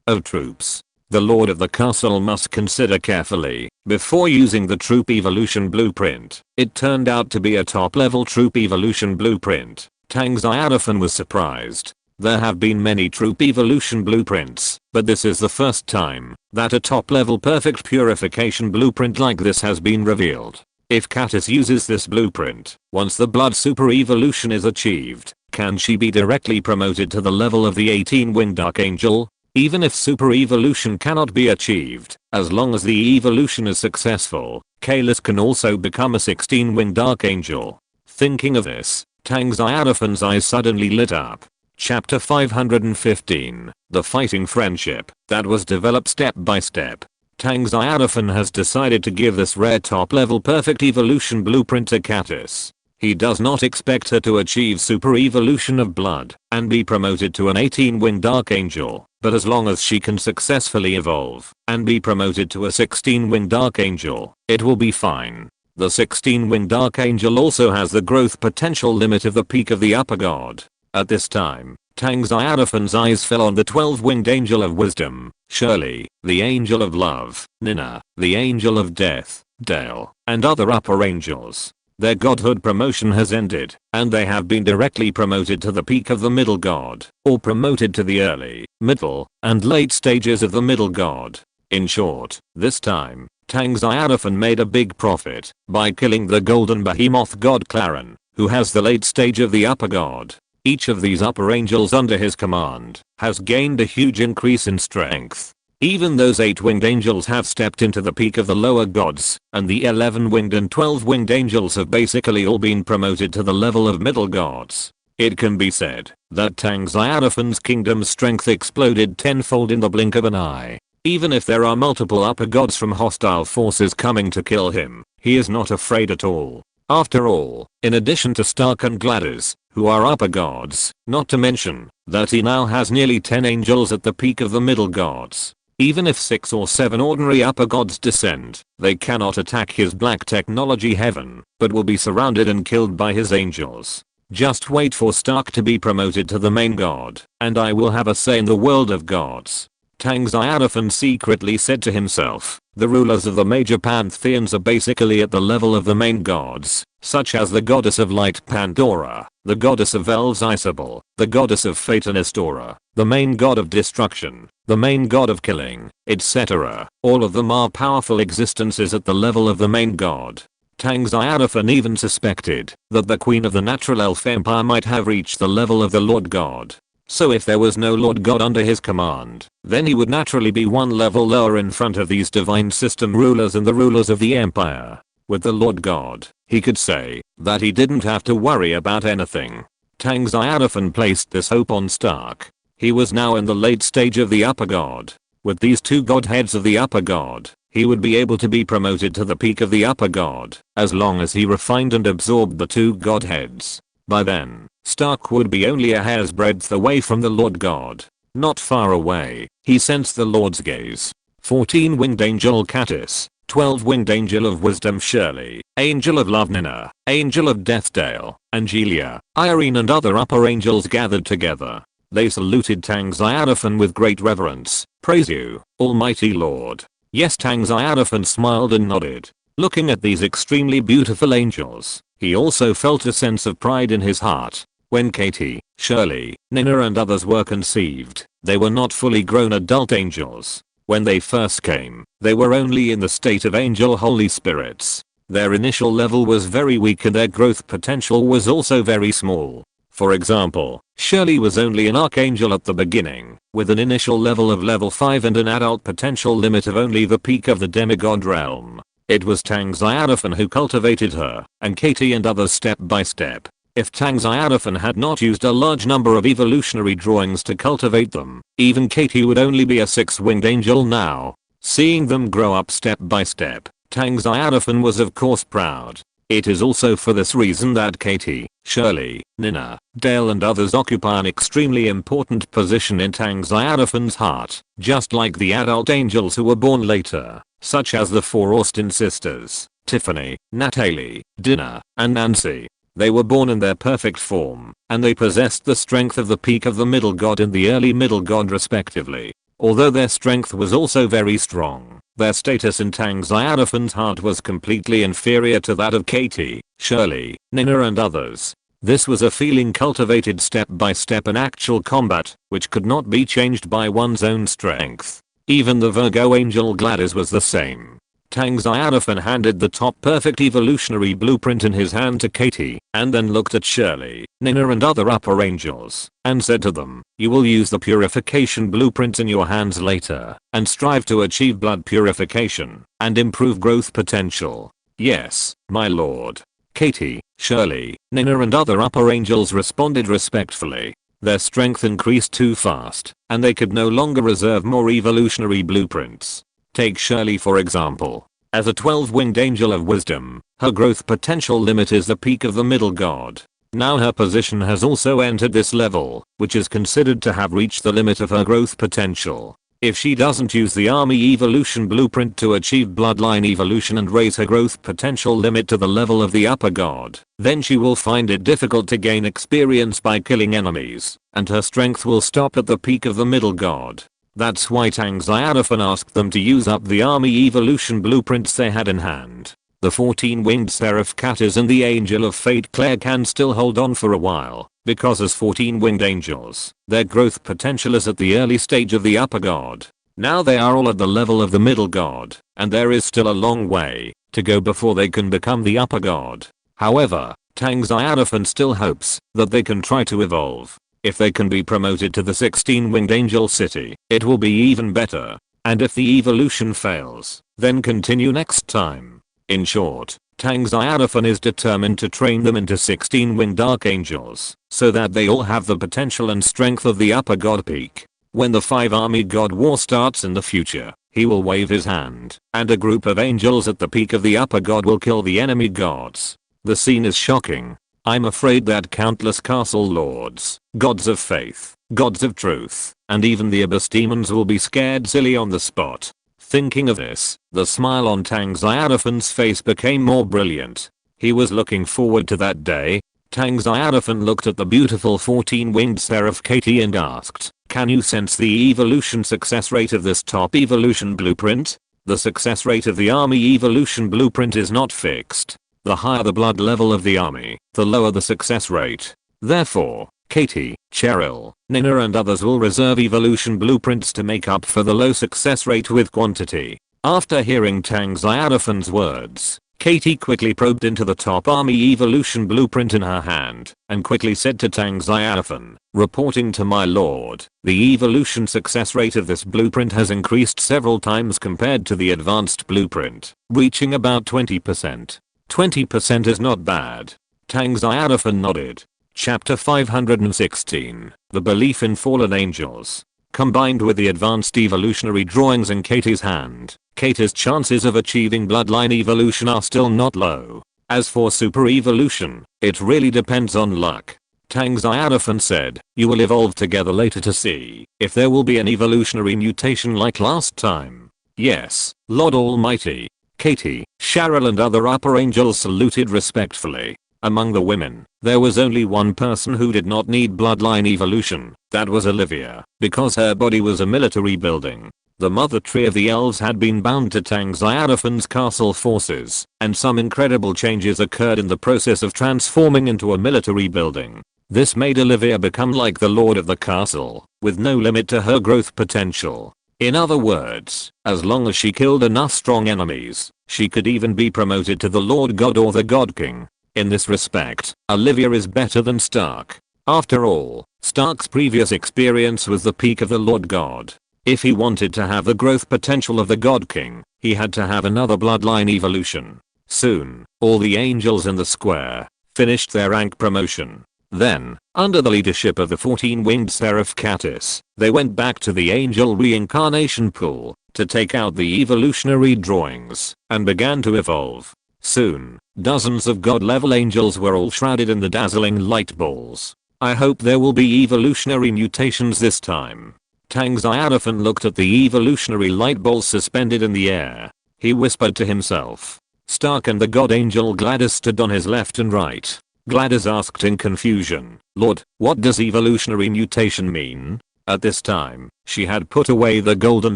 Of troops. The lord of the castle must consider carefully, before using the troop evolution blueprint. It turned out to be a top level troop evolution blueprint. Tang Xiaofan was surprised. There have been many troop evolution blueprints, but this is the first time that a top level perfect purification blueprint like this has been revealed. If Katniss uses this blueprint, once the blood super evolution is achieved, can she be directly promoted to the level of the 18-winged archangel? Even if super evolution cannot be achieved, as long as the evolution is successful, Kalis can also become a 16-winged archangel. Thinking of this, Tang Xiaofan's eyes suddenly lit up. Chapter 515, The Fighting Friendship, that was developed step by step. Tang Xiaofan has decided to give this rare top-level perfect evolution blueprint to Katniss. He does not expect her to achieve super evolution of blood and be promoted to an 18-winged archangel, but as long as she can successfully evolve and be promoted to a 16-winged archangel, it will be fine. The 16-winged archangel also has the growth potential limit of the peak of the upper god. At this time, Tang Xiaofan's eyes fell on the 12-winged angel of wisdom, Shirley, the angel of love, Nina, the angel of death, Dale, and other upper angels. Their godhood promotion has ended, and they have been directly promoted to the peak of the middle god, or promoted to the early, middle, and late stages of the middle god. In short, this time, Tang Xiaofan made a big profit by killing the golden behemoth god Clarin, who has the late stage of the upper god. Each of these upper angels under his command has gained a huge increase in strength. Even those 8-winged angels have stepped into the peak of the lower gods, and the 11-winged and 12-winged angels have basically all been promoted to the level of middle gods. It can be said that Tang Xiaofan's kingdom's strength exploded tenfold in the blink of an eye. Even if there are multiple upper gods from hostile forces coming to kill him, he is not afraid at all. After all, in addition to Stark and Gladys, who are upper gods, not to mention that he now has nearly 10 angels at the peak of the middle gods. Even if 6 or 7 ordinary upper gods descend, they cannot attack his black technology heaven, but will be surrounded and killed by his angels. Just wait for Stark to be promoted to the main god, and I will have a say in the world of gods. Tang Xiaofan secretly said to himself, the rulers of the major pantheons are basically at the level of the main gods, such as the goddess of light Pandora, the goddess of elves Isabel, the goddess of fate Anistora, the main god of destruction, the main god of killing, etc. All of them are powerful existences at the level of the main god. Tang Xiaofan even suspected that the queen of the natural elf empire might have reached the level of the lord god. So if there was no lord god under his command, then he would naturally be one level lower in front of these divine system rulers and the rulers of the empire. With the lord god, he could say that he didn't have to worry about anything. Tang Xiaofan placed this hope on Stark. He was now in the late stage of the upper god. With these 2 godheads of the upper god, he would be able to be promoted to the peak of the upper god, as long as he refined and absorbed the 2 godheads. By then, Stark would be only a hair's breadth away from the Lord God. Not far away, he sensed the Lord's gaze. 14-winged angel Katniss, 12-winged angel of wisdom Shirley, angel of love Nina, angel of death Dale, Angelia, Irene and other upper angels gathered together. They saluted Tang Xiaofan with great reverence. "Praise you, Almighty Lord." Yes, Tang Xiaofan smiled and nodded. Looking at these extremely beautiful angels, he also felt a sense of pride in his heart. When Katie, Shirley, Nina and others were conceived, they were not fully grown adult angels. When they first came, they were only in the state of angel holy spirits. Their initial level was very weak and their growth potential was also very small. For example, Shirley was only an archangel at the beginning, with an initial level of level 5 and an adult potential limit of only the peak of the demigod realm. It was Tang Xiaofan who cultivated her, and Katie and others step by step. If Tang Xiaofan had not used a large number of evolutionary drawings to cultivate them, even Katie would only be a 6-winged angel now. Seeing them grow up step by step, Tang Xiaofan was of course proud. It is also for this reason that Katie, Shirley, Nina, Dale and others occupy an extremely important position in Tang Xiaofan's heart, just like the adult angels who were born later, such as the 4 Austin sisters, Tiffany, Natalie, Dina, and Nancy. They were born in their perfect form, and they possessed the strength of the peak of the middle god and the early middle god respectively. Although their strength was also very strong, their status in Tang Xiaofan's heart was completely inferior to that of Katie, Shirley, Nina and others. This was a feeling cultivated step by step in actual combat, which could not be changed by one's own strength. Even the Virgo angel Gladys was the same. Tang Xiaofan handed the top perfect evolutionary blueprint in his hand to Katie, and then looked at Shirley, Nina and other upper angels, and said to them, "You will use the purification blueprint in your hands later, and strive to achieve blood purification, and improve growth potential." "Yes, my lord." Katie, Shirley, Nina and other upper angels responded respectfully. Their strength increased too fast, and they could no longer reserve more evolutionary blueprints. Take Shirley for example. As a 12-winged angel of wisdom, her growth potential limit is the peak of the middle god. Now her position has also entered this level, which is considered to have reached the limit of her growth potential. If she doesn't use the army evolution blueprint to achieve bloodline evolution and raise her growth potential limit to the level of the upper god, then she will find it difficult to gain experience by killing enemies, and her strength will stop at the peak of the middle god. That's why Tang Xiaofan asked them to use up the army evolution blueprints they had in hand. The 14-winged seraph Katis and the angel of fate Claire can still hold on for a while, because as 14-winged angels, their growth potential is at the early stage of the upper god. Now they are all at the level of the middle god, and there is still a long way to go before they can become the upper god. However, Tang Xiaofan still hopes that they can try to evolve. If they can be promoted to the 16-winged angel city, it will be even better. And if the evolution fails, then continue next time. In short, Tang Xiaofan is determined to train them into 16-winged archangels, so that they all have the potential and strength of the upper god peak. When the 5-army god war starts in the future, he will wave his hand, and a group of angels at the peak of the upper god will kill the enemy gods. The scene is shocking. I'm afraid that countless castle lords, gods of faith, gods of truth, and even the abyss demons will be scared silly on the spot. Thinking of this, the smile on Tang Xiaofan's face became more brilliant. He was looking forward to that day. Tang Xiaofan looked at the beautiful 14-winged seraph Katie and asked, "Can you sense the evolution success rate of this top evolution blueprint?" The success rate of the army evolution blueprint is not fixed. The higher the blood level of the army, the lower the success rate. Therefore, Katie, Cheryl, Nina and others will reserve evolution blueprints to make up for the low success rate with quantity. After hearing Tang Xiaofan's words, Katie quickly probed into the top army evolution blueprint in her hand, and quickly said to Tang Xiaofan, "Reporting to my lord, the evolution success rate of this blueprint has increased several times compared to the advanced blueprint, reaching about 20%. 20% is not bad." Tang Xiaofan nodded. Chapter 516. The belief in fallen angels. Combined with the advanced evolutionary drawings in Katie's hand, Katie's chances of achieving bloodline evolution are still not low. As for super evolution, it really depends on luck. Tang Xiaofan said, "You will evolve together later to see if there will be an evolutionary mutation like last time." "Yes, Lord Almighty." Katie, Cheryl and other upper angels saluted respectfully. Among the women, there was only one person who did not need bloodline evolution. That was Olivia, because her body was a military building. The mother tree of the elves had been bound to Tang Xiaofan's castle forces, and some incredible changes occurred in the process of transforming into a military building. This made Olivia become like the lord of the castle, with no limit to her growth potential. In other words, as long as she killed enough strong enemies, she could even be promoted to the Lord God or the God King. In this respect, Olivia is better than Stark. After all, Stark's previous experience was the peak of the Lord God. If he wanted to have the growth potential of the God King, he had to have another bloodline evolution. Soon, all the angels in the square finished their rank promotion. Then, under the leadership of the 14-winged Seraph Catus, they went back to the angel reincarnation pool to take out the evolutionary drawings and began to evolve. Soon, dozens of god-level angels were all shrouded in the dazzling light balls. I hope there will be evolutionary mutations this time. Tang Xiaofan looked at the evolutionary light balls suspended in the air. He whispered to himself. Stark and the god angel Gladys stood on his left and right. Gladys asked in confusion, Lord, what does evolutionary mutation mean? At this time, she had put away the golden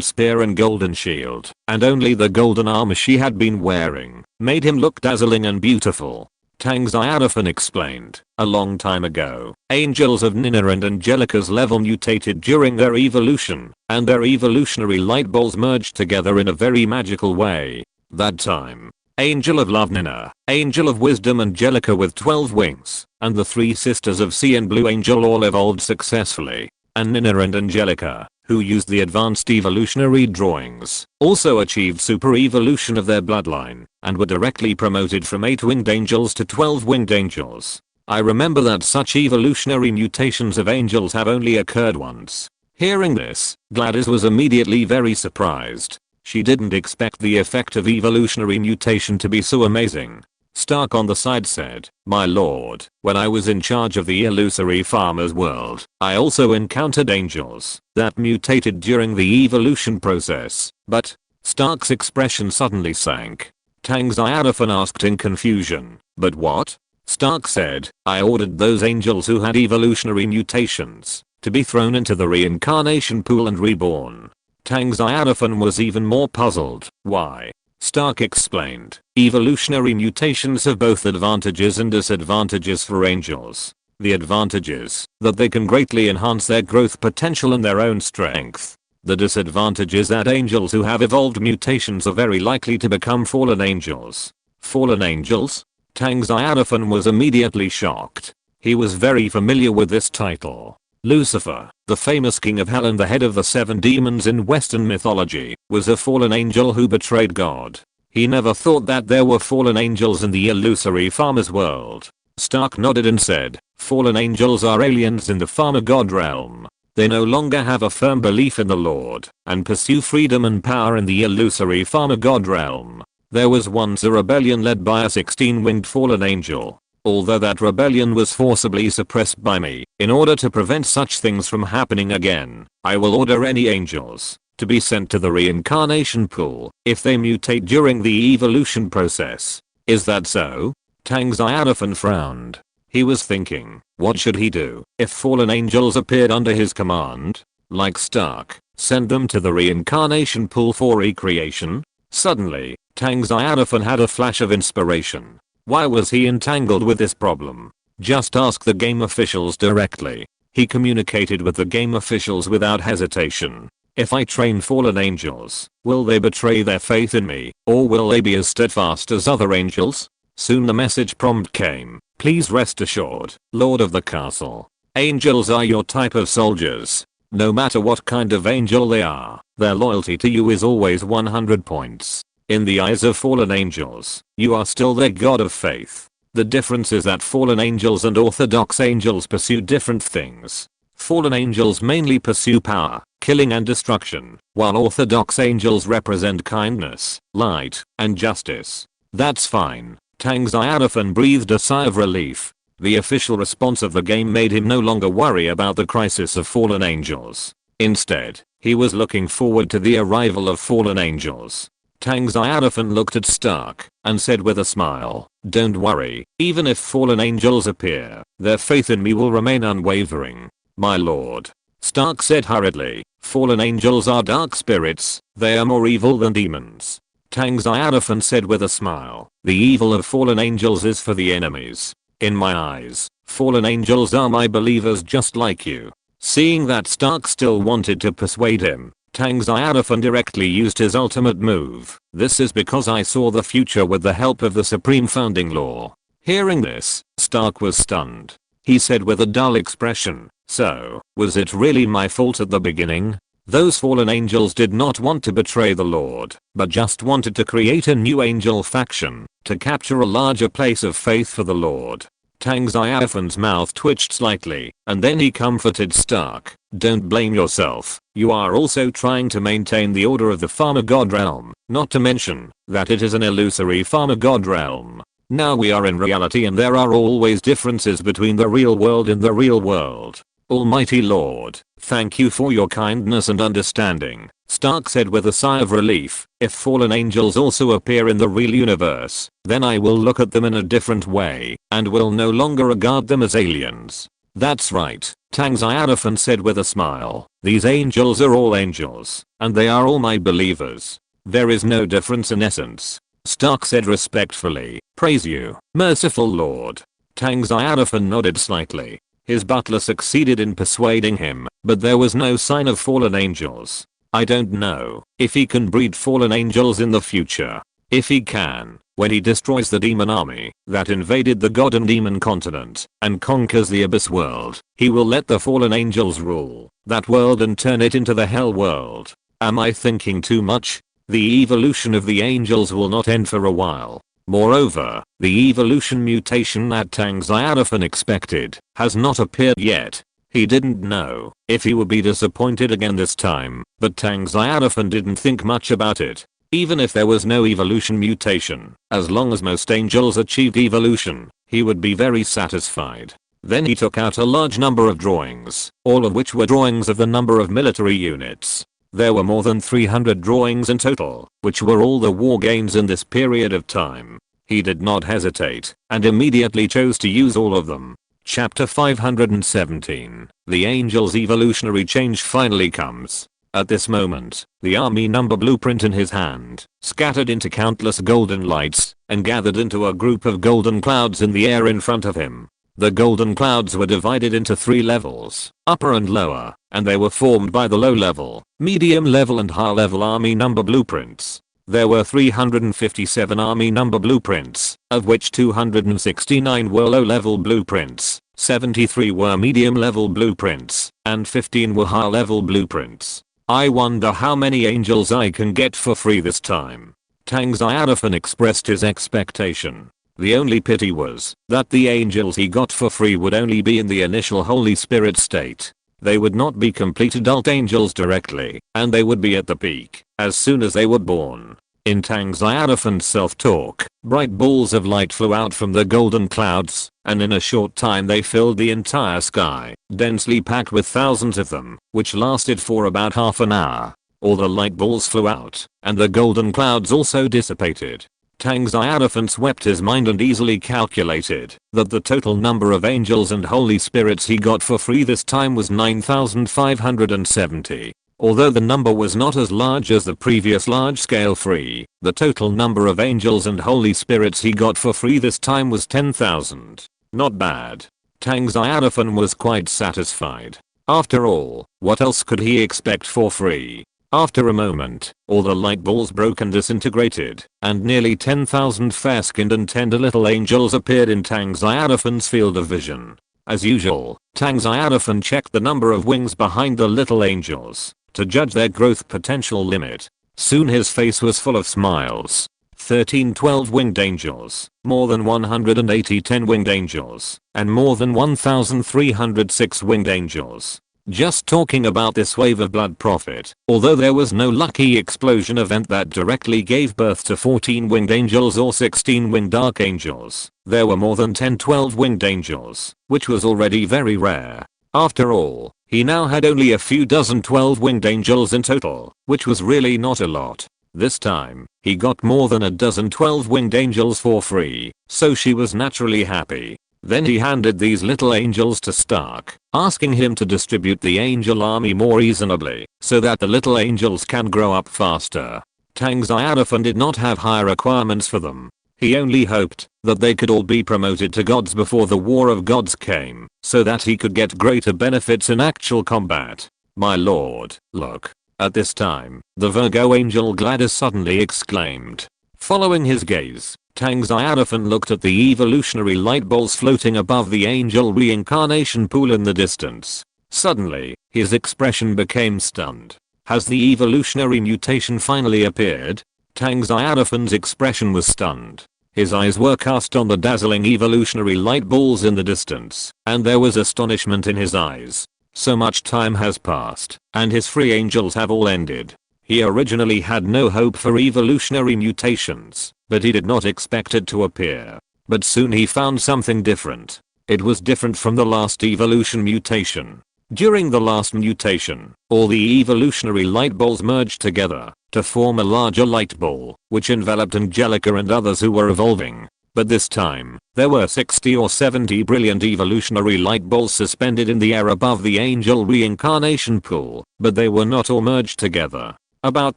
spear and golden shield, and only the golden armor she had been wearing made him look dazzling and beautiful. Tang Xiaofan explained, a long time ago, angels of Nina and Angelica's level mutated during their evolution, and their evolutionary light balls merged together in a very magical way. That time, Angel of Love Nina, Angel of Wisdom Angelica with 12 wings, and the 3 sisters of Sea and Blue Angel all evolved successfully, and Nina and Angelica, who used the advanced evolutionary drawings, also achieved super evolution of their bloodline, and were directly promoted from 8-winged angels to 12-winged angels. I remember that such evolutionary mutations of angels have only occurred once. Hearing this, Gladys was immediately very surprised. She didn't expect the effect of evolutionary mutation to be so amazing. Stark on the side said, My lord, when I was in charge of the illusory farmer's world, I also encountered angels that mutated during the evolution process, but Stark's expression suddenly sank. Tang Xiaofan asked in confusion, but what? Stark said, I ordered those angels who had evolutionary mutations to be thrown into the reincarnation pool and reborn. Tang Xiaofan was even more puzzled. Why? Stark explained, evolutionary mutations have both advantages and disadvantages for angels. The advantages, that they can greatly enhance their growth potential and their own strength. The disadvantage is that angels who have evolved mutations are very likely to become fallen angels. Fallen angels? Tang Xiaofan was immediately shocked. He was very familiar with this title. Lucifer, the famous king of hell and the head of the 7 demons in Western mythology, was a fallen angel who betrayed God. He never thought that there were fallen angels in the illusory farmer's world. Stark nodded and said, fallen angels are aliens in the farmer god realm. They no longer have a firm belief in the Lord, and pursue freedom and power in the illusory farmer god realm. There was once a rebellion led by a 16-winged fallen angel. Although that rebellion was forcibly suppressed by me, in order to prevent such things from happening again, I will order any angels to be sent to the reincarnation pool if they mutate during the evolution process. Is that so? Tang Xiaofan frowned. He was thinking, what should he do if fallen angels appeared under his command? Like Stark, send them to the reincarnation pool for recreation? Suddenly, Tang Xiaofan had a flash of inspiration. Why was he entangled with this problem? Just ask the game officials directly. He communicated with the game officials without hesitation. If I train fallen angels, will they betray their faith in me, or will they be as steadfast as other angels? Soon the message prompt came. Please rest assured, Lord of the Castle. Angels are your type of soldiers. No matter what kind of angel they are, their loyalty to you is always 100 points. In the eyes of fallen angels, you are still their god of faith. The difference is that fallen angels and orthodox angels pursue different things. Fallen angels mainly pursue power, killing and destruction, while orthodox angels represent kindness, light, and justice. That's fine. Tang Xiaofan breathed a sigh of relief. The official response of the game made him no longer worry about the crisis of fallen angels. Instead, he was looking forward to the arrival of fallen angels. Tang Xiaofan looked at Stark and said with a smile, "Don't worry, even if fallen angels appear, their faith in me will remain unwavering. My lord." Stark said hurriedly, "Fallen angels are dark spirits, they are more evil than demons." Tang Xiaofan said with a smile, "The evil of fallen angels is for the enemies. In my eyes, fallen angels are my believers just like you." Seeing that Stark still wanted to persuade him, Tang Xiaofan directly used his ultimate move. "This is because I saw the future with the help of the supreme founding law." Hearing this, Stark was stunned. He said with a dull expression, "So, was it really my fault at the beginning? Those fallen angels did not want to betray the Lord, but just wanted to create a new angel faction, to capture a larger place of faith for the Lord." Tang Xiaofan's mouth twitched slightly, and then he comforted Stark. "Don't blame yourself, you are also trying to maintain the order of the Farmer God realm, not to mention that it is an illusory Farmer God realm. Now we are in reality and there are always differences between the real world and the real world. Almighty Lord, thank you for your kindness and understanding." Stark said with a sigh of relief, "If fallen angels also appear in the real universe, then I will look at them in a different way, and will no longer regard them as aliens." "That's right," Tang Xiaofan said with a smile. "These angels are all angels, and they are all my believers. There is no difference in essence." Stark said respectfully, "Praise you, merciful Lord." Tang Xiaofan nodded slightly. His butler succeeded in persuading him, but there was no sign of fallen angels. "I don't know if he can breed fallen angels in the future. If he can, when he destroys the demon army that invaded the god and demon continent and conquers the abyss world, he will let the fallen angels rule that world and turn it into the hell world. Am I thinking too much? The evolution of the angels will not end for a while. Moreover, the evolution mutation that Tang Xiaofan expected has not appeared yet." He didn't know if he would be disappointed again this time, but Tang Xiaofan didn't think much about it. Even if there was no evolution mutation, as long as most angels achieved evolution, he would be very satisfied. Then he took out a large number of drawings, all of which were drawings of the number of military units. There were more than 300 drawings in total, which were all the war gains in this period of time. He did not hesitate, and immediately chose to use all of them. Chapter 517. The Angel's evolutionary change finally comes. At this moment, the army number blueprint in his hand scattered into countless golden lights and gathered into a group of golden clouds in the air in front of him. The golden clouds were divided into 3 levels, upper and lower, and they were formed by the low level, medium level and high level army number blueprints. There were 357 army number blueprints, of which 269 were low level blueprints, 73 were medium level blueprints, and 15 were high level blueprints. "I wonder how many angels I can get for free this time." Tang Xiaofan expressed his expectation. The only pity was that the angels he got for free would only be in the initial Holy Spirit state. They would not be complete adult angels directly, and they would be at the peak as soon as they were born. In Tang Xiaofan's self-talk, bright balls of light flew out from the golden clouds, and in a short time they filled the entire sky, densely packed with thousands of them, which lasted for about half an hour. All the light balls flew out, and the golden clouds also dissipated. Tang Xiaofan swept his mind and easily calculated that the total number of angels and holy spirits he got for free this time was 9,570. Although the number was not as large as the previous large-scale free, the total number of angels and holy spirits he got for free this time was 10,000. Not bad. Tang Xiaofan was quite satisfied. After all, what else could he expect for free? After a moment, all the light balls broke and disintegrated, and nearly 10,000 fair-skinned and tender little angels appeared in Tang Xiaofan's field of vision. As usual, Tang Xiaofan checked the number of wings behind the little angels to judge their growth potential limit. Soon his face was full of smiles. 13 12-winged angels, more than 180 10-winged angels, and more than 1,306 winged angels. Just talking about this wave of blood profit, although there was no lucky explosion event that directly gave birth to 14 winged angels or 16 winged archangels, there were more than 10 12-winged angels, which was already very rare. After all, he now had only a few dozen 12-winged angels in total, which was really not a lot. This time, he got more than a dozen 12-winged angels for free, so she was naturally happy. Then he handed these little angels to Stark, asking him to distribute the angel army more reasonably, so that the little angels can grow up faster. Tang Xiaofan did not have high requirements for them. He only hoped that they could all be promoted to gods before the War of Gods came, so that he could get greater benefits in actual combat. My lord, look. At this time, the Virgo angel Gladys suddenly exclaimed. Following his gaze, Tang Xiaofan looked at the evolutionary light balls floating above the angel reincarnation pool in the distance. Suddenly, his expression became stunned. Has the evolutionary mutation finally appeared? Tang Xiaofan's expression was stunned. His eyes were cast on the dazzling evolutionary light balls in the distance, and there was astonishment in his eyes. So much time has passed, and his free angels have all ended. He originally had no hope for evolutionary mutations, but he did not expect it to appear. But soon he found something different. It was different from the last evolution mutation. During the last mutation, all the evolutionary light balls merged together to form a larger light ball, which enveloped Angelica and others who were evolving. But this time, there were 60 or 70 brilliant evolutionary light balls suspended in the air above the angel reincarnation pool, but they were not all merged together. About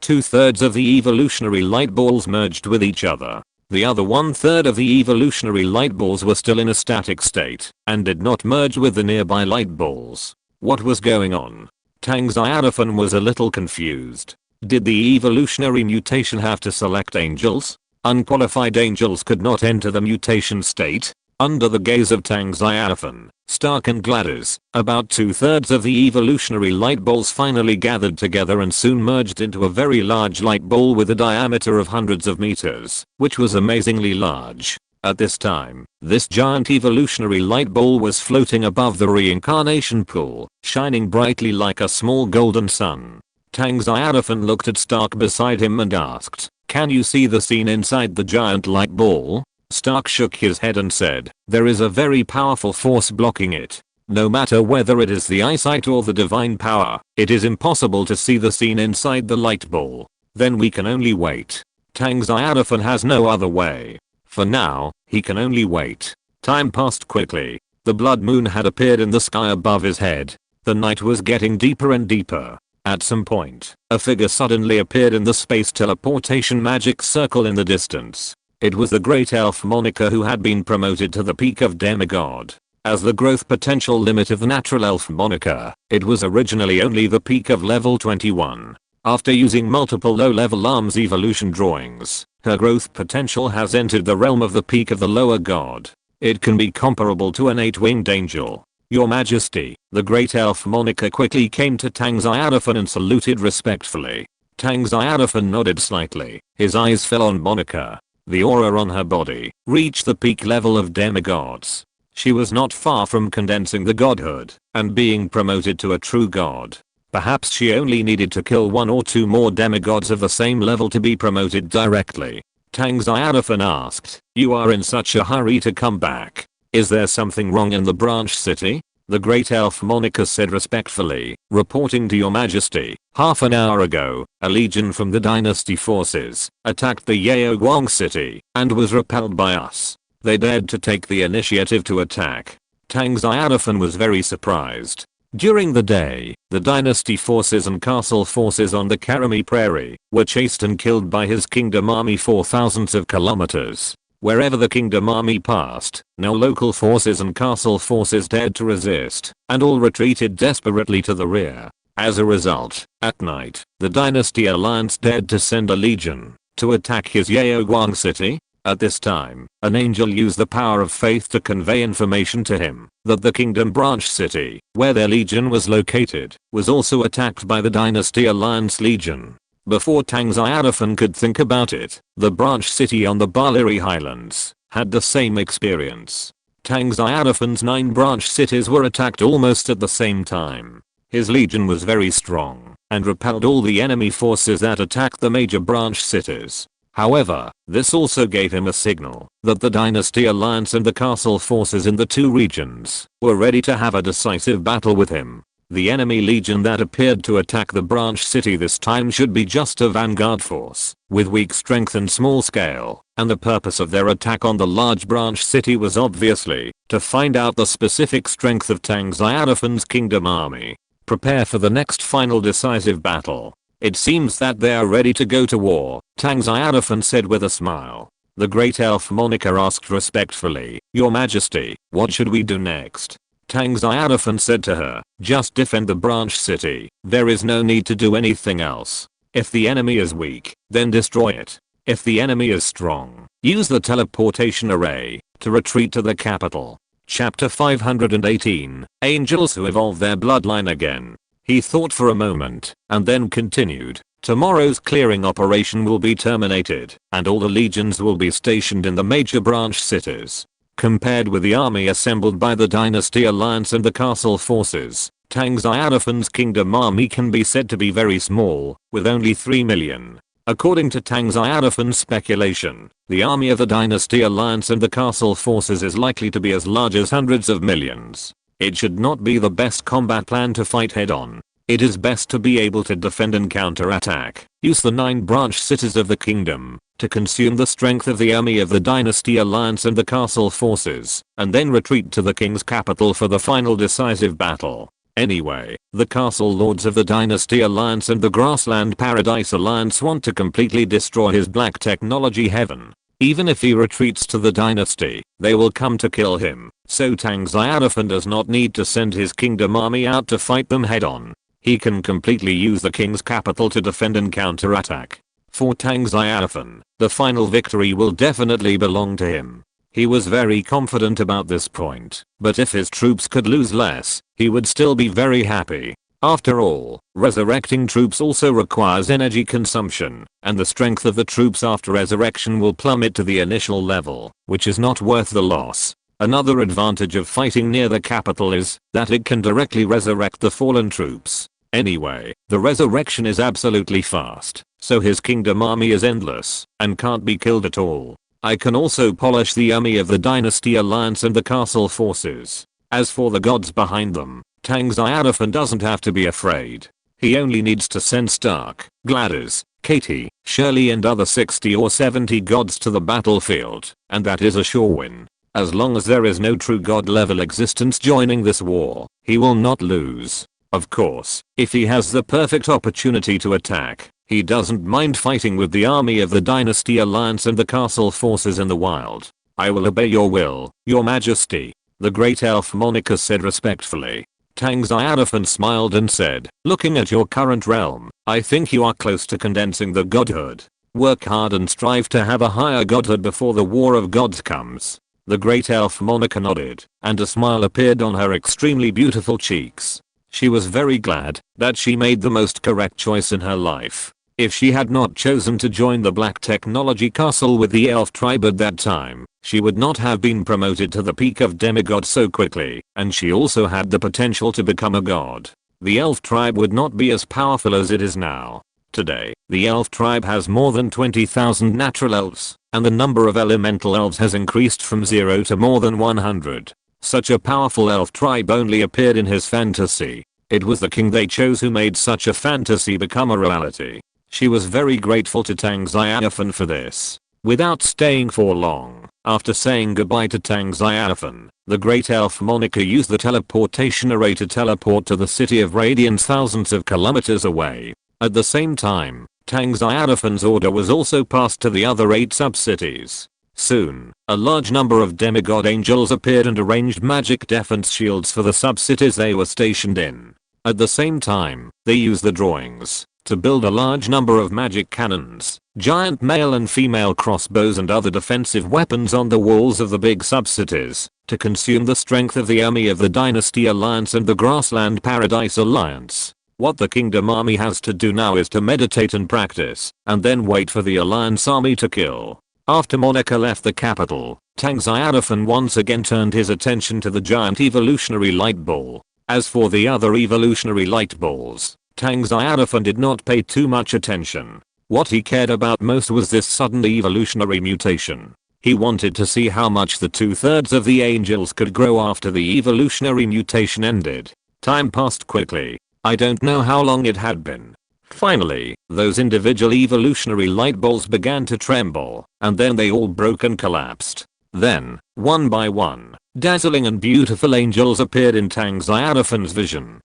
2/3 of the evolutionary light balls merged with each other. The other 1/3 of the evolutionary light balls were still in a static state, and did not merge with the nearby light balls. What was going on? Tang Xiaofan was a little confused. Did the evolutionary mutation have to select angels? Unqualified angels could not enter the mutation state. Under the gaze of Tang Xiaofan, Stark and Gladys, about 2/3 of the evolutionary light balls finally gathered together and soon merged into a very large light ball with a diameter of hundreds of meters, which was amazingly large. At this time, this giant evolutionary light ball was floating above the reincarnation pool, shining brightly like a small golden sun. Tang Xiaofan looked at Stark beside him and asked, "Can you see the scene inside the giant light ball?" Stark shook his head and said, "There is a very powerful force blocking it. No matter whether it is the eyesight or the divine power, it is impossible to see the scene inside the light ball. Then we can only wait." Tang Xiaofan has no other way. For now, he can only wait. Time passed quickly. The blood moon had appeared in the sky above his head. The night was getting deeper and deeper. At some point, a figure suddenly appeared in the space teleportation magic circle in the distance. It was the great elf Monica, who had been promoted to the peak of demigod. As the growth potential limit of the natural elf Monica, it was originally only the peak of level 21. After using multiple low-level arms evolution drawings, her growth potential has entered the realm of the peak of the lower god. It can be comparable to an 8-winged angel. "Your Majesty." The great elf Monica quickly came to Tang Xiaofan and saluted respectfully. Tang Xiaofan nodded slightly. His eyes fell on Monica. The aura on her body reached the peak level of demigods. She was not far from condensing the godhood and being promoted to a true god. Perhaps she only needed to kill 1 or 2 more demigods of the same level to be promoted directly. Tang Xiaofan asked, "You are in such a hurry to come back. Is there something wrong in the branch city?" The great elf Monica said respectfully, "Reporting to your majesty, half an hour ago, a legion from the dynasty forces attacked the Yaoguang city and was repelled by us. They dared to take the initiative to attack." Tang Xiaofan was very surprised. During the day, the dynasty forces and castle forces on the Karami Prairie were chased and killed by his kingdom army for thousands of kilometers. Wherever the kingdom army passed, no local forces and castle forces dared to resist, and all retreated desperately to the rear. As a result, at night, the dynasty alliance dared to send a legion to attack his Yaoguang city. At this time, an angel used the power of faith to convey information to him that the kingdom branch city, where their legion was located, was also attacked by the dynasty alliance legion. Before Tang Xiaofan could think about it, the branch city on the Baliri Highlands had the same experience. Tang Xiaofan's 9 branch cities were attacked almost at the same time. His legion was very strong and repelled all the enemy forces that attacked the major branch cities. However, this also gave him a signal that the dynasty alliance and the castle forces in the 2 regions were ready to have a decisive battle with him. The enemy legion that appeared to attack the branch city this time should be just a vanguard force, with weak strength and small scale, and the purpose of their attack on the large branch city was obviously to find out the specific strength of Tang Xiaofan's kingdom army. Prepare for the next final decisive battle. It seems that they are ready to go to war, Tang Xiaofan said with a smile. The great elf Monica asked respectfully, Your Majesty, what should we do next? Tang Xiaofan said to her, just defend the branch city. There is no need to do anything else. If the enemy is weak, then destroy it. If the enemy is strong, use the teleportation array to retreat to the capital. Chapter 518, Angels who evolve their bloodline again. He thought for a moment, and then continued. Tomorrow's clearing operation will be terminated, and all the legions will be stationed in the major branch cities. Compared with the army assembled by the Dynasty Alliance and the castle forces, Tang Xiaofan's kingdom army can be said to be very small, with only 3 million. According to Tang Xiaofan's speculation, the army of the Dynasty Alliance and the castle forces is likely to be as large as hundreds of millions. It should not be the best combat plan to fight head-on. It is best to be able to defend and counter-attack. Use the 9 branch cities of the kingdom to consume the strength of the army of the Dynasty Alliance and the castle forces, and then retreat to the king's capital for the final decisive battle. Anyway, the castle lords of the Dynasty Alliance and the Grassland Paradise Alliance want to completely destroy his black technology heaven. Even if he retreats to the dynasty, they will come to kill him, so Tang Xiaofan does not need to send his kingdom army out to fight them head-on. He can completely use the king's capital to defend and counterattack. For Tang Xiaofan, the final victory will definitely belong to him. He was very confident about this point, but if his troops could lose less, he would still be very happy. After all, resurrecting troops also requires energy consumption, and the strength of the troops after resurrection will plummet to the initial level, which is not worth the loss. Another advantage of fighting near the capital is that it can directly resurrect the fallen troops. Anyway, the resurrection is absolutely fast, so his kingdom army is endless, and can't be killed at all. I can also polish the army of the Dynasty Alliance and the castle forces. As for the gods behind them, Tang Xiaofan doesn't have to be afraid. He only needs to send Stark, Gladys, Katie, Shirley and other 60 or 70 gods to the battlefield, and that is a sure win. As long as there is no true god level existence joining this war, he will not lose. Of course, if he has the perfect opportunity to attack, he doesn't mind fighting with the army of the Dynasty Alliance and the castle forces in the wild. I will obey your will, your majesty, the great elf Monica said respectfully. Tang Xiaofan smiled and said, looking at your current realm, I think you are close to condensing the godhood. Work hard and strive to have a higher godhood before the war of gods comes. The great elf Monica nodded, and a smile appeared on her extremely beautiful cheeks. She was very glad that she made the most correct choice in her life. If she had not chosen to join the Black Technology Castle with the elf tribe at that time, she would not have been promoted to the peak of demigod so quickly, and she also had the potential to become a god. The elf tribe would not be as powerful as it is now. Today, the elf tribe has more than 20,000 natural elves, and the number of elemental elves has increased from 0 to more than 100. Such a powerful elf tribe only appeared in his fantasy. It was the king they chose who made such a fantasy become a reality. She was very grateful to Tang Xiaofan for this. Without staying for long, after saying goodbye to Tang Xiaofan, the great elf Monica used the teleportation array to teleport to the city of Radiance thousands of kilometers away. At the same time, Tang Xiaofan's order was also passed to the other 8 sub-cities. Soon, a large number of demigod angels appeared and arranged magic defense shields for the sub-cities they were stationed in. At the same time, they used the drawings to build a large number of magic cannons, giant male and female crossbows and other defensive weapons on the walls of the big sub-cities to consume the strength of the army of the Dynasty Alliance and the Grassland Paradise Alliance. What the kingdom army has to do now is to meditate and practice, and then wait for the alliance army to kill. After Monica left the capital, Tang Xiaofan once again turned his attention to the giant evolutionary light ball. As for the other evolutionary light balls, Tang Xiaofan did not pay too much attention. What he cared about most was this sudden evolutionary mutation. He wanted to see how much the 2/3 of the angels could grow after the evolutionary mutation ended. Time passed quickly. I don't know how long it had been. Finally, those individual evolutionary light balls began to tremble, and then they all broke and collapsed. Then, one by one, dazzling and beautiful angels appeared in Tang Xiaofan's vision.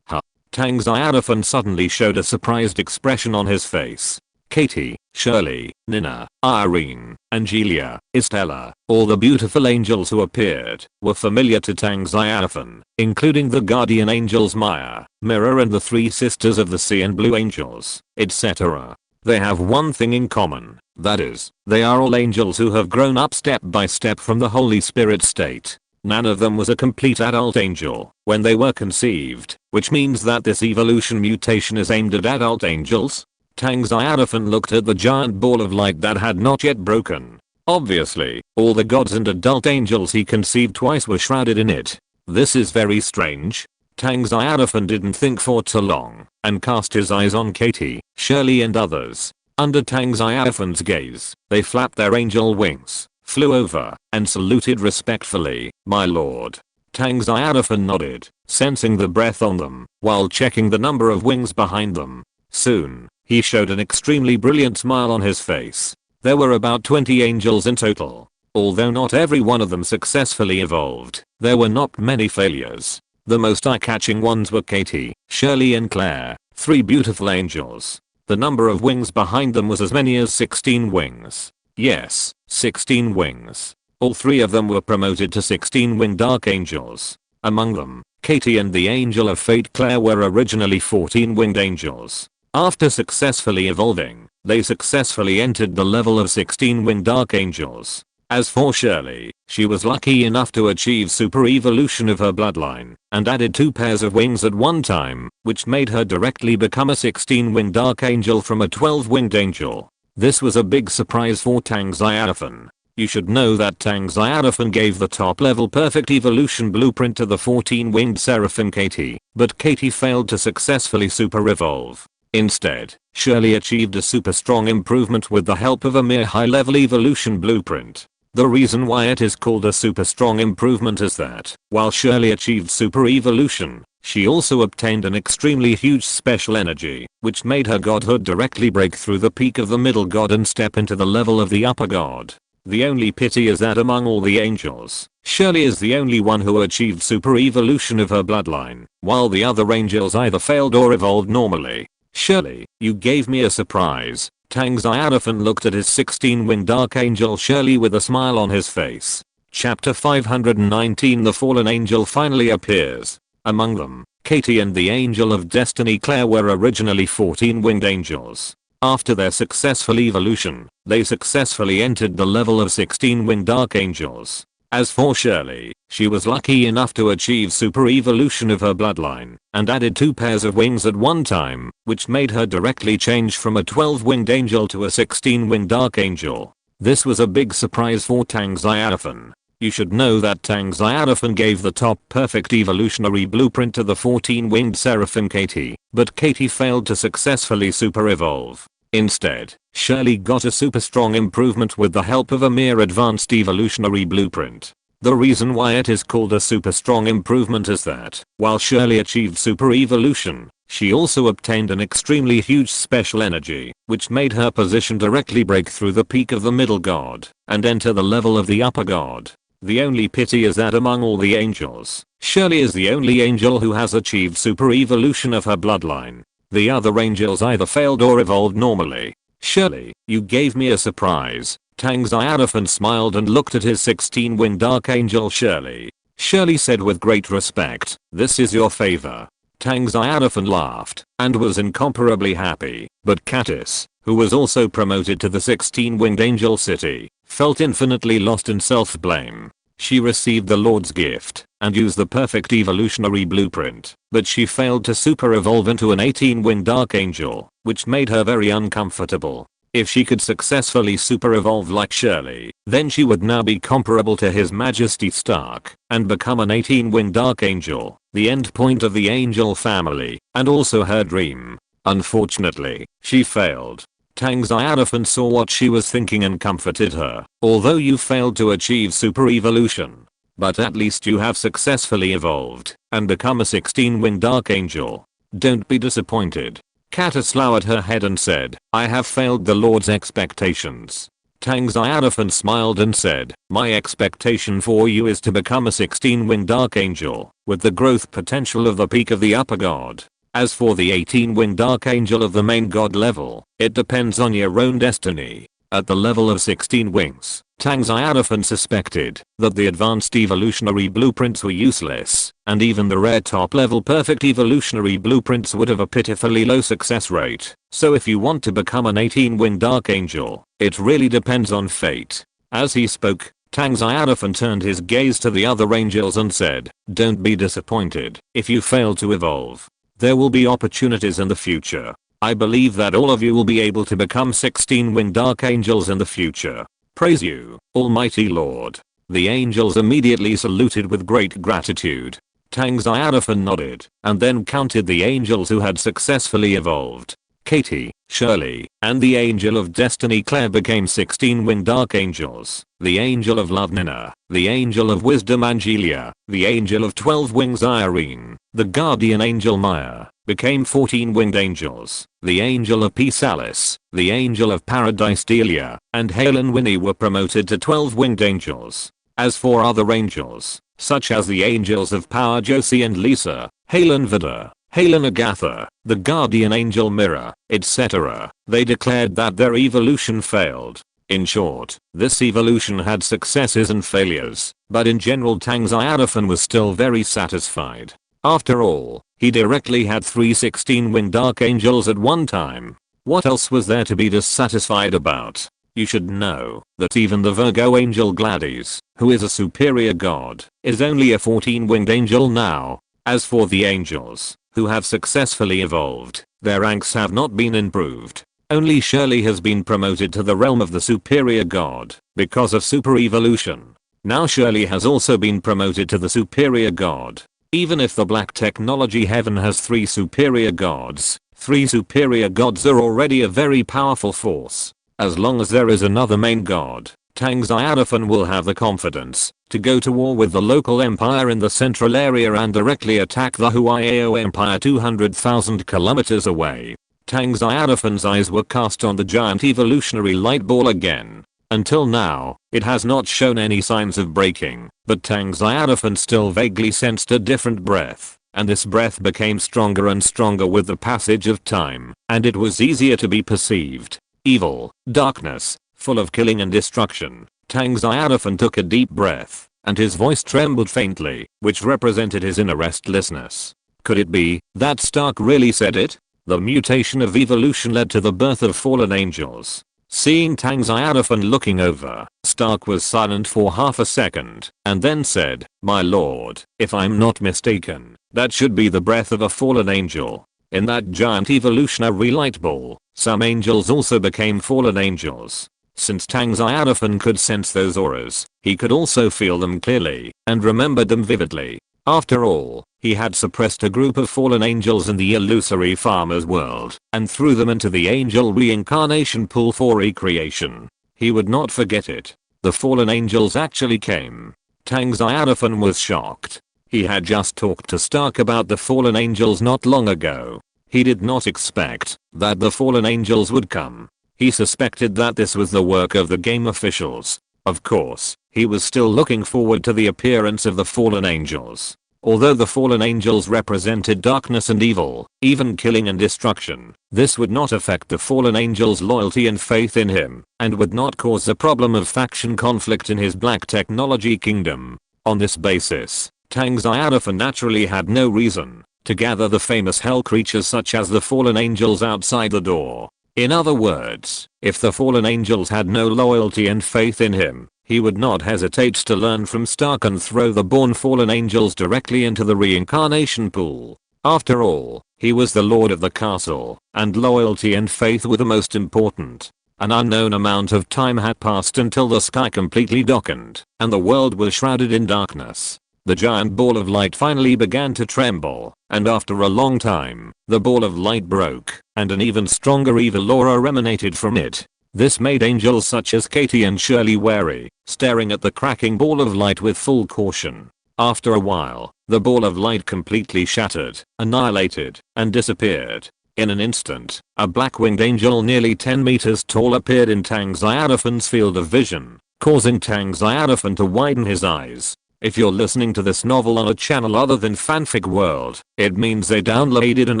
Tang Xiaofan suddenly showed a surprised expression on his face. Katie, Shirley, Nina, Irene, Angelia, Estella, all the beautiful angels who appeared, were familiar to Tang Xiaofan, including the guardian angels Maya, Mirror and the three sisters of the sea and blue angels, etc. They have one thing in common, that is, they are all angels who have grown up step by step from the Holy Spirit state. None of them was a complete adult angel when they were conceived, which means that this evolution mutation is aimed at adult angels. Tang Xiaofan looked at the giant ball of light that had not yet broken. Obviously, all the gods and adult angels he conceived twice were shrouded in it. This is very strange. Tang Xiaofan didn't think for too long, and cast his eyes on Katie, Shirley and others. Under Tang Xiaofan's gaze, they flapped their angel wings, flew over, and saluted respectfully, "My lord." Tang Xiaofan nodded, sensing the breath on them, while checking the number of wings behind them. Soon, he showed an extremely brilliant smile on his face. There were about 20 angels in total. Although not every one of them successfully evolved, there were not many failures. The most eye-catching ones were Katie, Shirley and Claire, 3 beautiful angels. The number of wings behind them was as many as 16 wings. Yes, 16 wings. All 3 of them were promoted to 16-winged archangels. Among them, Katie and the Angel of Fate Claire were originally 14-winged angels. After successfully evolving, they successfully entered the level of 16-winged archangels. As for Shirley, she was lucky enough to achieve super evolution of her bloodline, and added 2 pairs of wings at one time, which made her directly become a 16-winged archangel from a 12-winged angel. This was a big surprise for Tang Xiaofan. You should know that Tang Xiaofan gave the top level perfect evolution blueprint to the 14-winged seraphim Katie, but Katie failed to successfully super evolve. Instead, Shirley achieved a super strong improvement with the help of a mere high-level evolution blueprint. The reason why it is called a super strong improvement is that, while Shirley achieved super evolution, she also obtained an extremely huge special energy, which made her godhood directly break through the peak of the middle god and step into the level of the upper god. The only pity is that among all the angels, Shirley is the only one who achieved super evolution of her bloodline, while the other angels either failed or evolved normally. Shirley, you gave me a surprise. Tang Xiaofan looked at his 16-winged archangel Shirley with a smile on his face. Chapter 519 The Fallen Angel finally appears. Among them, Katie and the Angel of Destiny Claire were originally 14-winged angels. After their successful evolution, they successfully entered the level of 16-winged archangels. As for Shirley, she was lucky enough to achieve super evolution of her bloodline, and added 2 pairs of wings at one time, which made her directly change from a 12-winged angel to a 16-winged archangel. This was a big surprise for Tang Xiaofan. You should know that Tang Xiaofan gave the top perfect evolutionary blueprint to the 14-winged seraphim Katie, but Katie failed to successfully super evolve. Instead, Shirley got a super strong improvement with the help of a mere advanced evolutionary blueprint. The reason why it is called a super strong improvement is that, while Shirley achieved super evolution, she also obtained an extremely huge special energy, which made her position directly break through the peak of the middle god, and enter the level of the upper god. The only pity is that among all the angels, Shirley is the only angel who has achieved super evolution of her bloodline. The other angels either failed or evolved normally. Shirley, you gave me a surprise. Tang Xiaofan smiled and looked at his 16-winged archangel Shirley. Shirley said with great respect, "This is your favor." Tang Xiaofan laughed, and was incomparably happy, but Katniss, who was also promoted to the 16-winged angel city, felt infinitely lost in self-blame. She received the Lord's gift, and used the perfect evolutionary blueprint, but she failed to super evolve into an 18-winged archangel, which made her very uncomfortable. If she could successfully super evolve like Shirley, then she would now be comparable to His Majesty Stark, and become an 18-winged archangel, the end point of the angel family, and also her dream. Unfortunately, she failed. Tang Xiaofan saw what she was thinking and comforted her. Although you failed to achieve super evolution, but at least you have successfully evolved and become a 16-winged archangel. Don't be disappointed. Kata slowered her head and said, I have failed the Lord's expectations. Tang Xiaofan smiled and said, my expectation for you is to become a 16-winged archangel with the growth potential of the peak of the upper god. As for the 18-winged archangel of the main god level, it depends on your own destiny. At the level of 16 wings, Tang Xiaofan suspected that the advanced evolutionary blueprints were useless, and even the rare top-level perfect evolutionary blueprints would have a pitifully low success rate. So if you want to become an 18-winged archangel, it really depends on fate. As he spoke, Tang Xiaofan turned his gaze to the other angels and said, don't be disappointed if you fail to evolve. There will be opportunities in the future. I believe that all of you will be able to become 16-winged archangels in the future. Praise you, Almighty Lord. The angels immediately saluted with great gratitude. Tang Xiaofan nodded and then counted the angels who had successfully evolved. Katie, Shirley, and the Angel of Destiny Claire became 16-winged archangels. The Angel of Love Nina, the Angel of Wisdom Angelia, the Angel of 12 Wings Irene, the Guardian Angel Maya, became 14-winged angels. The Angel of Peace Alice, the Angel of Paradise Delia, and Halen Winnie were promoted to 12-winged angels. As for other angels, such as the Angels of Power Josie and Lisa, Halen Vida, Halen Agatha, the Guardian Angel Mirror, etc., they declared that their evolution failed. In short, this evolution had successes and failures, but in general Tang Xiaofan was still very satisfied. After all, he directly had 3 16-winged archangels at one time. What else was there to be dissatisfied about? You should know that even the Virgo angel Gladys, who is a superior god, is only a 14-winged angel now. As for the angels who have successfully evolved, their ranks have not been improved. Only Shirley has been promoted to the realm of the superior god because of super evolution. Now Shirley has also been promoted to the superior god. Even if the black technology heaven has 3 superior gods, 3 superior gods are already a very powerful force. As long as there is another main god, Tang Xiaofan will have the confidence to go to war with the local empire in the central area and directly attack the Huayao Empire 200,000 kilometers away. Tang Xiaofan's eyes were cast on the giant evolutionary light ball again. Until now, it has not shown any signs of breaking, but Tang Xiaofan still vaguely sensed a different breath, and this breath became stronger and stronger with the passage of time, and it was easier to be perceived. Evil, darkness, full of killing and destruction. Tang Xiaofan took a deep breath, and his voice trembled faintly, which represented his inner restlessness. Could it be that Stark really said it? The mutation of evolution led to the birth of fallen angels. Seeing Tang Xiaofan looking over, Stark was silent for half a second, and then said, my lord, if I'm not mistaken, that should be the breath of a fallen angel. In that giant evolutionary light ball, some angels also became fallen angels. Since Tang Xiaofan could sense those auras, he could also feel them clearly, and remembered them vividly. After all, he had suppressed a group of fallen angels in the illusory farmer's world, and threw them into the angel reincarnation pool for recreation. He would not forget it. The fallen angels actually came. Tang Xiaofan was shocked. He had just talked to Stark about the fallen angels not long ago. He did not expect that the fallen angels would come. He suspected that this was the work of the game officials. Of course, he was still looking forward to the appearance of the fallen angels. Although the fallen angels represented darkness and evil, even killing and destruction, this would not affect the fallen angels' loyalty and faith in him, and would not cause a problem of faction conflict in his black technology kingdom. On this basis, Tang Xiaofan naturally had no reason to gather the famous hell creatures such as the fallen angels outside the door. In other words, if the fallen angels had no loyalty and faith in him, he would not hesitate to learn from Stark and throw the born fallen angels directly into the reincarnation pool. After all, he was the lord of the castle, and loyalty and faith were the most important. An unknown amount of time had passed until the sky completely darkened, and the world was shrouded in darkness. The giant ball of light finally began to tremble, and after a long time, the ball of light broke, and an even stronger evil aura emanated from it. This made angels such as Katie and Shirley wary, staring at the cracking ball of light with full caution. After a while, the ball of light completely shattered, annihilated, and disappeared. In an instant, a black-winged angel nearly 10 meters tall appeared in Tang Xiaofan's field of vision, causing Tang Xiaofan to widen his eyes. If you're listening to this novel on a channel other than Fanfic World, it means they downloaded and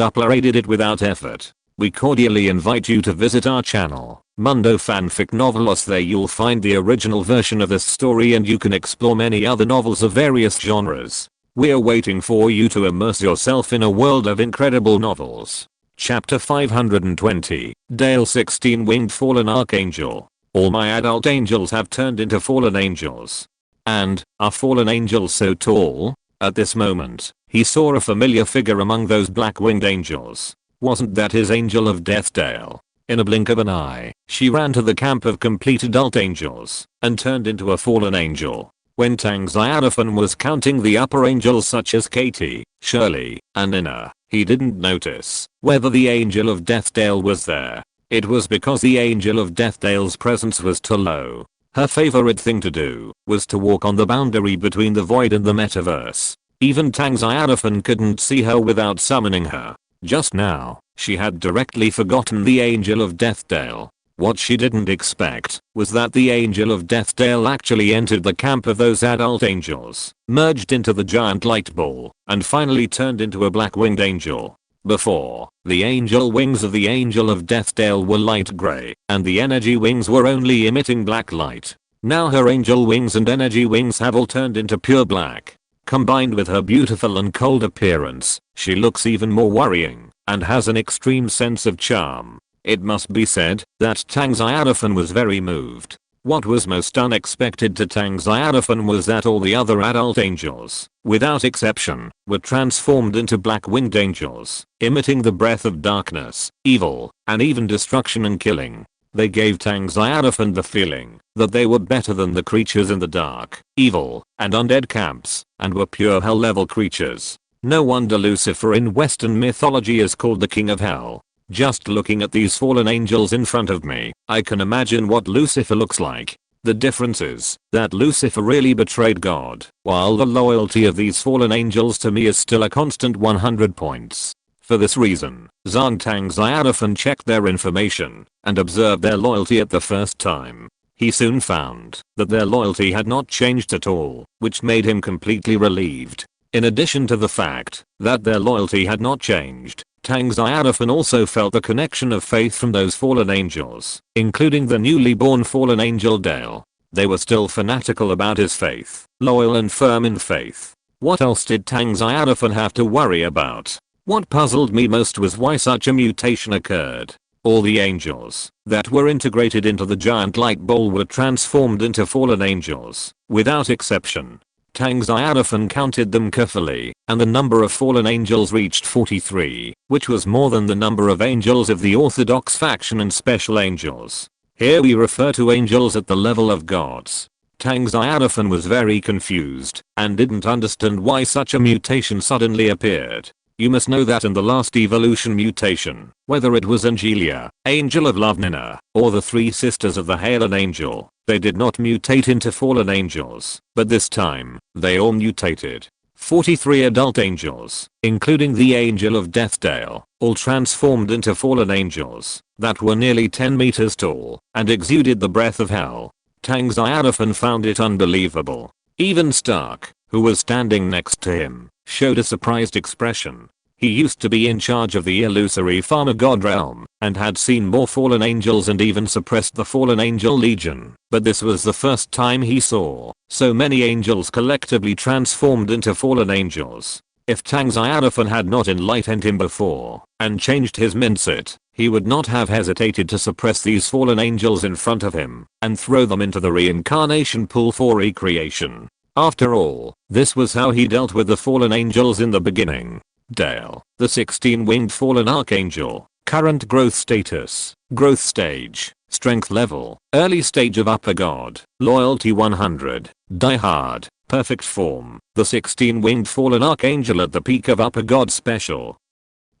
uploaded it without effort. We cordially invite you to visit our channel, Mundo Fanfic Novelos. There you'll find the original version of this story and you can explore many other novels of various genres. We're waiting for you to immerse yourself in a world of incredible novels. Chapter 520, Dale 16-Winged Fallen Archangel. All my adult angels have turned into fallen angels. And, are fallen angels so tall? At this moment, he saw a familiar figure among those black-winged angels. Wasn't that his angel of death, Dale? In a blink of an eye, she ran to the camp of complete adult angels, and turned into a fallen angel. When Tang Xiaofan was counting the upper angels such as Katie, Shirley, and Nina, he didn't notice whether the angel of death Dale was there. It was because the angel of death Dale's presence was too low. Her favorite thing to do was to walk on the boundary between the void and the metaverse. Even Tang Xiaofan couldn't see her without summoning her. Just now, she had directly forgotten the angel of death Dale. What she didn't expect was that the angel of death Dale actually entered the camp of those adult angels, merged into the giant light ball, and finally turned into a black-winged angel. Before, the angel wings of the angel of death Dale were light gray, and the energy wings were only emitting black light. Now her angel wings and energy wings have all turned into pure black. Combined with her beautiful and cold appearance, she looks even more worrying, and has an extreme sense of charm. It must be said that Tang Xiaofan was very moved. What was most unexpected to Tang Xiaofan was that all the other adult angels, without exception, were transformed into black-winged angels, emitting the breath of darkness, evil, and even destruction and killing. They gave Tang Xiaofan the feeling that they were better than the creatures in the dark, evil, and undead camps, and were pure hell-level creatures. No wonder Lucifer in Western mythology is called the King of Hell. Just looking at these fallen angels in front of me, I can imagine what Lucifer looks like. The difference is that Lucifer really betrayed God, while the loyalty of these fallen angels to me is still a constant 100 points. For this reason, Tang Xiaofan checked their information and observed their loyalty at the first time. He soon found that their loyalty had not changed at all, which made him completely relieved. In addition to the fact that their loyalty had not changed, Tang Xiaofan also felt the connection of faith from those fallen angels, including the newly born fallen angel Dale. They were still fanatical about his faith, loyal and firm in faith. What else did Tang Xiaofan have to worry about? What puzzled me most was why such a mutation occurred. All the angels that were integrated into the giant light ball were transformed into fallen angels, without exception. Tang Xiaofan counted them carefully, and the number of fallen angels reached 43, which was more than the number of angels of the Orthodox faction and special angels. Here we refer to angels at the level of gods. Tang Xiaofan was very confused, and didn't understand why such a mutation suddenly appeared. You must know that in the last evolution mutation, whether it was Angelia, Angel of Love Nina, or the three sisters of the Halen Angel, they did not mutate into fallen angels, but this time, they all mutated. 43 adult angels, including the Angel of Death Dale, all transformed into fallen angels that were nearly 10 meters tall and exuded the breath of hell. Tang Xiaofan found it unbelievable. Even Stark, who was standing next to him, showed a surprised expression. He used to be in charge of the illusory Farmer God realm, and had seen more fallen angels and even suppressed the fallen angel legion, but this was the first time he saw so many angels collectively transformed into fallen angels. If Tang Xiaofan had not enlightened him before, and changed his mindset, he would not have hesitated to suppress these fallen angels in front of him, and throw them into the reincarnation pool for recreation. After all, this was how he dealt with the fallen angels in the beginning. Dale, the 16-winged fallen archangel. Current growth status, growth stage, strength level, early stage of upper god, loyalty 100, die hard, perfect form, the 16-winged fallen archangel at the peak of upper god special.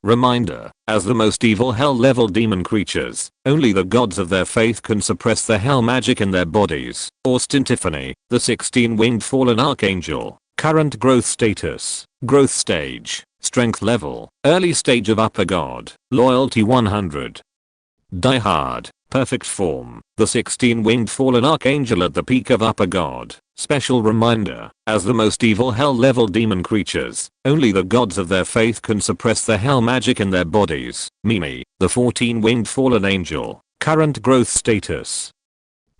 Reminder, as the most evil hell-level demon creatures, only the gods of their faith can suppress the hell magic in their bodies. Austin Tiffany, the 16-winged fallen archangel. Current growth status. Growth stage. Strength level. Early stage of upper god. Loyalty 100. Die Hard. Perfect form. The 16-winged fallen archangel at the peak of upper god. Special reminder, as the most evil hell-level demon creatures, only the gods of their faith can suppress the hell magic in their bodies. Mimi, the 14-winged fallen angel. Current growth status.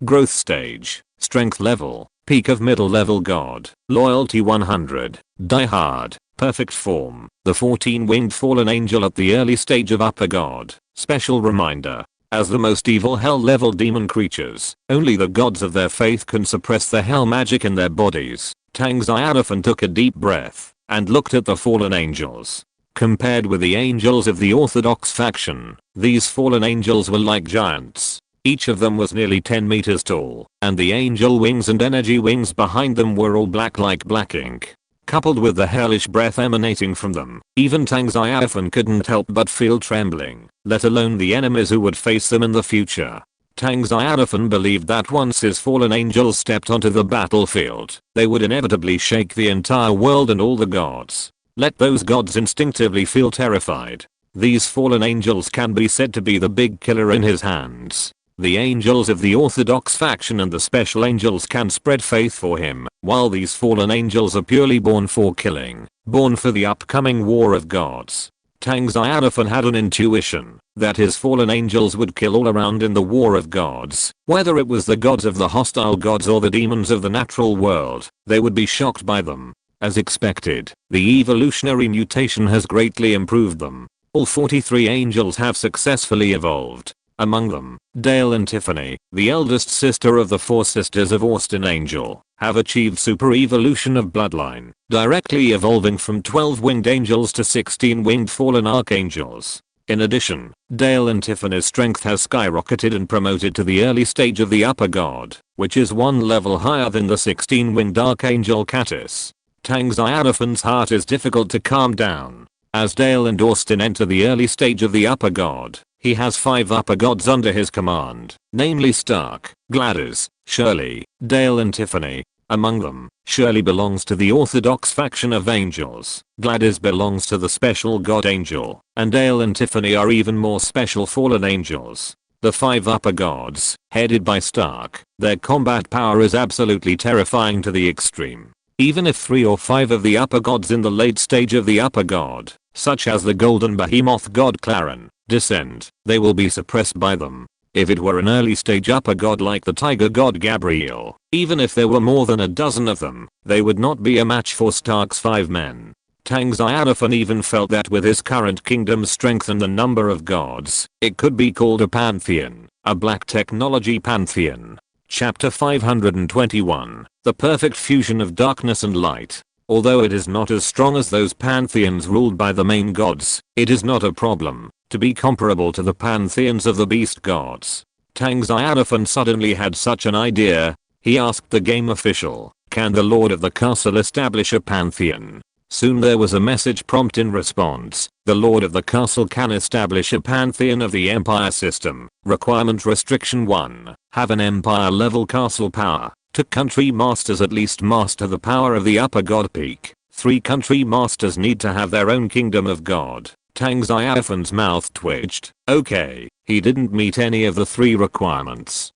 Growth stage. Strength level. Peak of middle level god. Loyalty 100. Die Hard. Perfect form. The 14-winged fallen angel at the early stage of upper god. Special reminder, as the most evil hell-level demon creatures, only the gods of their faith can suppress the hell magic in their bodies. Tang Xiaofan took a deep breath and looked at the fallen angels. Compared with the angels of the orthodox faction, these fallen angels were like giants. Each of them was nearly 10 meters tall, and the angel wings and energy wings behind them were all black like black ink. Coupled with the hellish breath emanating from them, even Tang Xiaofan couldn't help but feel trembling, let alone the enemies who would face them in the future. Tang Xiaofan believed that once his fallen angels stepped onto the battlefield, they would inevitably shake the entire world and all the gods. Let those gods instinctively feel terrified. These fallen angels can be said to be the big killer in his hands. The angels of the orthodox faction and the special angels can spread faith for him, while these fallen angels are purely born for killing, born for the upcoming war of gods. Tang Xiaofan had an intuition that his fallen angels would kill all around in the war of gods, whether it was the gods of the hostile gods or the demons of the natural world, they would be shocked by them. As expected, the evolutionary mutation has greatly improved them. All 43 angels have successfully evolved. Among them, Dale and Tiffany, the eldest sister of the 4 sisters of Austin Angel, have achieved super evolution of bloodline, directly evolving from 12-winged angels to 16-winged fallen archangels. In addition, Dale and Tiffany's strength has skyrocketed and promoted to the early stage of the upper god, which is 1 level higher than the 16-winged archangel Catus. Tang Xiaofan's heart is difficult to calm down. As Dale and Austin enter the early stage of the upper god, he has 5 upper gods under his command, namely Stark, Gladys, Shirley, Dale and Tiffany. Among them, Shirley belongs to the orthodox faction of angels, Gladys belongs to the special god angel, and Dale and Tiffany are even more special fallen angels. The 5 upper gods, headed by Stark, their combat power is absolutely terrifying to the extreme. Even if 3 or 5 of the upper gods in the late stage of the upper god, such as the golden behemoth god Clarin, descend, they will be suppressed by them. If it were an early stage upper god like the tiger god Gabriel, even if there were more than a dozen of them, they would not be a match for Stark's 5 men. Tang Xiaofan even felt that with his current kingdom's strength and the number of gods, it could be called a pantheon, a black technology pantheon. Chapter 521, The Perfect Fusion of Darkness and Light. Although it is not as strong as those pantheons ruled by the main gods, it is not a problem to be comparable to the pantheons of the beast gods. Tang Xiaofan suddenly had such an idea. He asked the game official, can the lord of the castle establish a pantheon? Soon there was a message prompt in response. The lord of the castle can establish a pantheon of the empire system. Requirement restriction 1. Have an empire level castle power. 2 country masters at least master the power of the upper god peak. 3 country masters need to have their own kingdom of god. Tang Xiaofan's mouth twitched. Okay, he didn't meet any of the 3 requirements.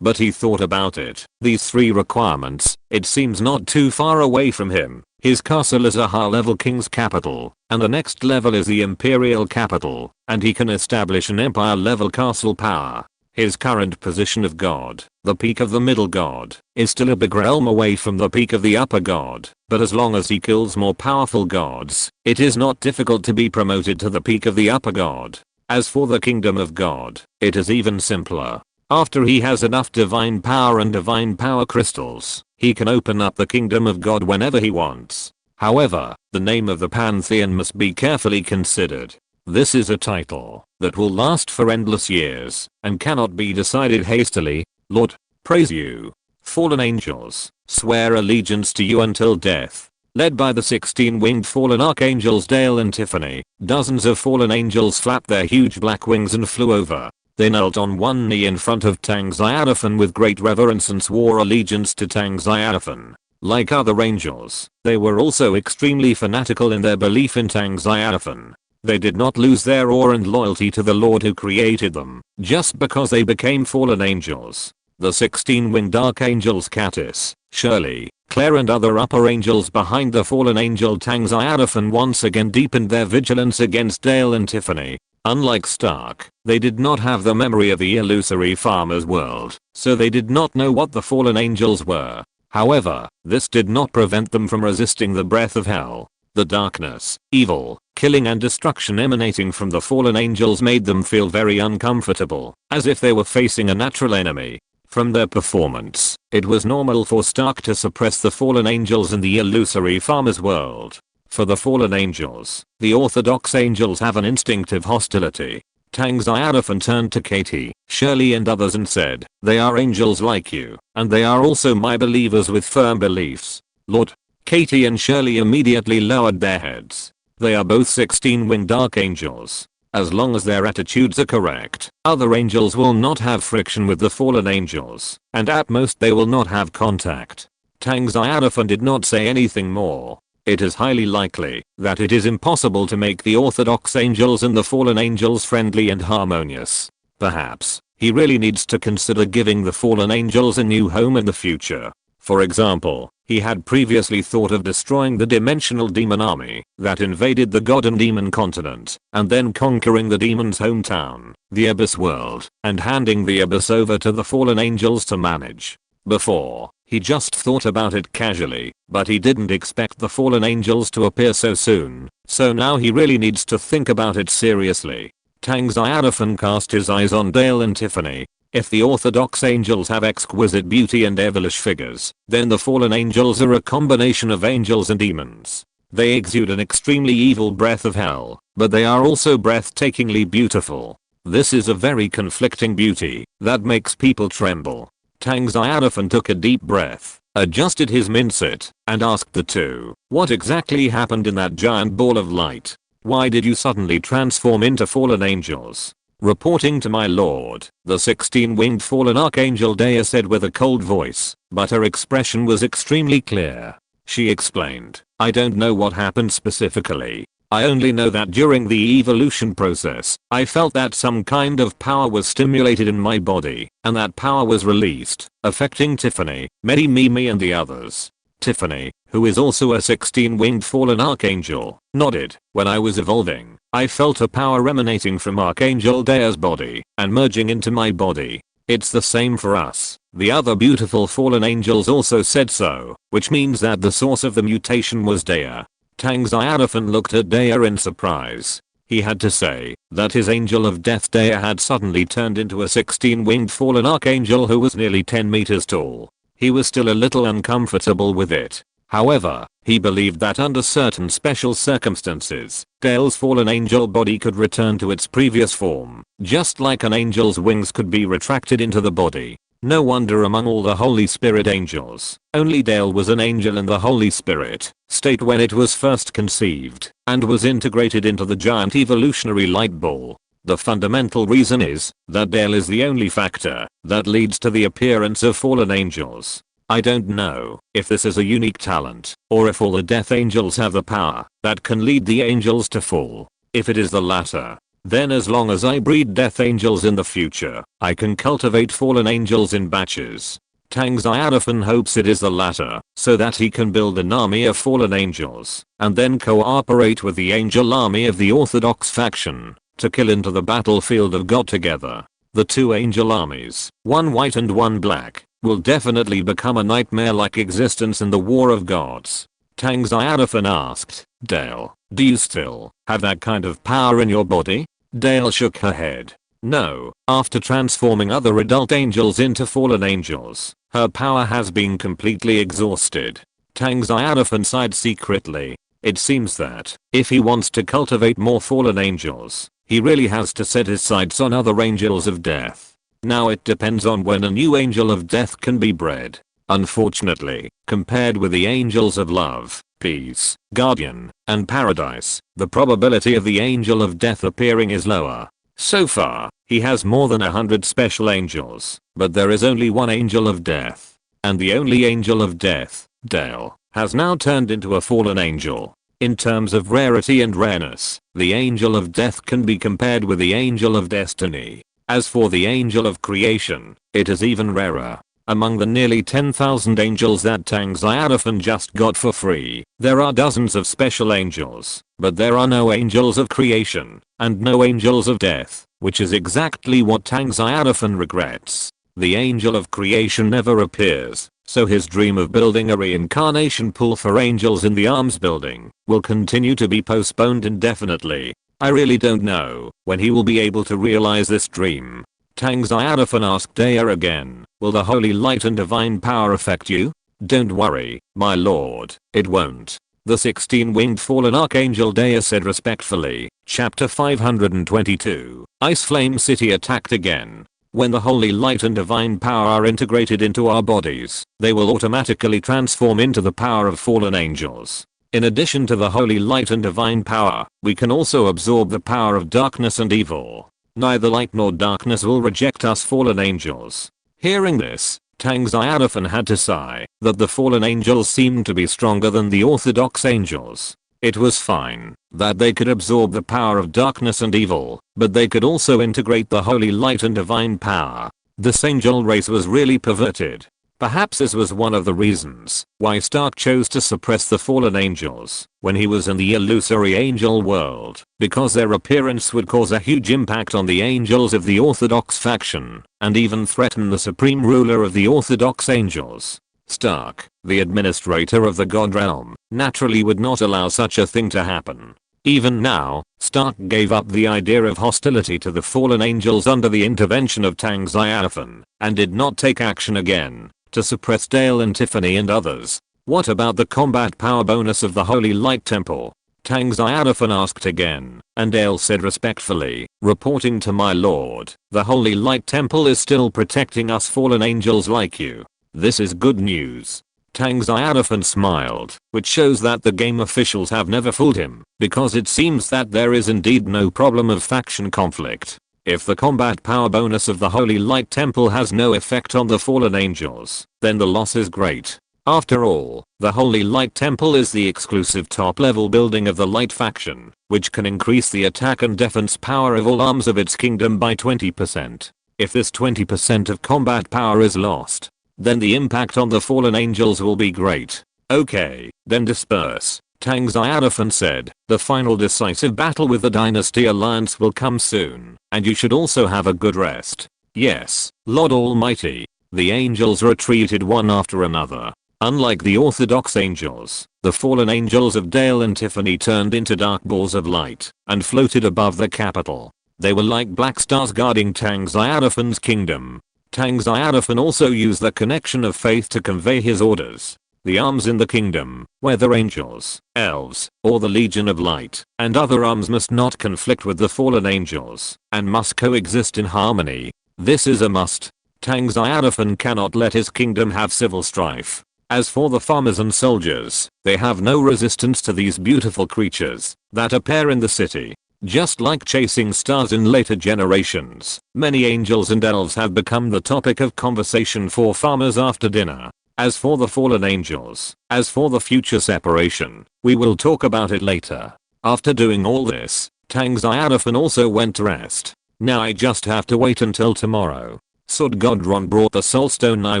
But he thought about it. These 3 requirements, it seems not too far away from him. His castle is a high-level king's capital, and the next level is the imperial capital, and he can establish an empire-level castle power. His current position of god, the peak of the middle god, is still a big realm away from the peak of the upper god, but as long as he kills more powerful gods, it is not difficult to be promoted to the peak of the upper god. As for the kingdom of god, it is even simpler. After he has enough divine power and divine power crystals, he can open up the kingdom of god whenever he wants. However, the name of the pantheon must be carefully considered. This is a title that will last for endless years and cannot be decided hastily. Lord, praise you. Fallen angels, swear allegiance to you until death. Led by the 16 winged fallen archangels Dale and Tiffany, dozens of fallen angels flapped their huge black wings and flew over. They knelt on one knee in front of Tang Xiaofan with great reverence and swore allegiance to Tang Xiaofan. Like other angels, they were also extremely fanatical in their belief in Tang Xiaofan. They did not lose their awe and loyalty to the Lord who created them, just because they became fallen angels. The 16 winged archangels Katis, Shirley, Claire and other upper angels behind the fallen angel Tang Xiaofan once again deepened their vigilance against Dale and Tiffany. Unlike Stark, they did not have the memory of the illusory farmer's world, so they did not know what the fallen angels were. However, this did not prevent them from resisting the breath of hell. The darkness, evil, killing and destruction emanating from the fallen angels made them feel very uncomfortable, as if they were facing a natural enemy. From their performance, it was normal for Stark to suppress the fallen angels in the illusory farmer's world. For the fallen angels, the orthodox angels have an instinctive hostility. Tang Xiaofan turned to Katie, Shirley and others and said, "They are angels like you, and they are also my believers with firm beliefs, Lord." Katie and Shirley immediately lowered their heads. They are both 16 winged archangels. As long as their attitudes are correct, other angels will not have friction with the fallen angels, and at most they will not have contact. Tang Xiaofan did not say anything more. It is highly likely that it is impossible to make the orthodox angels and the fallen angels friendly and harmonious. Perhaps, he really needs to consider giving the fallen angels a new home in the future. For example, he had previously thought of destroying the dimensional demon army that invaded the god and demon continent, and then conquering the demon's hometown, the Abyss world, and handing the Abyss over to the fallen angels to manage. Before, he just thought about it casually, but he didn't expect the fallen angels to appear so soon, so now he really needs to think about it seriously. Tang Xiaofan cast his eyes on Dale and Tiffany. If the orthodox angels have exquisite beauty and devilish figures, then the fallen angels are a combination of angels and demons. They exude an extremely evil breath of hell, but they are also breathtakingly beautiful. This is a very conflicting beauty that makes people tremble. Tang Xiaofan took a deep breath, adjusted his mindset, and asked the two, "What exactly happened in that giant ball of light? Why did you suddenly transform into fallen angels?" "Reporting to my lord," the 16-winged fallen archangel Dea said with a cold voice, but her expression was extremely clear. She explained, "I don't know what happened specifically. I only know that during the evolution process, I felt that some kind of power was stimulated in my body, and that power was released, affecting Tiffany, Mimi and the others." Tiffany, who is also a 16-winged fallen archangel, nodded. "When I was evolving, I felt a power emanating from Archangel Dea's body and merging into my body. It's the same for us." The other beautiful fallen angels also said so, which means that the source of the mutation was Dea. Tang Xiaofan looked at Dea in surprise. He had to say that his angel of death Dea had suddenly turned into a 16-winged fallen archangel who was nearly 10 meters tall. He was still a little uncomfortable with it. However, he believed that under certain special circumstances, Dale's fallen angel body could return to its previous form, just like an angel's wings could be retracted into the body. No wonder among all the Holy Spirit angels, only Dale was an angel in the Holy Spirit state when it was first conceived, and was integrated into the giant evolutionary light ball. The fundamental reason is that Dale is the only factor that leads to the appearance of fallen angels. I don't know if this is a unique talent, or if all the death angels have the power that can lead the angels to fall. If it is the latter, then as long as I breed death angels in the future, I can cultivate fallen angels in batches. Tang Xiaofan hopes it is the latter, so that he can build an army of fallen angels, and then cooperate with the angel army of the orthodox faction to kill into the battlefield of God together. The two angel armies, one white and one black, will definitely become a nightmare-like existence in the War of Gods. Tang Xiaofan asked, "Dale, do you still have that kind of power in your body?" Dale shook her head. No, after transforming other adult angels into fallen angels, her power has been completely exhausted. Tang Xiaofan sighed secretly. It seems that, if he wants to cultivate more fallen angels, he really has to set his sights on other angels of death. Now it depends on when a new angel of death can be bred. Unfortunately, compared with the angels of love, peace, guardian, and paradise, the probability of the angel of death appearing is lower. So far, he has more than 100 special angels, but there is only one angel of death. And the only angel of death, Dale, has now turned into a fallen angel. In terms of rarity and rareness, the angel of death can be compared with the angel of destiny. As for the angel of creation, it is even rarer. Among the nearly 10,000 angels that Tang Xiaofan just got for free, there are dozens of special angels, but there are no angels of creation, and no angels of death, which is exactly what Tang Xiaofan regrets. The angel of creation never appears, so his dream of building a reincarnation pool for angels in the arms building will continue to be postponed indefinitely. I really don't know when he will be able to realize this dream. Tang Xiaofan asked Daya again, will the holy light and divine power affect you? Don't worry, my lord, it won't. The 16-winged fallen archangel Daya said respectfully. Chapter 522, Ice Flame City attacked again. When the holy light and divine power are integrated into our bodies, they will automatically transform into the power of fallen angels. In addition to the holy light and divine power, we can also absorb the power of darkness and evil. Neither light nor darkness will reject us fallen angels. Hearing this, Tang Xiaofan had to sigh that the fallen angels seemed to be stronger than the orthodox angels. It was fine that they could absorb the power of darkness and evil, but they could also integrate the holy light and divine power. This angel race was really perverted. Perhaps this was one of the reasons why Stark chose to suppress the fallen angels when he was in the illusory angel world, because their appearance would cause a huge impact on the angels of the Orthodox faction, and even threaten the supreme ruler of the Orthodox angels. Stark, the administrator of the God Realm, naturally would not allow such a thing to happen. Even now, Stark gave up the idea of hostility to the fallen angels under the intervention of Tang Xiaofan, and did not take action again to suppress Dale and Tiffany and others. What about the combat power bonus of the Holy Light Temple? Tang Xiaofan asked again, and Dale said respectfully, reporting to my lord, the Holy Light Temple is still protecting us fallen angels like you. This is good news. Tang Xiaofan smiled, which shows that the game officials have never fooled him, because it seems that there is indeed no problem of faction conflict. If the combat power bonus of the Holy Light Temple has no effect on the fallen angels, then the loss is great. After all, the Holy Light Temple is the exclusive top-level building of the Light faction, which can increase the attack and defense power of all arms of its kingdom by 20%. If this 20% of combat power is lost, then the impact on the fallen angels will be great. Okay, then disperse. Tang Xiaofan said, the final decisive battle with the Dynasty Alliance will come soon, and you should also have a good rest. Yes, Lord Almighty. The angels retreated one after another. Unlike the orthodox angels, the fallen angels of Dale and Tiffany turned into dark balls of light and floated above the capital. They were like black stars guarding Tang Xiaofan's kingdom. Tang Xiaofan also used the connection of faith to convey his orders. The arms in the kingdom, whether angels, elves, or the Legion of Light, and other arms must not conflict with the fallen angels, and must coexist in harmony. This is a must. Tang Xiaofan cannot let his kingdom have civil strife. As for the farmers and soldiers, they have no resistance to these beautiful creatures that appear in the city. Just like chasing stars in later generations, many angels and elves have become the topic of conversation for farmers after dinner. As for the fallen angels, as for the future separation, we will talk about it later. After doing all this, Tang Xiaofan also went to rest. Now I just have to wait until tomorrow. Sword God Ron brought the soul stone I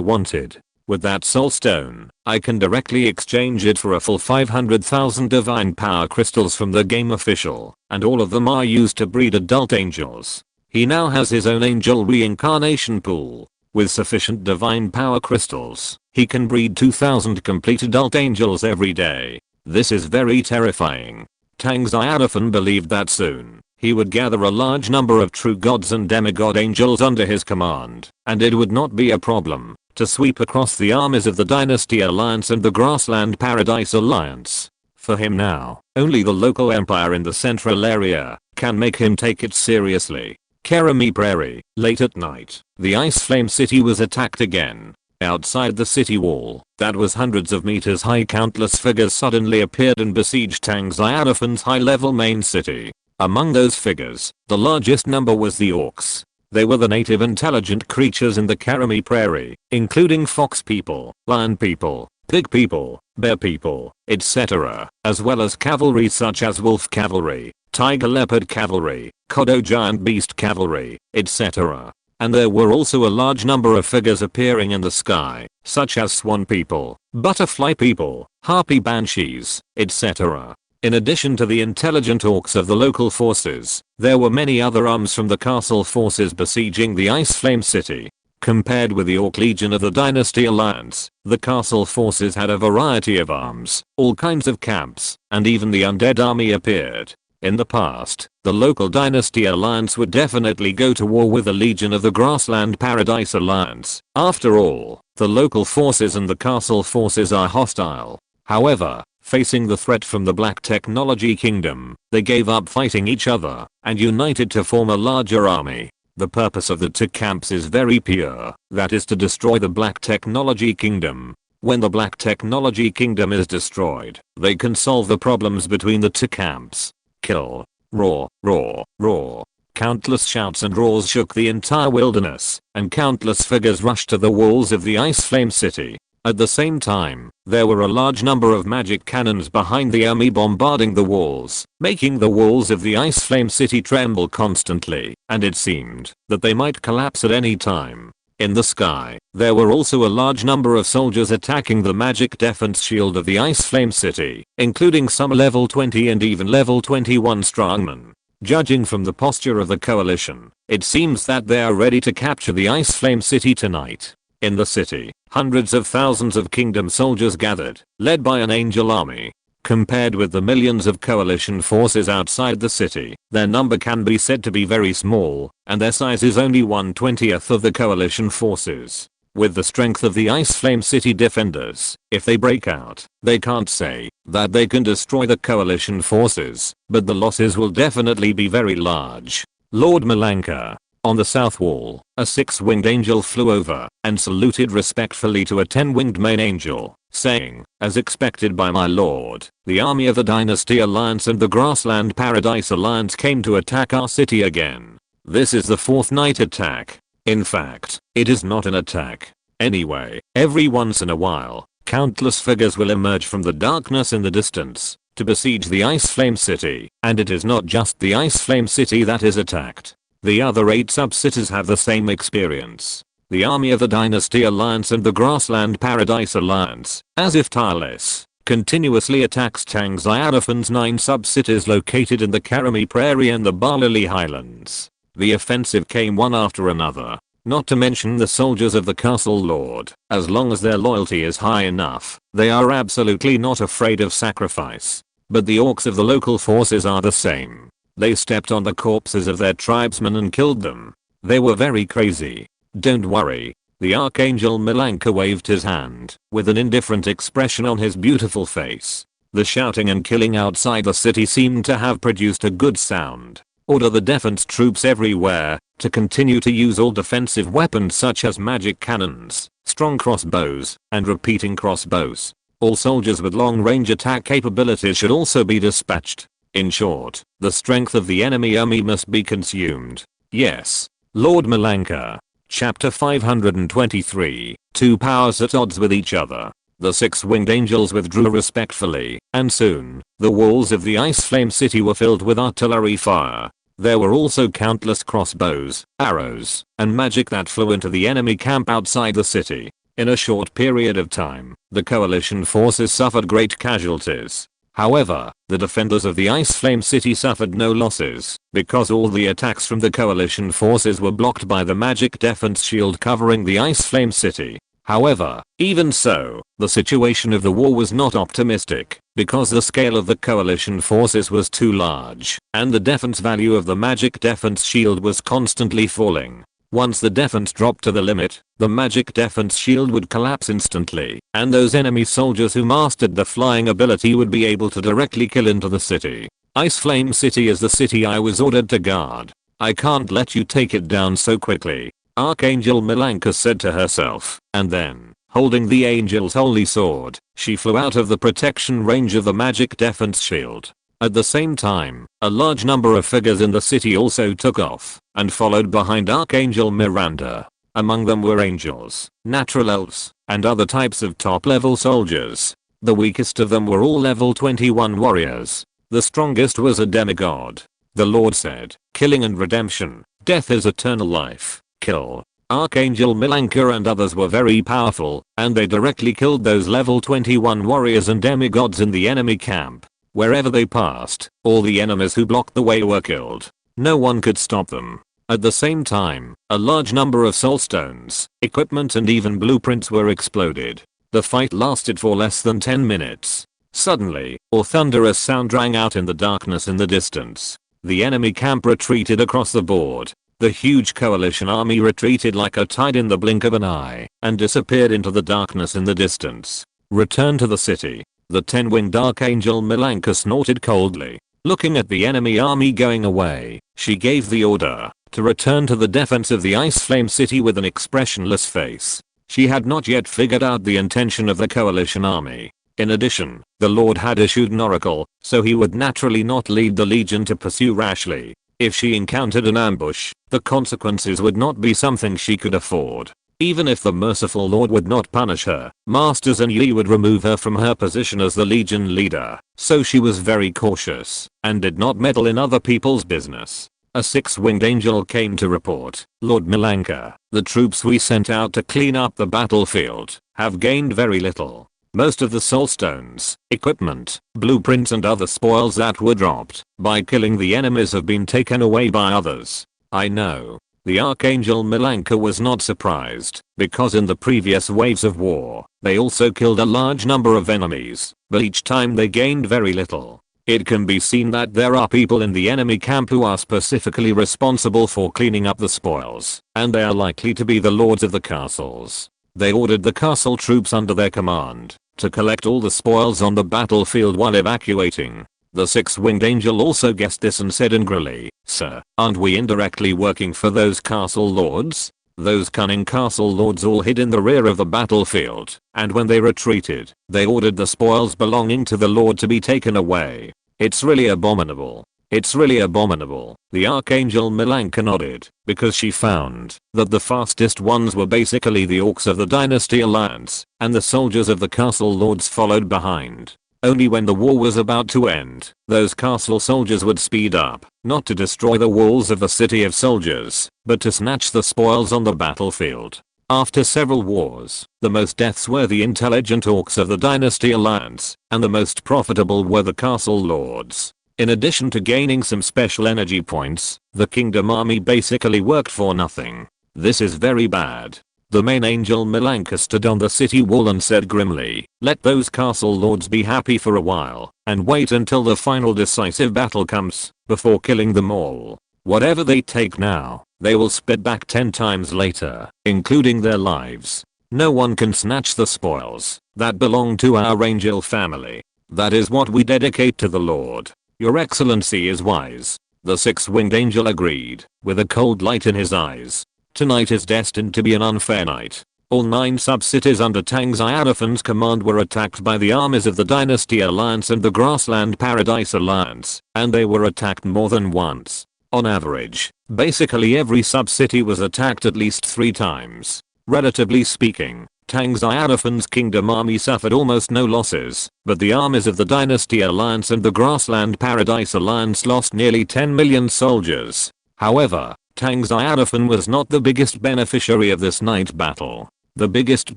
wanted. With that soul stone, I can directly exchange it for a full 500,000 divine power crystals from the game official, and all of them are used to breed adult angels. He now has his own angel reincarnation pool. With sufficient divine power crystals, he can breed 2,000 complete adult angels every day. This is very terrifying. Tang Xiaofan believed that soon, he would gather a large number of true gods and demigod angels under his command, and it would not be a problem to sweep across the armies of the Dynasty Alliance and the Grassland Paradise Alliance. For him now, only the local empire in the central area can make him take it seriously. Kerami Prairie, late at night, the Ice Flame City was attacked again. Outside the city wall, that was hundreds of meters high, countless figures suddenly appeared and besieged Tang Xiaofan's high-level main city. Among those figures, the largest number was the orcs. They were the native intelligent creatures in the Karami Prairie, including fox people, lion people, pig people, bear people, etc., as well as cavalry such as wolf cavalry, tiger leopard cavalry, kodo giant beast cavalry, etc. And there were also a large number of figures appearing in the sky, such as swan people, butterfly people, harpy banshees, etc. In addition to the intelligent orcs of the local forces, there were many other arms from the castle forces besieging the Ice Flame City. Compared with the Orc Legion of the Dynasty Alliance, the castle forces had a variety of arms, all kinds of camps, and even the undead army appeared. In the past, the local Dynasty Alliance would definitely go to war with the Legion of the Grassland Paradise Alliance. After all, the local forces and the castle forces are hostile. However, facing the threat from the Black Technology Kingdom, they gave up fighting each other and united to form a larger army. The purpose of the two camps is very pure, that is to destroy the Black Technology Kingdom. When the Black Technology Kingdom is destroyed, they can solve the problems between the two camps. Kill. Roar, roar, roar. Countless shouts and roars shook the entire wilderness, and countless figures rushed to the walls of the Ice Flame City. At the same time, there were a large number of magic cannons behind the army bombarding the walls, making the walls of the Ice Flame City tremble constantly, and it seemed that they might collapse at any time. In the sky, there were also a large number of soldiers attacking the magic defense shield of the Ice Flame City, including some level 20 and even level 21 strongmen. Judging from the posture of the coalition, it seems that they are ready to capture the Ice Flame City tonight. In the city, hundreds of thousands of kingdom soldiers gathered, led by an angel army. Compared with the millions of coalition forces outside the city, their number can be said to be very small, and their size is only 1/20th of the coalition forces. With the strength of the Ice Flame City defenders, if they break out, they can't say that they can destroy the coalition forces, but the losses will definitely be very large. Lord Malanka. On the south wall, a 6-winged angel flew over and saluted respectfully to a 10-winged main angel, saying, as expected by my lord, the army of the Dynasty Alliance and the Grassland Paradise Alliance came to attack our city again. This is the 4th night attack. In fact, it is not an attack. Anyway, every once in a while, countless figures will emerge from the darkness in the distance to besiege the Ice Flame City, and it is not just the Ice Flame City that is attacked. The other 8 sub-cities have the same experience. The army of the Dynasty Alliance and the Grassland Paradise Alliance, as if tireless, continuously attacks Tang Xiaofan's 9 sub-cities located in the Karami Prairie and the Barlily Highlands. The offensive came one after another. Not to mention the soldiers of the castle lord, as long as their loyalty is high enough, they are absolutely not afraid of sacrifice. But the orcs of the local forces are the same. They stepped on the corpses of their tribesmen and killed them. They were very crazy. Don't worry. The Archangel Malanka waved his hand, with an indifferent expression on his beautiful face. The shouting and killing outside the city seemed to have produced a good sound. Order the defense troops everywhere to continue to use all defensive weapons such as magic cannons, strong crossbows, and repeating crossbows. All soldiers with long-range attack capabilities should also be dispatched. In short, the strength of the enemy army must be consumed. Yes. Lord Malanka. Chapter 523. Two powers at odds with each other. The 6-winged angels withdrew respectfully, and soon, the walls of the Ice Flame City were filled with artillery fire. There were also countless crossbows, arrows, and magic that flew into the enemy camp outside the city. In a short period of time, the coalition forces suffered great casualties. However, the defenders of the Ice Flame City suffered no losses, because all the attacks from the coalition forces were blocked by the magic defense shield covering the Ice Flame City. However, even so, the situation of the war was not optimistic, because the scale of the coalition forces was too large, and the defense value of the magic defense shield was constantly falling. Once the defense dropped to the limit, the magic defense shield would collapse instantly, and those enemy soldiers who mastered the flying ability would be able to directly kill into the city. Ice Flame City is the city I was ordered to guard. I can't let you take it down so quickly, Archangel Malanka said to herself, and then, Holding the angel's holy sword, she flew out of the protection range of the magic defense shield. At the same time, a large number of figures in the city also took off and followed behind Archangel Miranda. Among them were angels, natural elves, and other types of top-level soldiers. The weakest of them were all level 21 warriors. The strongest was a demigod. The Lord said, "Killing and redemption, death is eternal life, kill." Archangel Milanka and others were very powerful, and they directly killed those level 21 warriors and demigods in the enemy camp. Wherever they passed, all the enemies who blocked the way were killed. No one could stop them. At the same time, a large number of soul stones, equipment and even blueprints were exploded. The fight lasted for less than 10 minutes. Suddenly, a thunderous sound rang out in the darkness in the distance. The enemy camp retreated across the board. The huge coalition army retreated like a tide in the blink of an eye and disappeared into the darkness in the distance. Return to the city. The 10-winged Archangel Milanka snorted coldly. Looking at the enemy army going away, she gave the order to return to the defense of the Ice Flame City with an expressionless face. She had not yet figured out the intention of the coalition army. In addition, the Lord had issued an oracle, so he would naturally not lead the legion to pursue rashly. If she encountered an ambush, the consequences would not be something she could afford. Even if the merciful Lord would not punish her, Master Zenyi would remove her from her position as the Legion leader, so she was very cautious and did not meddle in other people's business. A 6-winged angel came to report, "Lord Milanka, the troops we sent out to clean up the battlefield have gained very little. Most of the soul stones, equipment, blueprints and other spoils that were dropped by killing the enemies have been taken away by others." I know. The Archangel Milanka was not surprised, because in the previous waves of war, they also killed a large number of enemies, but each time they gained very little. It can be seen that there are people in the enemy camp who are specifically responsible for cleaning up the spoils, and they are likely to be the lords of the castles. They ordered the castle troops under their command to collect all the spoils on the battlefield while evacuating. The 6-winged angel also guessed this and said angrily, "Sir, aren't we indirectly working for those castle lords? Those cunning castle lords all hid in the rear of the battlefield, and when they retreated, they ordered the spoils belonging to the Lord to be taken away. It's really abominable. It's really abominable." The Archangel Milanka nodded, because she found that the fastest ones were basically the orcs of the Dynasty Alliance, and the soldiers of the castle lords followed behind. Only when the war was about to end, those castle soldiers would speed up, not to destroy the walls of the city of soldiers, but to snatch the spoils on the battlefield. After several wars, the most deaths were the intelligent orcs of the Dynasty Alliance, and the most profitable were the castle lords. In addition to gaining some special energy points, the kingdom army basically worked for nothing. This is very bad. The main angel Milanka stood on the city wall and said grimly, "Let those castle lords be happy for a while, and wait until the final decisive battle comes, before killing them all. Whatever they take now, they will spit back 10 times later, including their lives. No one can snatch the spoils that belong to our angel family. That is what we dedicate to the Lord. Your Excellency is wise." The 6-winged angel agreed, with a cold light in his eyes. Tonight is destined to be an unfair night. All 9 sub-cities under Tang Xiaofan's command were attacked by the armies of the Dynasty Alliance and the Grassland Paradise Alliance, and they were attacked more than once. On average, basically every sub-city was attacked at least 3 times. Relatively speaking, Tang Xiaofan's kingdom army suffered almost no losses, but the armies of the Dynasty Alliance and the Grassland Paradise Alliance lost nearly 10 million soldiers. However, Tang Xiaofan was not the biggest beneficiary of this night battle. The biggest